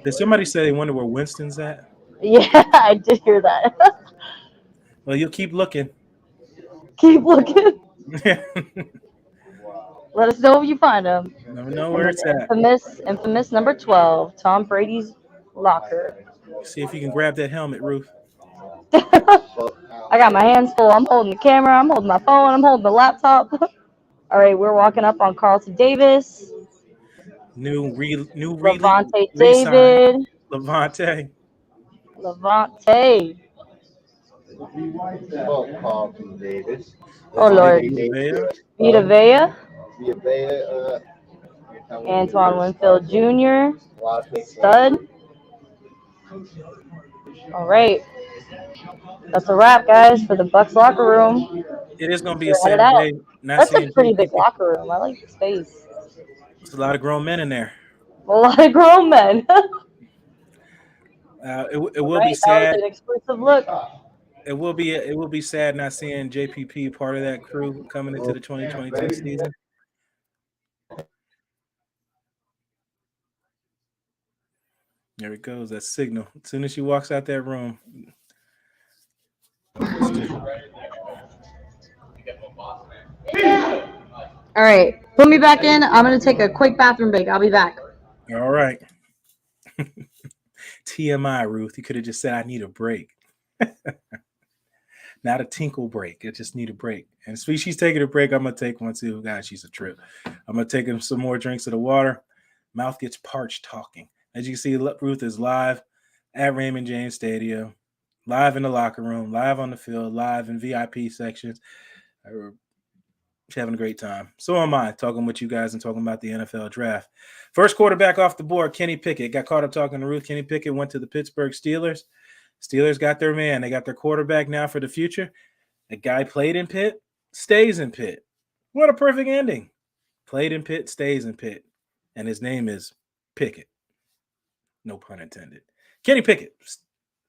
Did somebody say they wonder where Winston's at? Yeah, I did hear that. Well, you'll keep looking. Keep looking. Let us know if you find him. Never know where it's at. Infamous number 12, Tom Brady's locker. See if you can grab that helmet, Ruth. I got my hands full. I'm holding the camera. I'm holding my phone. I'm holding the laptop. All right, we're walking up on Carlton Davis. New Levante David. Levante. Carlton Davis. Oh, Lord. Vita Vea. Antoine Winfield Jr. Stud. All right. That's a wrap, guys, for the Bucs locker room. It is going to be a Saturday. That's a pretty big locker room. I like the space. There's a lot of grown men in there. A lot of grown men. It will be sad. That was an exclusive look. It will be sad not seeing JPP part of that crew coming into the 2022 season. There it goes. That signal. As soon as she walks out that room. All right. Put me back in. I'm going to take a quick bathroom break. I'll be back. All right. TMI, Ruth. You could have just said, I need a break. Not a tinkle break. I just need a break. And she's taking a break. I'm going to take one too. God, she's a trip. I'm going to take him some more drinks of the water. Mouth gets parched talking. As you can see, Ruth is live at Raymond James Stadium, live in the locker room, live on the field, live in VIP sections. She's having a great time. So am I, talking with you guys and talking about the NFL draft. First quarterback off the board, Kenny Pickett. Got caught up talking to Ruth. Kenny Pickett went to the Pittsburgh Steelers. Steelers got their man. They got their quarterback now for the future. The guy played in Pitt, stays in Pitt. What a perfect ending. Played in Pitt, stays in Pitt. And his name is Pickett. No pun intended. Kenny Pickett,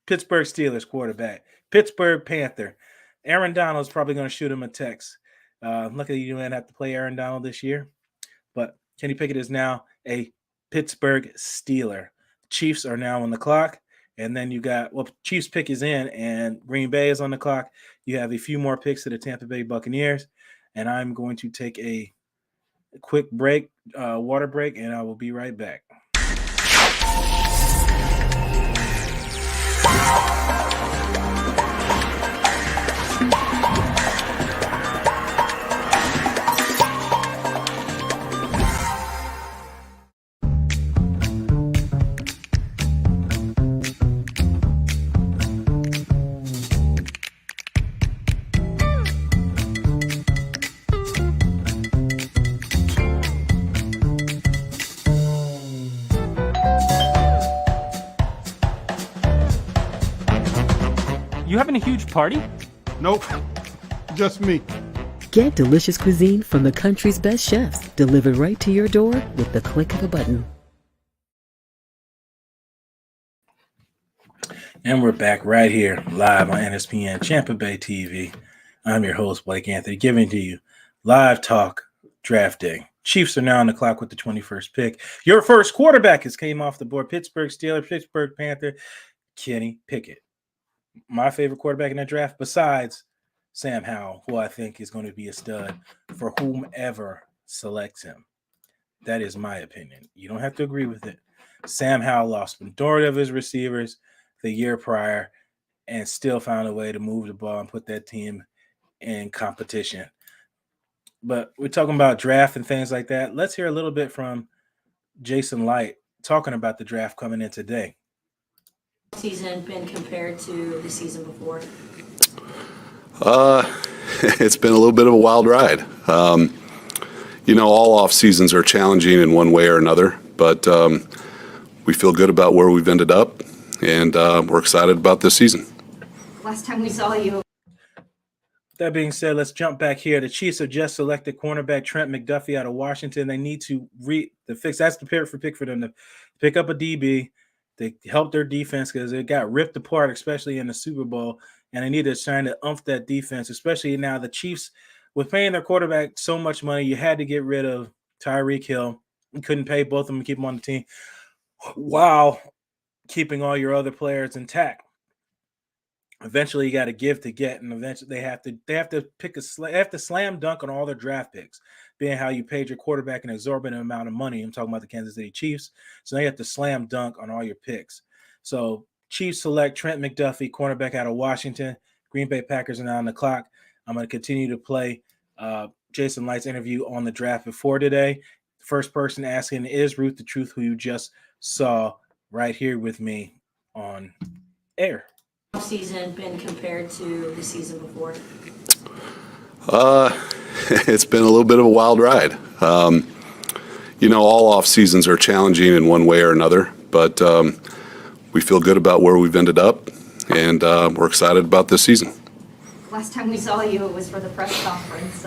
Pittsburgh Steelers quarterback. Pittsburgh Panther. Aaron Donald's probably going to shoot him a text. Luckily, you didn't have to play Aaron Donald this year. But Kenny Pickett is now a Pittsburgh Steeler. Chiefs are now on the clock. And then you got, Chiefs pick is in and Green Bay is on the clock. You have a few more picks to the Tampa Bay Buccaneers. And I'm going to take a quick break, water break, and I will be right back. You having a huge party? Nope. Just me. Get delicious cuisine from the country's best chefs delivered right to your door with the click of a button. And we're back right here live on NSPN Champa Bay TV. I'm your host, Blake Anthony, giving to you live talk draft day. Chiefs are now on the clock with the 21st pick. Your first quarterback has came off the board. Pittsburgh Steelers, Pittsburgh Panther, Kenny Pickett. My favorite quarterback in that draft, besides Sam Howell, who I think is going to be a stud for whomever selects him. That is my opinion. You don't have to agree with it. Sam Howell lost the majority of his receivers the year prior and still found a way to move the ball and put that team in competition. But we're talking about draft and things like that. Let's hear a little bit from Jason Light talking about the draft coming in today. Season been compared to the season before? It's been a little bit of a wild ride. All off seasons are challenging in one way or another, but we feel good about where we've ended up, and we're excited about this season. Last time we saw you. That being said, let's jump back here. The Chiefs have just selected cornerback Trent McDuffie out of Washington. They need to fix. That's the pick for them to pick up a DB. They helped their defense because it got ripped apart, especially in the Super Bowl, and they need to try to umph that defense, especially now the Chiefs, with paying their quarterback so much money, you had to get rid of Tyreek Hill. You couldn't pay both of them and keep them on the team while keeping all your other players intact. Eventually, you got to give to get, and eventually they have to slam dunk on all their draft picks, being how you paid your quarterback an exorbitant amount of money. I'm talking about the Kansas City Chiefs, so they have to slam dunk on all your picks. So Chiefs select Trent McDuffie, cornerback out of Washington. Green Bay Packers are now on the clock. I'm going to continue to play Jason Light's interview on the draft before today. The first person asking is Ruth the Truth, who you just saw right here with me on air. Season been compared to the season before? It's been a little bit of a wild ride. All off seasons are challenging in one way or another, but we feel good about where we've ended up, and we're excited about this season. Last time we saw you, it was for the press conference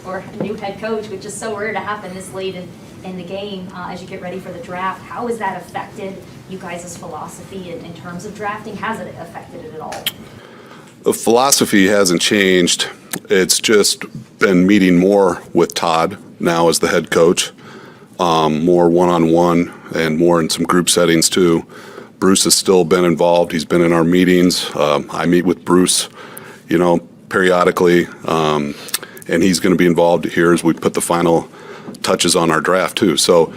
for a new head coach, which is so rare to happen this late in the game as you get ready for the draft. How has that affected you guys' philosophy in terms of drafting? Has it affected it at all? The philosophy hasn't changed. It's just been meeting more with Todd now as the head coach, more one-on-one and more in some group settings too. Bruce has still been involved. He's been in our meetings. I meet with Bruce, periodically, and he's going to be involved here as we put the final touches on our draft too. So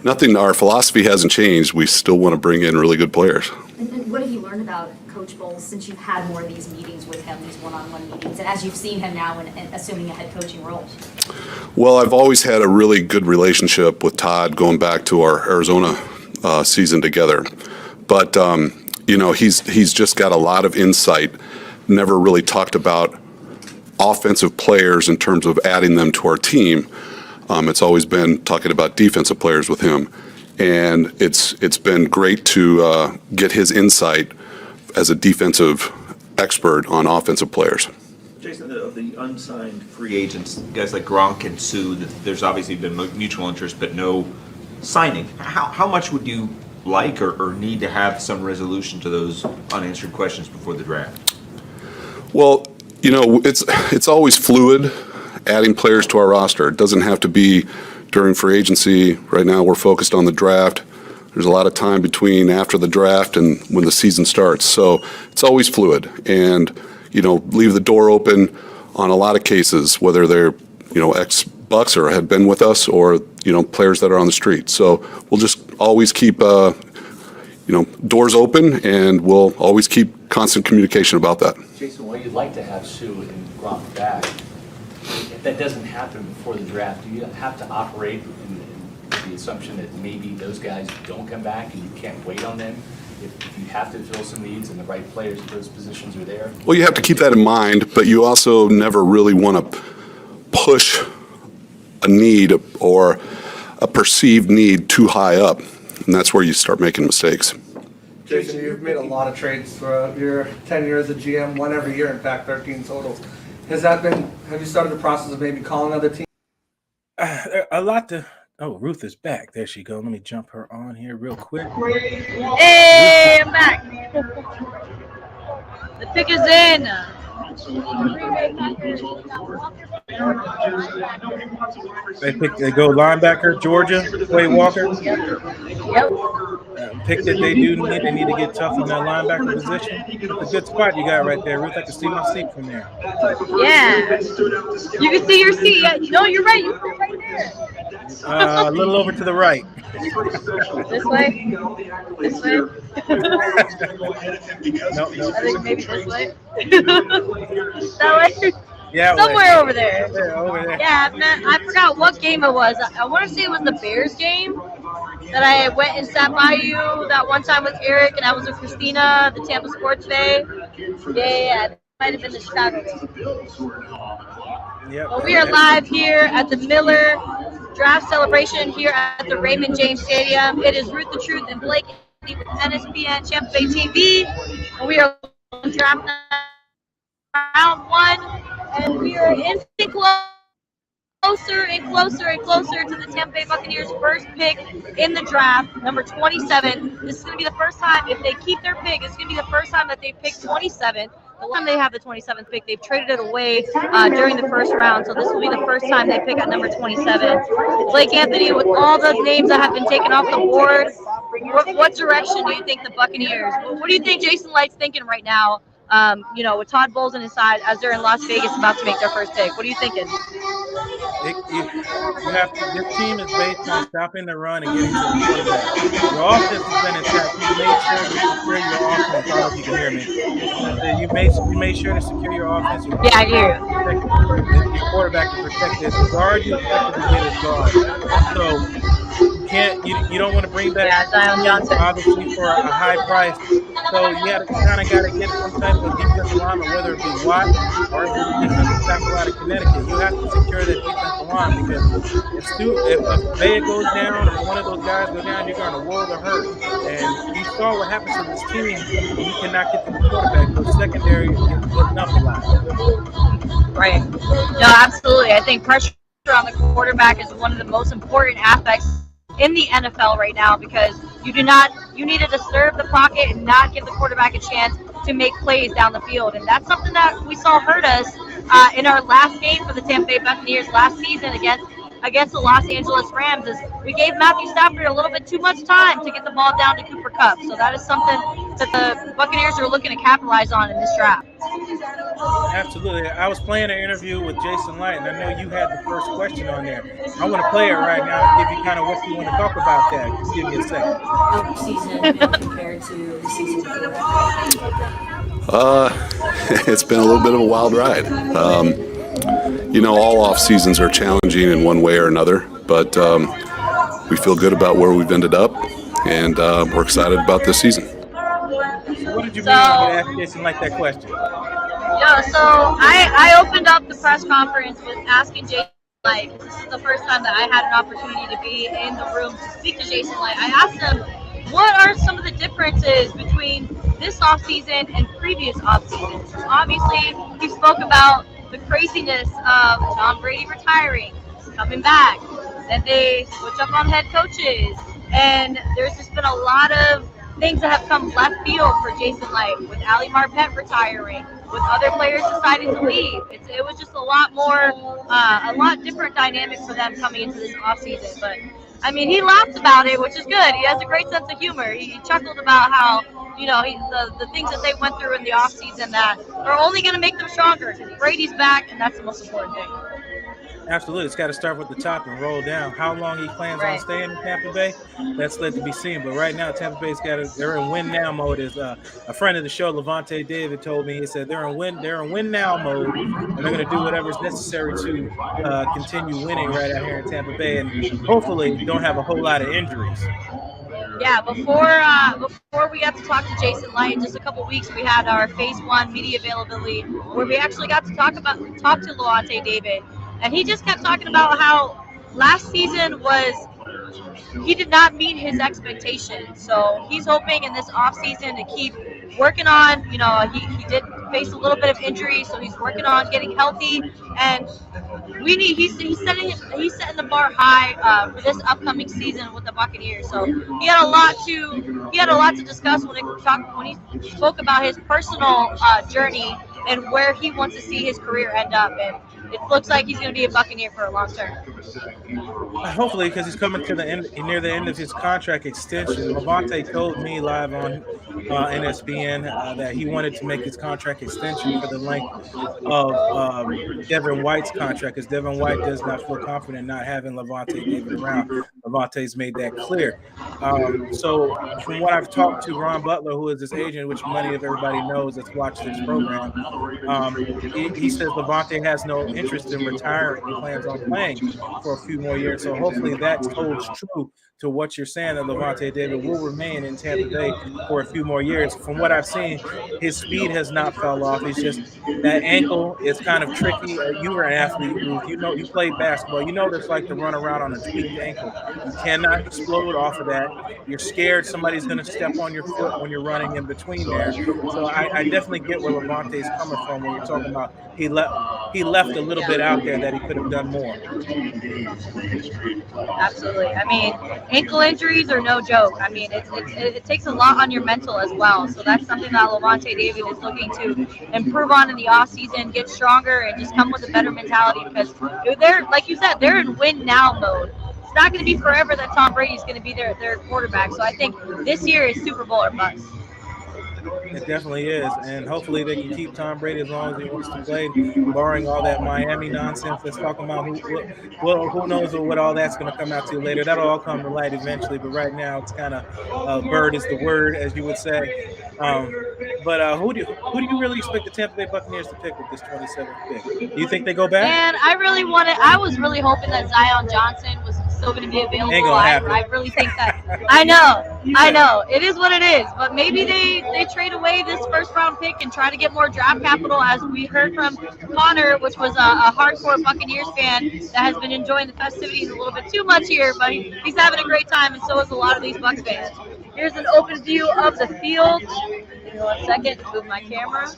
our philosophy hasn't changed. We still want to bring in really good players. And what have you learned about Coach Bowles since you've had more of these meetings with him, these one-on-one meetings, and as you've seen him now and assuming a head coaching role? Well, I've always had a really good relationship with Todd going back to our Arizona season together. But, he's just got a lot of insight, never really talked about offensive players in terms of adding them to our team. It's always been talking about defensive players with him. And it's been great to get his insight as a defensive expert on offensive players. Jason, of the unsigned free agents, guys like Gronk and Sue, there's obviously been mutual interest, but no signing. How much would you like or need to have some resolution to those unanswered questions before the draft? Well, it's always fluid, adding players to our roster. It doesn't have to be during free agency. Right now we're focused on the draft. There's a lot of time between after the draft and when the season starts. So it's always fluid, and, leave the door open on a lot of cases, whether they're, ex-Bucks or have been with us, or, players that are on the street. So we'll just always keep, doors open, and we'll always keep constant communication about that. Jason, while you'd like to have Sue and Gronk back, if that doesn't happen before the draft, do you have to operate in the assumption that maybe those guys don't come back and you can't wait on them? If you have to fill some needs and the right players at those positions are there? Well, you have to keep that in mind, but you also never really want to push a need or a perceived need too high up, and that's where you start making mistakes. Jason, you've made a lot of trades throughout your 10 years as GM, one every year, in fact, 13 total. Have you started the process of maybe calling other teams? Oh, Ruth is back. There she goes. Let me jump her on here real quick. Hey, I'm back. The pick is in. They go linebacker, Georgia, Trayvon Walker. Yep. Pick that they do need. They need to get tough in that linebacker position. It's a good spot you got right there, Ruth. I can see my seat from there. Yeah. You can see your seat. Yeah. No, you're right. You sit right there. A little over to the right. This way? This way? No. I think maybe this way. That way? Yeah. Somewhere over there. Yeah, over there. Yeah, I forgot what game it was. I want to say it was the Bears game that I went and sat by you that one time with Eric, and I was with Christina, the Tampa Sports Day. Yeah. It might have been the Chicago game. Yep. Well, we are live here at the Miller Draft Celebration here at the Raymond James Stadium. It is Ruth the Truth and Blake with NSPN Champa Bay TV. And we are on draft round one, and we are inching closer and closer and closer to the Tampa Bay Buccaneers' first pick in the draft, number 27. This is going to be the first time, if they keep their pick, it's going to be the first time that they pick 27. The last time they have the 27th pick, they've traded it away during the first round, so this will be the first time they pick at number 27. Blake Anthony, with all the names that have been taken off the board, what direction do you think the Buccaneers? What do you think Jason Light's thinking right now? With Todd Bowles on his side as they're in Las Vegas about to make their first pick. What are you thinking? This team is based on stopping the run and getting to the quarterback. Your offense has been intact. You made sure to secure your offense. I don't know if you can hear me. You made sure to secure your offense. Yeah, I hear you. Your quarterback is protected. The guard you expect to get is guard. So you don't want to bring back Zion Johnson, obviously, for a high price. So you kind of got to get some type of defensive lineman, whether it be Watt or if it's a defensive tackle out of Connecticut. You have to secure that defensive line, because if Bay goes down or one of those guys go down, you're going to world of hurt. And you saw what happens to this team when you cannot get to the quarterback. The secondary is putting up a lot. Right. No, absolutely. I think pressure on the quarterback is one of the most important aspects in the NFL right now, because you need to disturb the pocket and not give the quarterback a chance to make plays down the field. And that's something that we saw hurt us in our last game for the Tampa Bay Buccaneers last season against the Los Angeles Rams, is we gave Matthew Stafford a little bit too much time to get the ball down to Cooper Kupp. So that is something that the Buccaneers are looking to capitalize on in this draft. Absolutely. I was playing an interview with Jason Light, and I know you had the first question on there. I want to play it right now and give you kind of what you want to talk about that. Just give me a second. Season compared to the season before? It's been a little bit of a wild ride. All off seasons are challenging in one way or another, but we feel good about where we've ended up, and we're excited about this season. What did you mean when you asked Jason like that question? Yeah, so I opened up the press conference with asking Jason Light. This is the first time that I had an opportunity to be in the room to speak to Jason Light. I asked him, what are some of the differences between this offseason and previous offseasons? Obviously, he spoke about the craziness of Tom Brady retiring, coming back, then they switch up on head coaches, and there's just been a lot of things that have come left field for Jason Light, with Ali Marpet retiring, with other players deciding to leave. It was just a lot different dynamic for them coming into this offseason. But I mean, he laughed about it, which is good. He has a great sense of humor. He chuckled about how, the things that they went through in the offseason that are only going to make them stronger. Brady's back, and that's the most important thing. Absolutely. It's got to start with the top and roll down. How long he plans on staying in Tampa Bay, that's left to be seen. But right now, Tampa Bay's they're in win now mode. As a friend of the show, Levante David, told me, he said they're in win now mode, and they're going to do whatever's necessary to continue winning right out here in Tampa Bay, and hopefully don't have a whole lot of injuries. Yeah, before we got to talk to Jason Light, just a couple weeks, we had our Phase 1 media availability where we actually got to talk to Levante David. And he just kept talking about how last season he did not meet his expectations. So he's hoping in this offseason to keep working on, he did face a little bit of injury, so he's working on getting healthy. And he's setting the bar high for this upcoming season with the Buccaneers. So he had a lot to discuss when he spoke about his personal journey and where he wants to see his career end up. And it looks like he's going to be a Buccaneer for a long term. Hopefully, because he's coming to near the end of his contract extension. Levante told me live on NSPN that he wanted to make his contract extension for the length of Devin White's contract, because Devin White does not feel confident not having Levante David around. Levante's made that clear. So from what I've talked to Ron Butler, who is his agent, which many of everybody knows that's watched this program, he says Levante has no interest in retiring. He plans on playing for a few more years. So hopefully that holds true to what you're saying, that Levante David will remain in Tampa Bay for a few more years. From what I've seen, his speed has not fell off. It's just that ankle is kind of tricky. You were an athlete, Ruth. You played basketball. You know what it's like to run around on a tweaked ankle. You cannot explode off of that. You're scared somebody's going to step on your foot when you're running in between there. So I definitely get where Levante's coming from when you're talking about he left a little bit out there that he could have done more. Absolutely. I mean, ankle injuries are no joke. I mean, it takes a lot on your mental as well. So that's something that Levante David is looking to improve on in the offseason, get stronger, and just come with a better mentality, because they're, like you said, they're in win now mode. It's not going to be forever that Tom Brady's going to be their quarterback. So I think this year is Super Bowl or bust. It definitely is, and hopefully they can keep Tom Brady as long as he wants to play, barring all that Miami nonsense that's talking about who knows what all that's going to come out to later. That'll all come to light eventually, but right now it's kind of bird is the word, as you would say. But who do you really expect the Tampa Bay Buccaneers to pick with this 27th pick? Do you think they go back? And I was really hoping that Zion Johnson was still going to be available. Ain't gonna happen. I really think that. I know. It is what it is. But maybe they trade away this first round pick and try to get more draft capital, as we heard from Connor, which was a hardcore Buccaneers fan that has been enjoying the festivities a little bit too much here, but he's having a great time, and so is a lot of these Bucs fans. Here's an open view of the field. Give me 1 second to move my camera.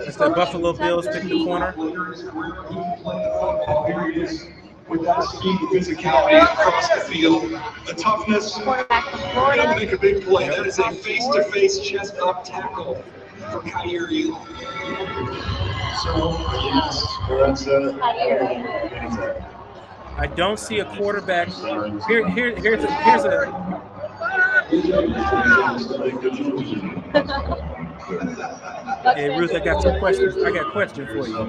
It's the Buffalo Bills pick the corner. With that speed, physicality across the field, the toughness, he'll make a big play. That is a face-to-face chest-up tackle for Kyrie. So, yes, that's I don't see a quarterback. Here's a. Hey Ruth, I got some questions. I got a question for you.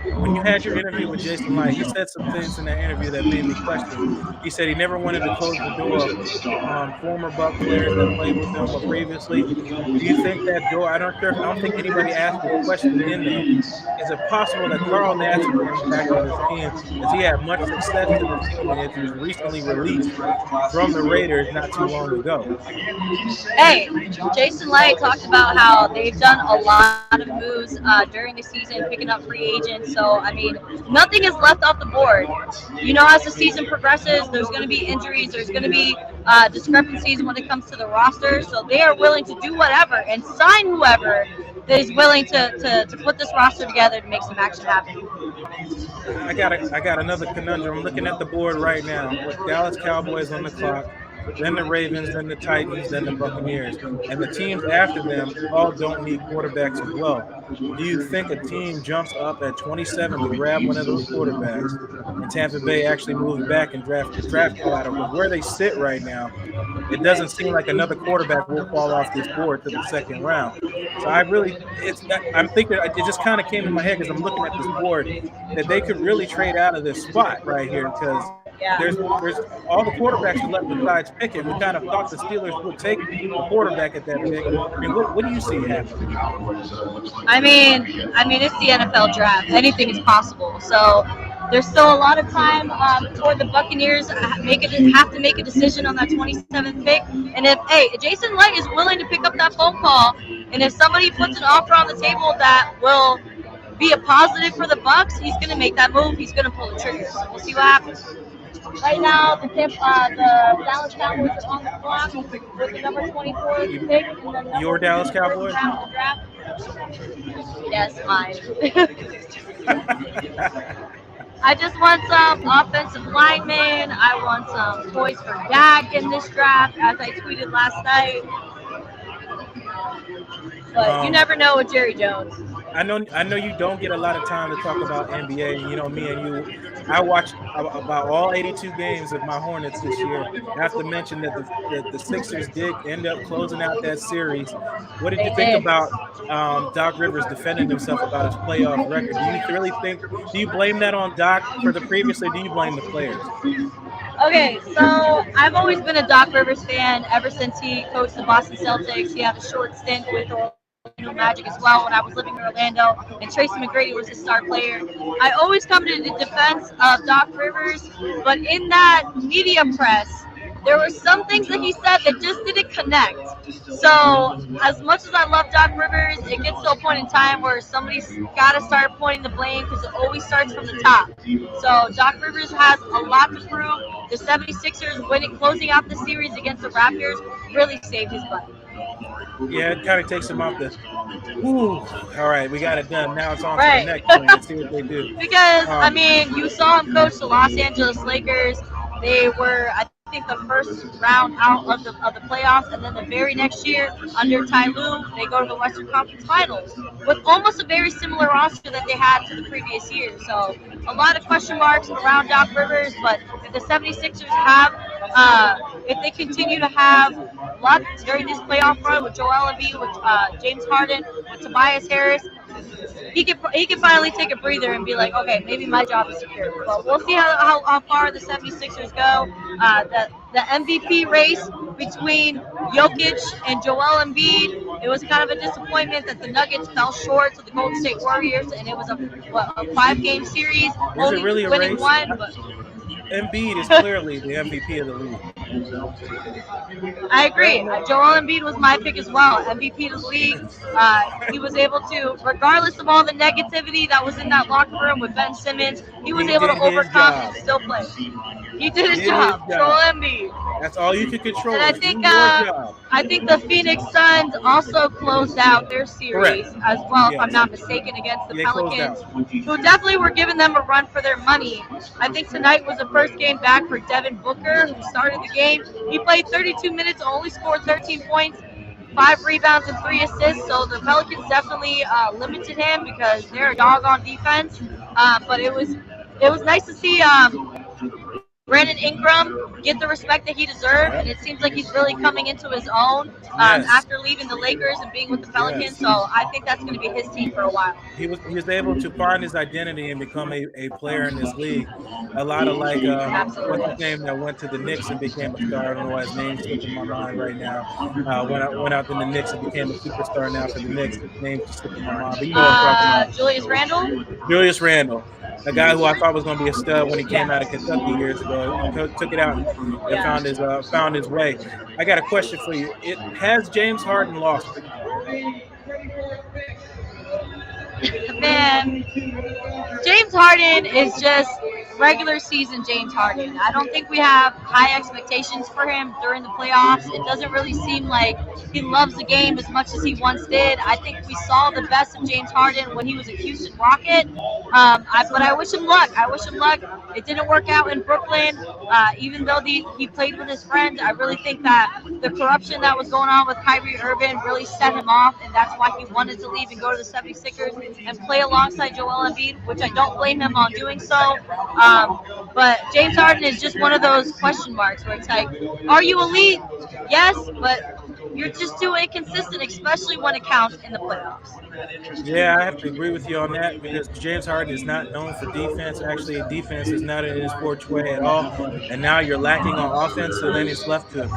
When you had your interview with Jason Light, he said some things in that interview that made me question. He said he never wanted to close the door on former Buck players that played with him previously. Do you think that door? I don't think anybody asked the question in there. Is it possible that Carl Nassib brings back on his team, as he had much success in the team and he was recently released from the Raiders not too long ago? Hey, Jason Light talked about how they've done a lot of moves during the season, picking up free agents. So, I mean, nothing is left off the board. You know, as the season progresses, there's going to be injuries. There's going to be discrepancies when it comes to the roster. So they are willing to do whatever and sign whoever that is willing to put this roster together to make some action happen. I got another conundrum. I'm looking at the board right now with Dallas Cowboys on the clock, then the Ravens, then the Titans, then the Buccaneers. And the teams after them all don't need quarterbacks as well. Do you think a team jumps up at 27 to grab one of those quarterbacks and Tampa Bay actually moves back and draft collateral? Because where they sit right now, it doesn't seem like another quarterback will fall off this board to the second round. So I'm thinking, it just kind of came in my head because I'm looking at this board that they could really trade out of this spot right here because there's all the quarterbacks are left besides Pickett. We kind of thought the Steelers would take the quarterback at that pick. I mean, what do you see happening? I mean, it's the NFL draft. Anything is possible. So there's still a lot of time for the Buccaneers have to make a decision on that 27th pick. And if Jason Light is willing to pick up that phone call, and if somebody puts an offer on the table that will be a positive for the Bucs, he's going to make that move. He's going to pull the trigger. So we'll see what happens. Right now, the Dallas Cowboys are on the clock with the number 24 pick. Your Dallas Cowboys? Yes, mine. I just want some offensive linemen. I want some toys for Dak in this draft, as I tweeted last night. But you never know with Jerry Jones. I know you don't get a lot of time to talk about NBA. You know, me and you, I watched about all 82 games of my Hornets this year. I have to mention that the Sixers did end up closing out that series. What did you think about Doc Rivers defending himself about his playoff record? Do you blame that on Doc for the previous, or do you blame the players? Okay, so I've always been a Doc Rivers fan ever since he coached the Boston Celtics. He had a short stint with Orlando Magic as well when I was living in Orlando, and Tracy McGrady was his star player. I always come to the defense of Doc Rivers, but in that media press, there were some things that he said that just didn't connect. So as much as I love Doc Rivers, it gets to a point in time where somebody's got to start pointing the blame because it always starts from the top. So Doc Rivers has a lot to prove. The 76ers closing out the series against the Raptors really saved his butt. Yeah, it kind of takes him off the. Ooh, all right, we got it done. Now it's on to the next one. Let's see what they do. Because you saw him coach the Los Angeles Lakers. They were, I think, the first round out of the playoffs, and then the very next year, under Ty Lue, they go to the Western Conference Finals with almost a very similar roster that they had to the previous year. So a lot of question marks around Doc Rivers, but if the 76ers have, if they continue to have luck during this playoff run with Joel Embiid, with James Harden, with Tobias Harris, he can finally take a breather and be like, okay, maybe my job is secure. But we'll see how far the 76ers go. The MVP race between Jokic and Joel Embiid, it was kind of a disappointment that the Nuggets fell short to the Golden State Warriors, and it was a 5-game series. Was it really a winning race? one, but Embiid is clearly the MVP of the league. I agree. Joel Embiid was my pick as well. MVP of the league. He was able to, regardless of all the negativity that was in that locker room with Ben Simmons, he was able to overcome and still play. He did his job. Joel Embiid. That's all you can control. And I think the Phoenix Suns also closed out their series as well, if I'm not mistaken, against the Pelicans, who definitely were giving them a run for their money. I think tonight was the first game back for Devin Booker, who started the game. He played 32 minutes, only scored 13 points, 5 rebounds and 3 assists. So the Pelicans definitely limited him because they're a dog on defense. But it was nice to see Brandon Ingram get the respect that he deserved, and it seems like he's really coming into his own after leaving the Lakers and being with the Pelicans. So I think that's going to be his team for a while. He was able to find his identity and become a player in this league. A lot of what's his name that went to the Knicks and became a star. I don't know why his name's slipping my mind right now. Went out to the Knicks and became a superstar now for the Knicks. His name's slipping my mind. But you know what I'm talking about. Julius Randle? Julius Randle. A guy who I thought was going to be a stud when he came out of Kentucky years ago. He took it out and found his way. I got a question for you. Has James Harden lost it? Man, James Harden is just regular season James Harden. I don't think we have high expectations for him during the playoffs. It doesn't really seem like he loves the game as much as he once did. I think we saw the best of James Harden when he was a Houston Rocket. But I wish him luck. It didn't work out in Brooklyn. Even though he played with his friends, I really think that the corruption that was going on with Kyrie Irving really set him off, and that's why he wanted to leave and go to the 76ers and play alongside Joel Embiid, which I don't blame him on doing so. But James Harden is just one of those question marks where it's like, are you elite? Yes, but you're just too inconsistent, especially when it counts in the playoffs. Yeah, I have to agree with you on that because James Harden is not known for defense. Actually, defense is not in his forte at all. And now you're lacking on offense, so then it's left to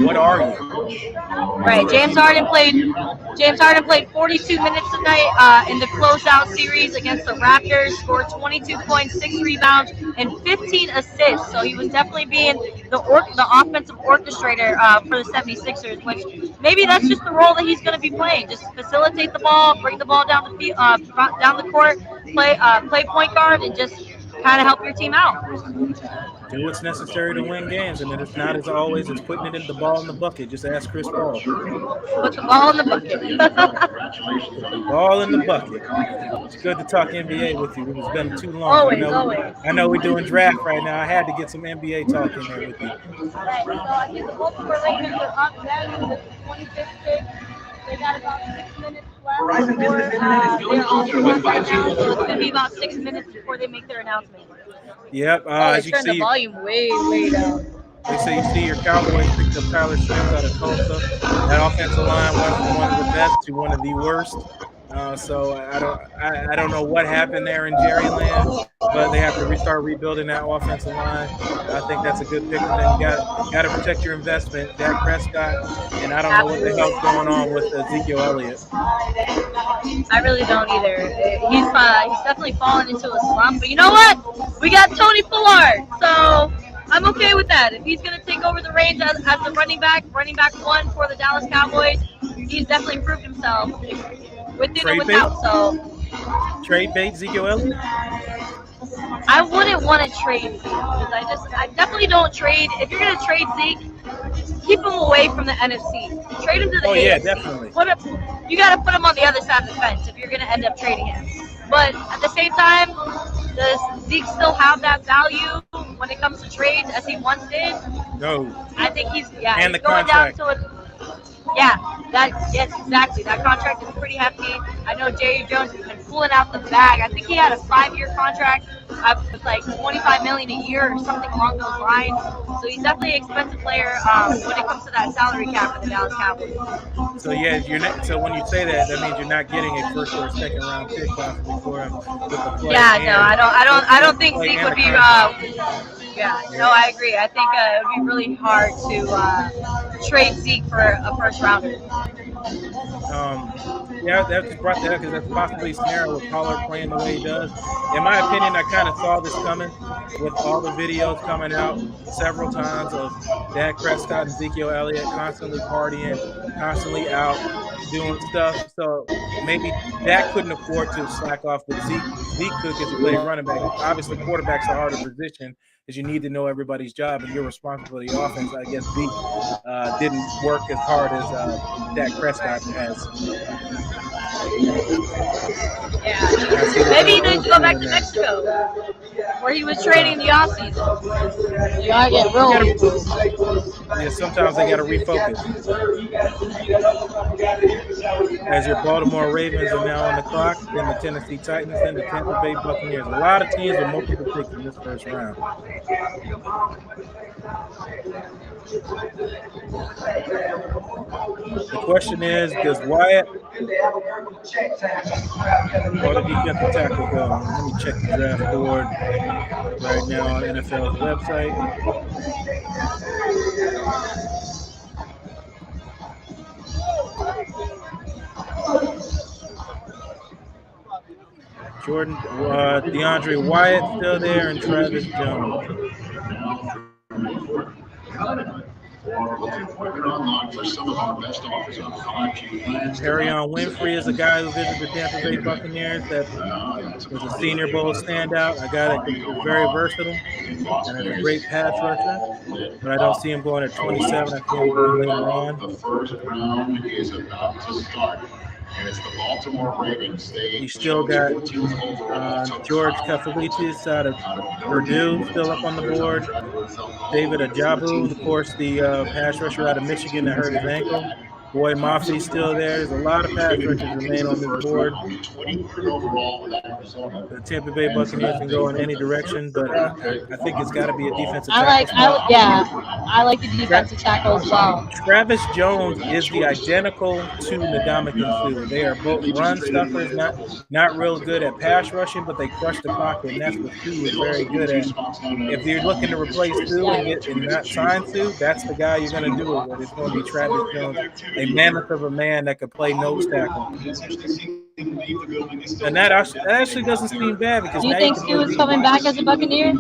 what are you? Right. James Harden played 42 minutes tonight in the closeout series against the Raptors, scored 22 points, 6 rebounds, and 15 assists. So he was definitely being the offensive orchestrator for the 76ers, which maybe that's just the role that he's going to be playing. Just facilitate the ball, bring the ball down the field, down the court, play point guard, and just kind of help your team out. Do what's necessary to win games, and then it's not as always it's putting it in the ball in the bucket. Just ask Chris Paul. Put the ball in the bucket. Put the ball in the bucket. It's good to talk NBA with you. It's been too long. Always. I know we're doing draft right now. I had to get some NBA talk in there with you. All right, so I think the Baltimore Ravens are up next with the 25th pick. They got about 6 minutes left. Verizon Business Internet is going closer with 5G. So it's going to be about 6 minutes before they make their announcement. Yep. As you turn the volume way down. They say you see your Cowboys picked up Tyler Smith out of Tulsa. That offensive line went from one of the best to one of the worst. So I don't know what happened there in Jerryland, but they have to restart rebuilding that offensive line. I think that's a good pick. And then you got to protect your investment, Dak Prescott, and I don't know what the hell's going on with Ezekiel Elliott. I really don't either. He's definitely fallen into a slump. But you know what? We got Tony Pollard, so I'm okay with that. If he's going to take over the reins as the running back one for the Dallas Cowboys, he's definitely proved himself with it or without. So trade bait Ezekiel Elliott? I wouldn't want to trade Zeke because I definitely don't trade. If you're going to trade Zeke, keep him away from the NFC. Trade him to the AFC. Yeah, definitely. You got to put him on the other side of the fence if you're going to end up trading him. But at the same time, does Zeke still have that value when it comes to trades as he once did? No. I think he's and he's the going contract. down to a. Yes, exactly. That contract is pretty hefty. I know Jerry Jones has been pulling out the bag. I think he had a 5-year contract with like $25 million a year or something along those lines. So he's definitely an expensive player when it comes to that salary cap for the Dallas Cowboys. So yeah, so when you say that means you're not getting a first or second round pick possibly for him with the play. Yeah, no, I don't think Zeke would be. Yeah, no, I agree. I think it would be really hard to trade Zeke for a first rounder. Yeah, that just brought that up because that's possibly a scenario with Pollard playing the way he does. In my opinion, I kind of saw this coming with all the videos coming out several times of Dak Prescott and Ezekiel Elliott constantly partying, constantly out doing stuff. So maybe Dak couldn't afford to slack off, but Zeke could because he plays running back. Obviously, quarterback's a harder position because you need to know everybody's job and you're responsible for the offense. I guess Zeke didn't work as hard as Dak Prescott has. Yeah. Maybe he needs to go back to Mexico, where he was training in the offseason. You gotta get real. Yeah, sometimes they gotta refocus. As your Baltimore Ravens are now on the clock, then the Tennessee Titans, then the Tampa Bay Buccaneers. A lot of teams with multiple picks in this first round. The question is, does Wyatt or the defensive tackle go? Let me check the draft board right now on NFL's website. Jordan, DeAndre Wyatt still there, and Travis Jones. Carry-on Winfrey is a guy who visited the Tampa Bay Buccaneers that was a Senior Bowl standout, a guy that is very versatile and is a great pass rusher. But I don't see him going at 27. I see him going later on. The first round is about to start. And it's the Baltimore Ravens. You still got George Kafalitis out of Purdue still up on the board. David Ajabu, of course, the pass rusher out of Michigan that hurt his ankle. Boy Moffi's still there. There's a lot of pass rushers remain on this board. The Tampa Bay Buccaneers can go in any direction, but I think it's got to be a defensive tackle. I like the defensive tackle as well. Travis Jones is the identical to Ndamukong Suh. They are both run stuffers, not real good at pass rushing, but they crush the pocket, and that's what Suh is very good at. If you're looking to replace Suh and not sign Suh, that's the guy you're going to do it with. It's going to be Travis Jones, a mammoth of a man that could play nose tackle. And that actually doesn't seem bad because do you think Suh is coming back as a Buccaneer?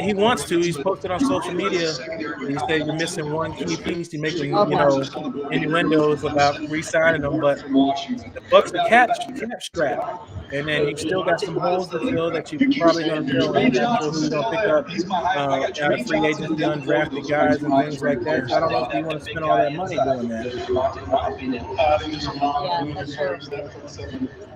He wants to. He's posted on social media. He said you're missing one key piece. He's making innuendos about re-signing him, but the Bucs are cap strapped, and then you still got some holes to fill that you're probably going to fill. And that's who you're going to pick up out of free agency, undrafted guys and things like that. So I don't know if you want to spend all that money doing that. Yeah, that's true.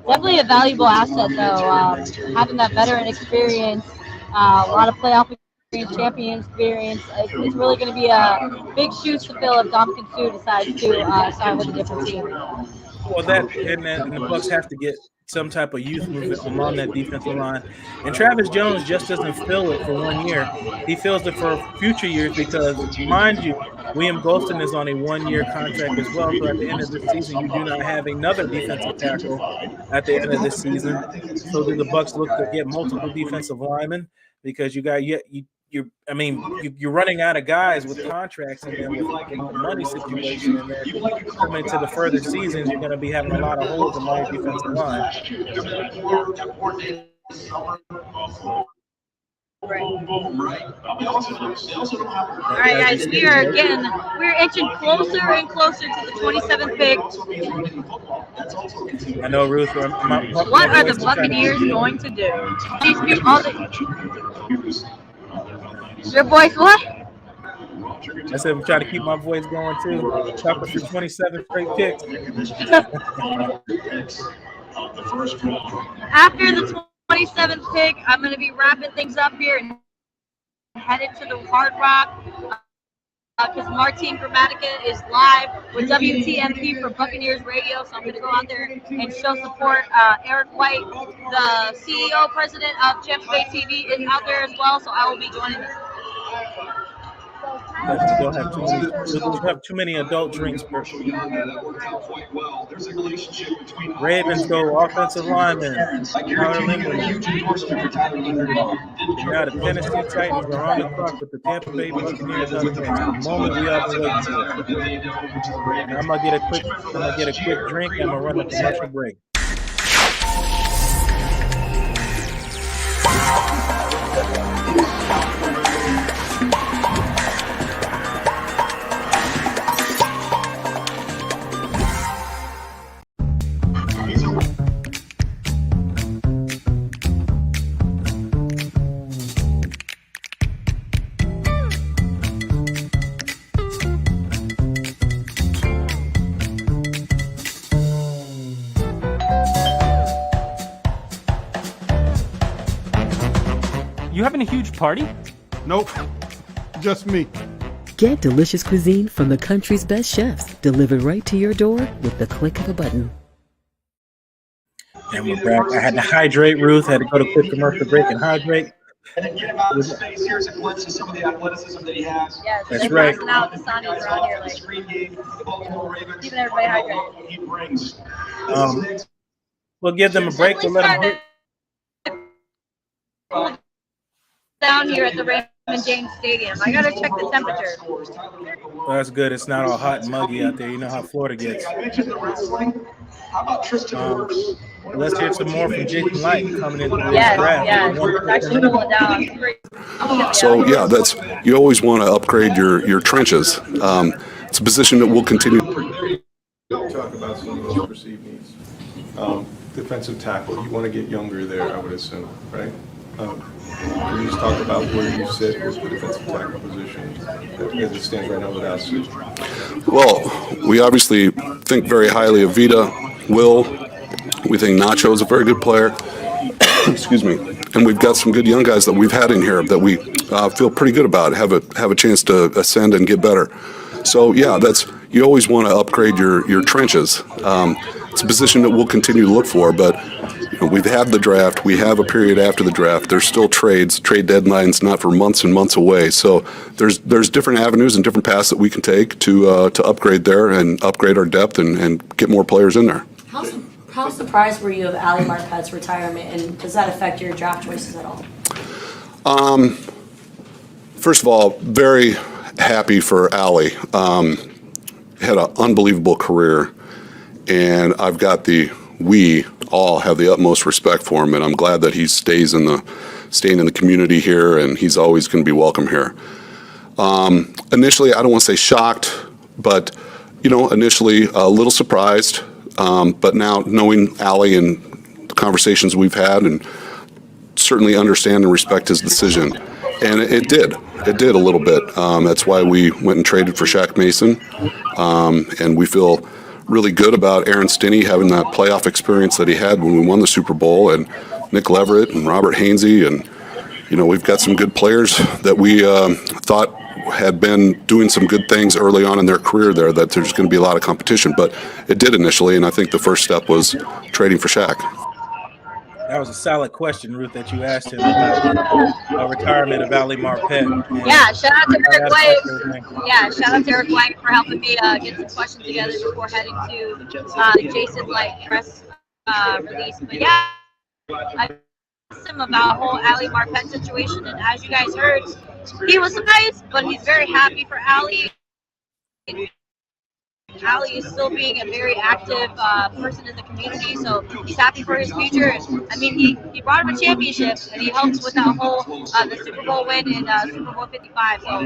Definitely a valuable asset, though. Having that veteran experience, a lot of playoff experience, champion experience. It's really going to be a big shoes to fill if Ndamukong Suh decides to sign with a different team. Well, and the Bucs have to get some type of youth movement along that defensive line. And Travis Jones just doesn't fill it for 1 year. He fills it for future years because, mind you, William Golston is on a 1-year contract as well. So at the end of this season, you do not have another defensive tackle at the end of this season. So do the Bucs look to get multiple defensive linemen because you're running out of guys with contracts and then with the money situation, and then coming into the further seasons, you're going to be having a lot of holes in my defensive line. All right, guys, we're inching closer and closer to the 27th pick. I know, Ruth. What are the Buccaneers going to do? Your voice what? I said I'm trying to keep my voice going too. Chocolate for 27 straight picks. After the 27th pick, I'm going to be wrapping things up here and headed to the Hard Rock because Martin Gramatica is live with WTMP for Buccaneers Radio. So I'm going to go out there and show support. Eric White, the CEO, president of Champa Bay TV, is out there as well. So I will be joining them. Don't have too many adult drinks. Ravens go offensive lineman. Now the Tennessee Titans are on the clock with the Tampa Bay Buccaneers on the bench. The moment we are waiting for. I'm gonna get a quick drink. I'm gonna run a commercial break. You having a huge party? Nope, just me. Get delicious cuisine from the country's best chefs delivered right to your door with the click of a button. And we're back. I had to hydrate, Ruth. I had to go to quick commercial break and hydrate. And then get him out of space. Here's a glimpse of some of the athleticism that he has. Yes, that's right. Now the sun is around here, like screen game, the Baltimore Ravens. keeping everybody hydrated. He brings. We'll give them a break. We'll let them hit. Down here at the Ravens in James Stadium. I gotta check the temperature. Well, that's good. It's not all hot and muggy out there. You know how Florida gets. I mentioned the wrestling. How about Tristan Wirfs? Let's hear some more from Jason Light coming in. Yes. It's actually cooling down. So yeah, that's you always want to upgrade your trenches. It's a position that will continue. Talk about some of those perceived needs. Defensive tackle, you want to get younger there, I would assume, right? Can you just talk about where you sit with the defensive tackle position as it stands right now without Sue? Well, we obviously think very highly of Vita, Will. We think Nacho's a very good player. Excuse me. And we've got some good young guys that we've had in here that we feel pretty good about, have a chance to ascend and get better. So yeah, you always want to upgrade your trenches. It's a position that we'll continue to look for, but we've had the draft. We have a period after the draft. There's still trade deadlines not for months and months away. So there's different avenues and different paths that we can take to upgrade there and upgrade our depth and get more players in there. How surprised were you of Ali Marpet's retirement, and does that affect your draft choices at all? First of all, very happy for Ali. Had an unbelievable career, and we all have the utmost respect for him, and I'm glad that he staying in the community here, and he's always going to be welcome here. Initially, I don't want to say shocked, but initially a little surprised. But now knowing Ali and the conversations we've had, and certainly understand and respect his decision, and it did a little bit. That's why we went and traded for Shaq Mason, and we feel really good about Aaron Stinney having that playoff experience that he had when we won the Super Bowl, and Nick Leverett and Robert Hainsey, and we've got some good players that we thought had been doing some good things early on in their career there, that there's going to be a lot of competition, but it did initially, and I think the first step was trading for Shaq. That was a solid question, Ruth, that you asked him about the retirement of Ali Marpet. Yeah, shout out to Eric White. Yeah, shout out to Eric White for helping me get some questions together before heading to the Jason Light press release. But yeah, I asked him about the whole Ali Marpet situation, and as you guys heard, he was surprised, but he's very happy for Ali. Ali is still being a very active person in the community, so he's happy for his future. I mean, he brought him a championship, and he helped with that whole the Super Bowl win in Super Bowl 55. So,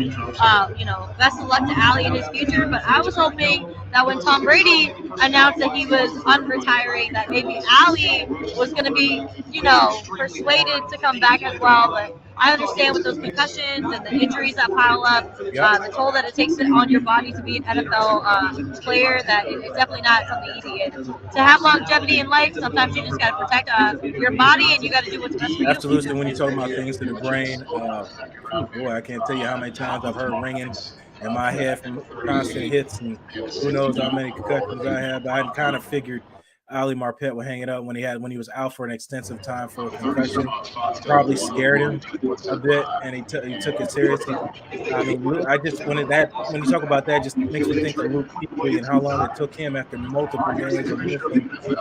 best of luck to Ali in his future. But I was hoping that when Tom Brady announced that he was unretiring, that maybe Ali was going to be, persuaded to come back as well. But I understand with those concussions and the injuries that pile up, the toll that it takes on your body to be an NFL player, that it's definitely not something easy. And to have longevity in life, sometimes you just got to protect your body, and you got to do what's best for you. Absolutely. When you talk about things to the brain, boy, I can't tell you how many times I've heard ringing in my head from constant hits, and who knows how many concussions I had. But I kind of figured Ali Marpet would hang it up when he was out for an extensive time for a concussion. Probably scared him a bit, and he took it seriously. I mean, when you talk about that, just makes me think of Luke Kuechly and how long it took him after multiple days of lifting for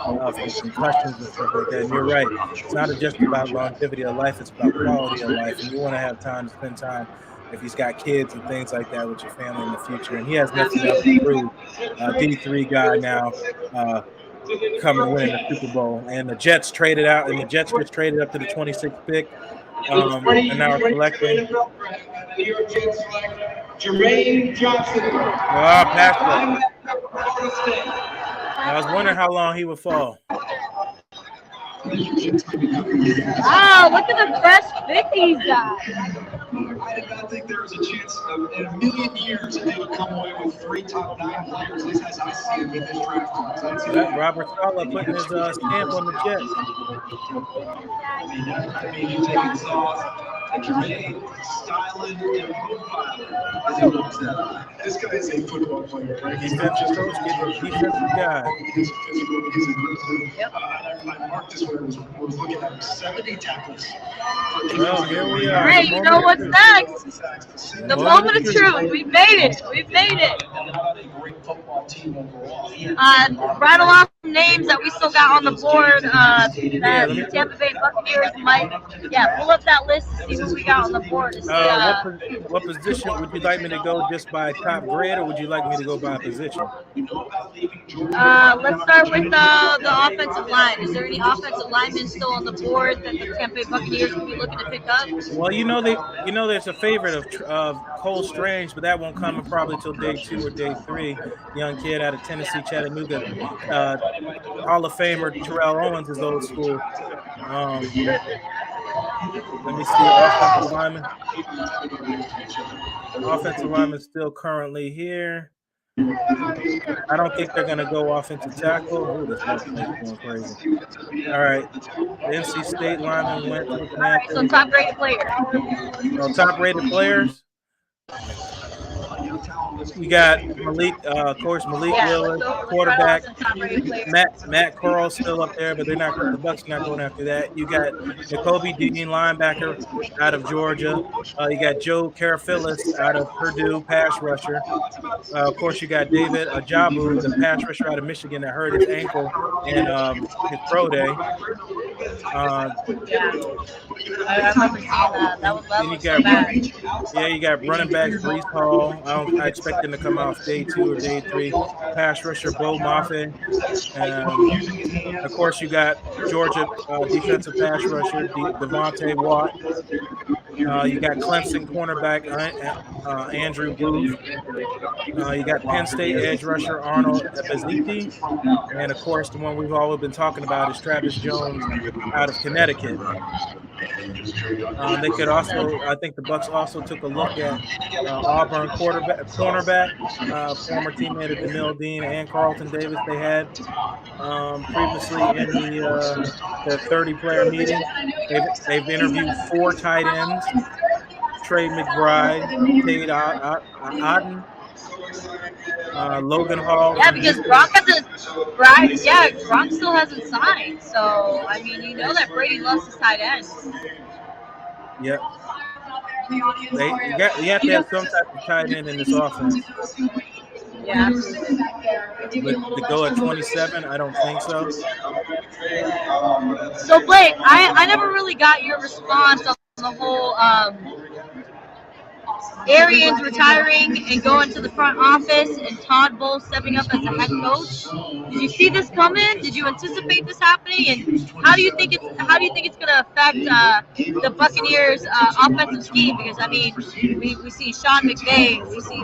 concussions and stuff like that. And you're right, it's not just about longevity of life; it's about quality of life, and you want to have time to spend time. If he's got kids and things like that with your family in the future, and he has nothing else to prove. D3 guy now. Coming winning the Super Bowl, and the Jets traded out, and the Jets just traded up to the 26th pick, and now we're collecting. Jermaine Johnson. Pass play. I was wondering how long he would fall. Wow, look at the fresh pick he's got. I did not think there was a chance in a million years that they would come away with 3 top 9 players, at least as I see them in this draft class. Robert Saleh putting his stamp on the Jets. I mean, you take it off. Jermaine, styling, and profiling as he looks at. This guy is a football player, right? He's not just a defensive guy. He's physical. He's a I marked this when I was looking at him. 70 tackles. Well, here we are. Hey, you know what's next? The moment of truth. We made it. We made it. Right along from names that we still got on the board. That the Tampa Bay Buccaneers might, pull up that list to see what we got on the board. To see, what position would you like me to go just by top grade, or would you like me to go by position? Let's start with the offensive line. Is there any offensive linemen still on the board that the Tampa Bay Buccaneers will be looking to pick up? Well, there's a favorite of Cole Strange, but that won't come probably till day 2 or day 3. Young kid out of Tennessee, Chattanooga. Hall of Famer Terrell Owens is old school. Let me see. Offensive lineman still currently here. I don't think they're going to go offensive tackle. Oh, this is going crazy. All right. NC State lineman went to the Panthers. So top-rated players. No, top-rated players. You got Malik, of course, Willard, quarterback. Matt Corral still up there, but they're not. The Bucs are not going after that. You got Jacoby Dean, linebacker out of Georgia. You got Joe Karafilis out of Purdue, pass rusher. Of course, you got David Ajabu, the pass rusher out of Michigan that hurt his ankle in his pro day. I remember seeing that. That was so bad. You got running back Brees Hall. I expect him to come off day 2 or day 3. Pass rusher Bo Moffitt. Of course, you got Georgia defensive pass rusher Devontae Watt. You got Clemson cornerback Andrew Booth. You got Penn State edge rusher Arnold Ebeziti. And, of course, the one we've always been talking about is Travis Jones out of Connecticut. They could also, I think the Bucs also took a look at Auburn cornerback, former teammate of DeMille Dean and Carlton Davis. They had previously in the 30-player meeting. They've interviewed 4 tight ends: Trey McBride, Tate Otten, Logan Hall. Yeah, because Gronk still hasn't signed. So, I mean, you know that Brady loves his tight ends. Yep. You have to have some type of tight end in this offense. Yeah. But to go at 27, I don't think so. So, Blake, I never really got your response on the whole Arians retiring and going to the front office and Todd Bowles stepping up as a head coach. Did you see this coming? Did you anticipate this happening? And how do you think it's going to affect the Buccaneers' offensive scheme? Because I mean, we see Sean McVay, we see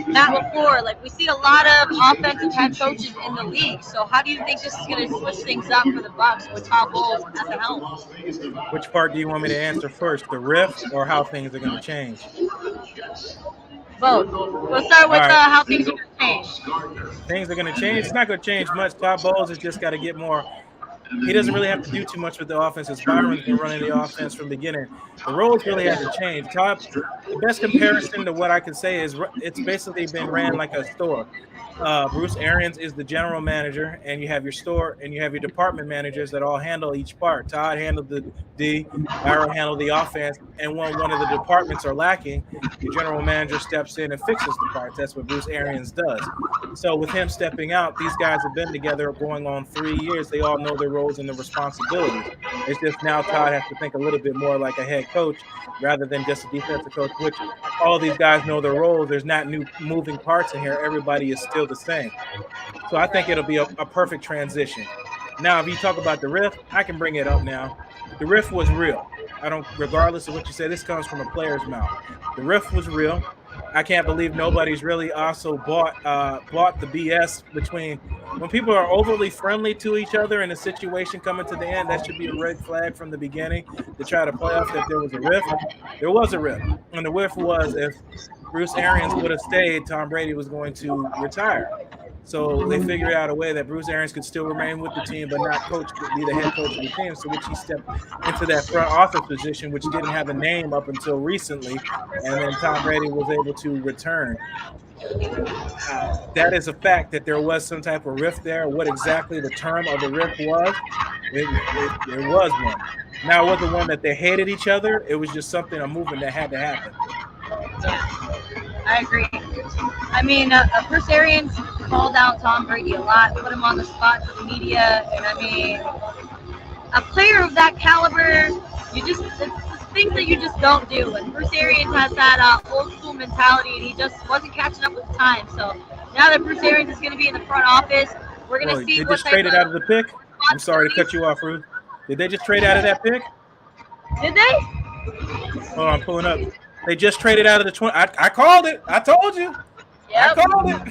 Matt LaFleur, like we see a lot of offensive head coaches in the league. So how do you think this is going to switch things up for the Bucs with Todd Bowles at the helm? Which part do you want me to answer first, the riff or how things are going to change? Both. We'll start with how things are going to change. Things are going to change. It's not going to change much. Todd Bowles has just got to get more. He doesn't really have to do too much with the offense. As Byron's been running the offense from the beginning. The roles really haven't changed. The best comparison to what I can say is it's basically been ran like a store. Bruce Arians is the general manager, and you have your store and you have your department managers that all handle each part. Todd handled the D, Byron handled the offense, and when one of the departments are lacking, the general manager steps in and fixes the parts. That's what Bruce Arians does. So with him stepping out, these guys have been together going on 3 years. They all know their roles and their responsibilities. It's just now Todd has to think a little bit more like a head coach rather than just a defensive coach, which all these guys know their roles. There's not new moving parts in here. Everybody is still the same. So I think it'll be a perfect transition. Now, if you talk about the riff, I can bring it up now. The riff was real. Regardless of what you say, this comes from a player's mouth. The riff was real. I can't believe nobody's really also bought the BS between when people are overly friendly to each other in a situation coming to the end. That should be a red flag from the beginning to try to play off that there was a riff. There was a riff, and the riff was if Bruce Arians would have stayed, Tom Brady was going to retire. So they figured out a way that Bruce Arians could still remain with the team, but not be the head coach of the team. So which he stepped into that front office position, which didn't have a name up until recently. And then Tom Brady was able to return. That is a fact that there was some type of rift there. What exactly the term of the rift was, there was one. Now, it wasn't one that they hated each other. It was just a movement that had to happen. Yeah, I agree. I mean, Bruce Arians, called out Tom Brady a lot, put him on the spot to the media, and I mean, a player of that caliber, it's things that you just don't do. And Bruce Arians has that old school mentality, and he just wasn't catching up with the time. So now that Bruce Arians is going to be in the front office, we're going to see they what just traded out of the pick. I'm sorry to cut you off, Ruth. Did they just trade out of that pick? Did they? Oh, I'm pulling up. They just traded out of the 20. I called it. I told you. Yep. I called it.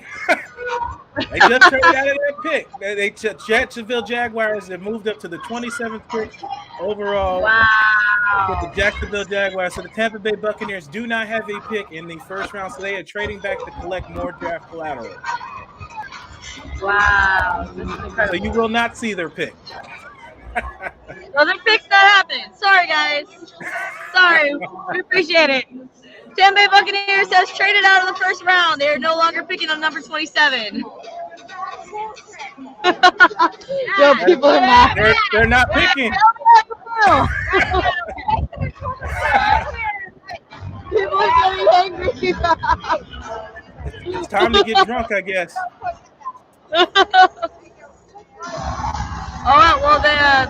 They just traded out of that pick. Jacksonville Jaguars have moved up to the 27th pick overall. Wow. With the Jacksonville Jaguars. So the Tampa Bay Buccaneers do not have a pick in the first round, so they are trading back to collect more draft collateral. Wow. This is incredible. So you will not see their pick. Well, their pick's not happening. Sorry, guys. Sorry. We appreciate it. Tampa Bay Buccaneers has traded out of the first round. They are no longer picking on number 27. Yo, people are mad. They're not picking. People are getting angry. It's time to get drunk, I guess. All right, well,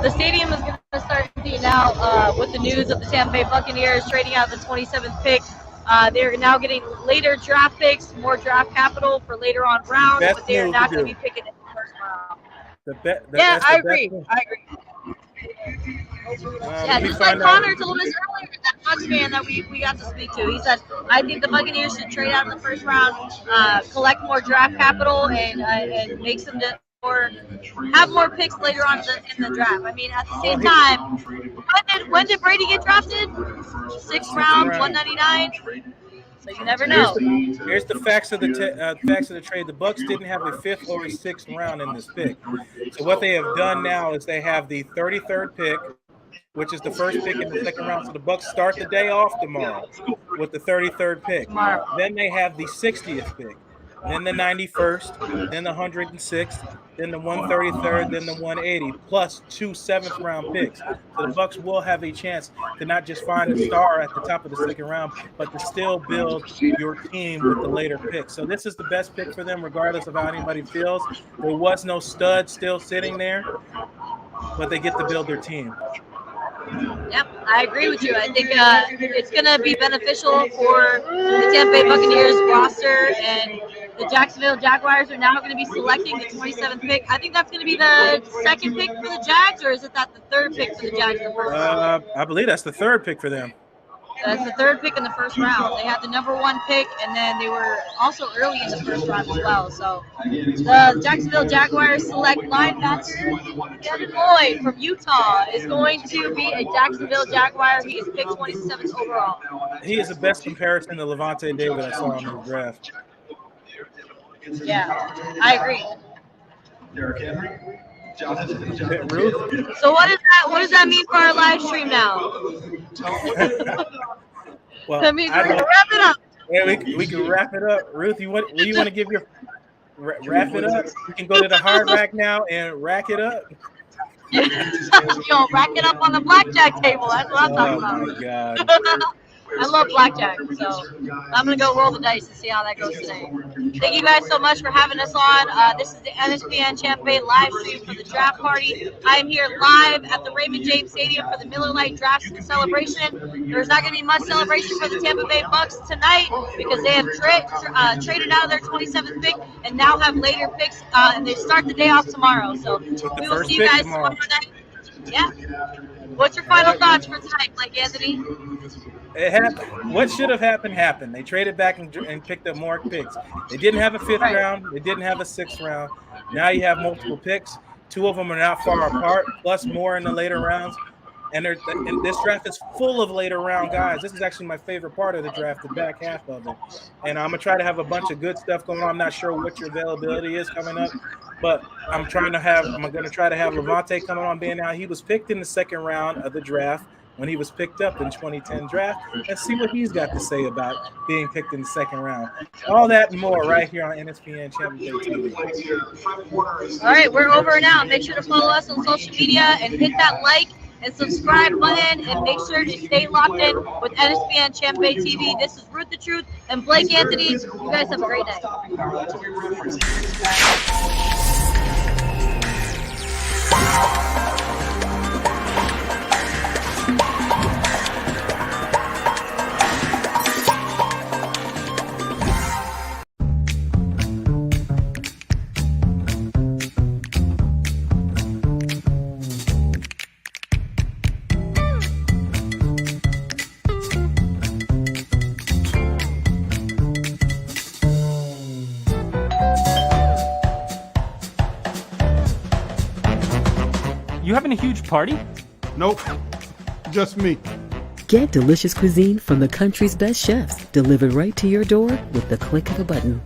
the stadium is going to start emptying out with the news of the Tampa Bay Buccaneers trading out the 27th pick. They're now getting later draft picks, more draft capital for later on rounds, but they're not going to be picking in the first round. Yeah, I agree. Yeah, just like Connor told us earlier, that Bucs fan that we got to speak to. He said, I think the Buccaneers should trade out in the first round, collect more draft capital, and make some have more picks later on in the draft. I mean, at the same time, when did Brady get drafted? 6th round, 199. So you never know. Here's the facts of the trade. The Bucs didn't have a 5th or a 6th round in this pick. So what they have done now is they have the 33rd pick, which is the first pick in the 2nd round. So the Bucs start the day off tomorrow with the 33rd pick. Then they have the 60th pick, then the 91st, then the 106th, then the 133rd, then the 180, plus 2 7th round picks. So the Bucs will have a chance to not just find a star at the top of the 2nd round, but to still build your team with the later picks. So this is the best pick for them, regardless of how anybody feels. There was no stud still sitting there, but they get to build their team. Yep, I agree with you. I think it's going to be beneficial for the Tampa Bay Buccaneers roster, and the Jacksonville Jaguars are now going to be selecting the 27th pick. I think that's going to be the 2nd pick for the Jags, or is it that the 3rd pick for the Jags in the first round? I believe that's the 3rd pick for them. That's the 3rd pick in the first round. They had the number 1 pick, and then they were also early in the first round as well. So the Jacksonville Jaguars select linebacker Devin Lloyd from Utah is going to be a Jacksonville Jaguar. He is picked 27th overall. He is the best comparison to Levante David I saw in the draft. Yeah, I agree. Ruth? So what does that mean for our live stream now? Well, I mean, we're gonna wrap it up. Yeah, we can wrap it up. Ruth, you want to give your wrap it up? You can go to the hard rack now and rack it up. Yo, rack it up on the blackjack table. That's what I'm talking about. Oh my God. I love blackjack, so I'm going to go roll the dice and see how that goes today. Thank you guys so much for having us on. This is the NSPN Champa Bay live stream for the draft party. I am here live at the Raymond James Stadium for the Miller Lite Draft celebration. There's not going to be much celebration for the Tampa Bay Bucs tonight because they have traded out of their 27th pick and now have later picks, and they start the day off tomorrow. So we will see you guys tomorrow night. Yeah. What's your final thoughts for tonight, Blake Anthony? It happened. What should have happened happened. They traded back and picked up more picks. They didn't have a 5th round. They didn't have a 6th round. Now you have multiple picks. 2 of them are not far apart, plus more in the later rounds. And this draft is full of later round guys. This is actually my favorite part of the draft, the back half of it. And I'm going to try to have a bunch of good stuff going on. I'm not sure what your availability is coming up, but I'm going to try to have Levante coming on being now. He was picked in the 2nd round of the draft when he was picked up in 2010 draft. Let's see what he's got to say about being picked in the 2nd round. All that and more right here on NSPN Champa Bay TV. All right, we're over now. Make sure to follow us on social media and hit that like and subscribe button, and make sure to stay locked in with NSPN Champa Bay TV. This is Ruth the Truth and Blake Anthony. You guys have a great night. You having a huge party? Nope, just me. Get delicious cuisine from the country's best chefs delivered right to your door with the click of a button.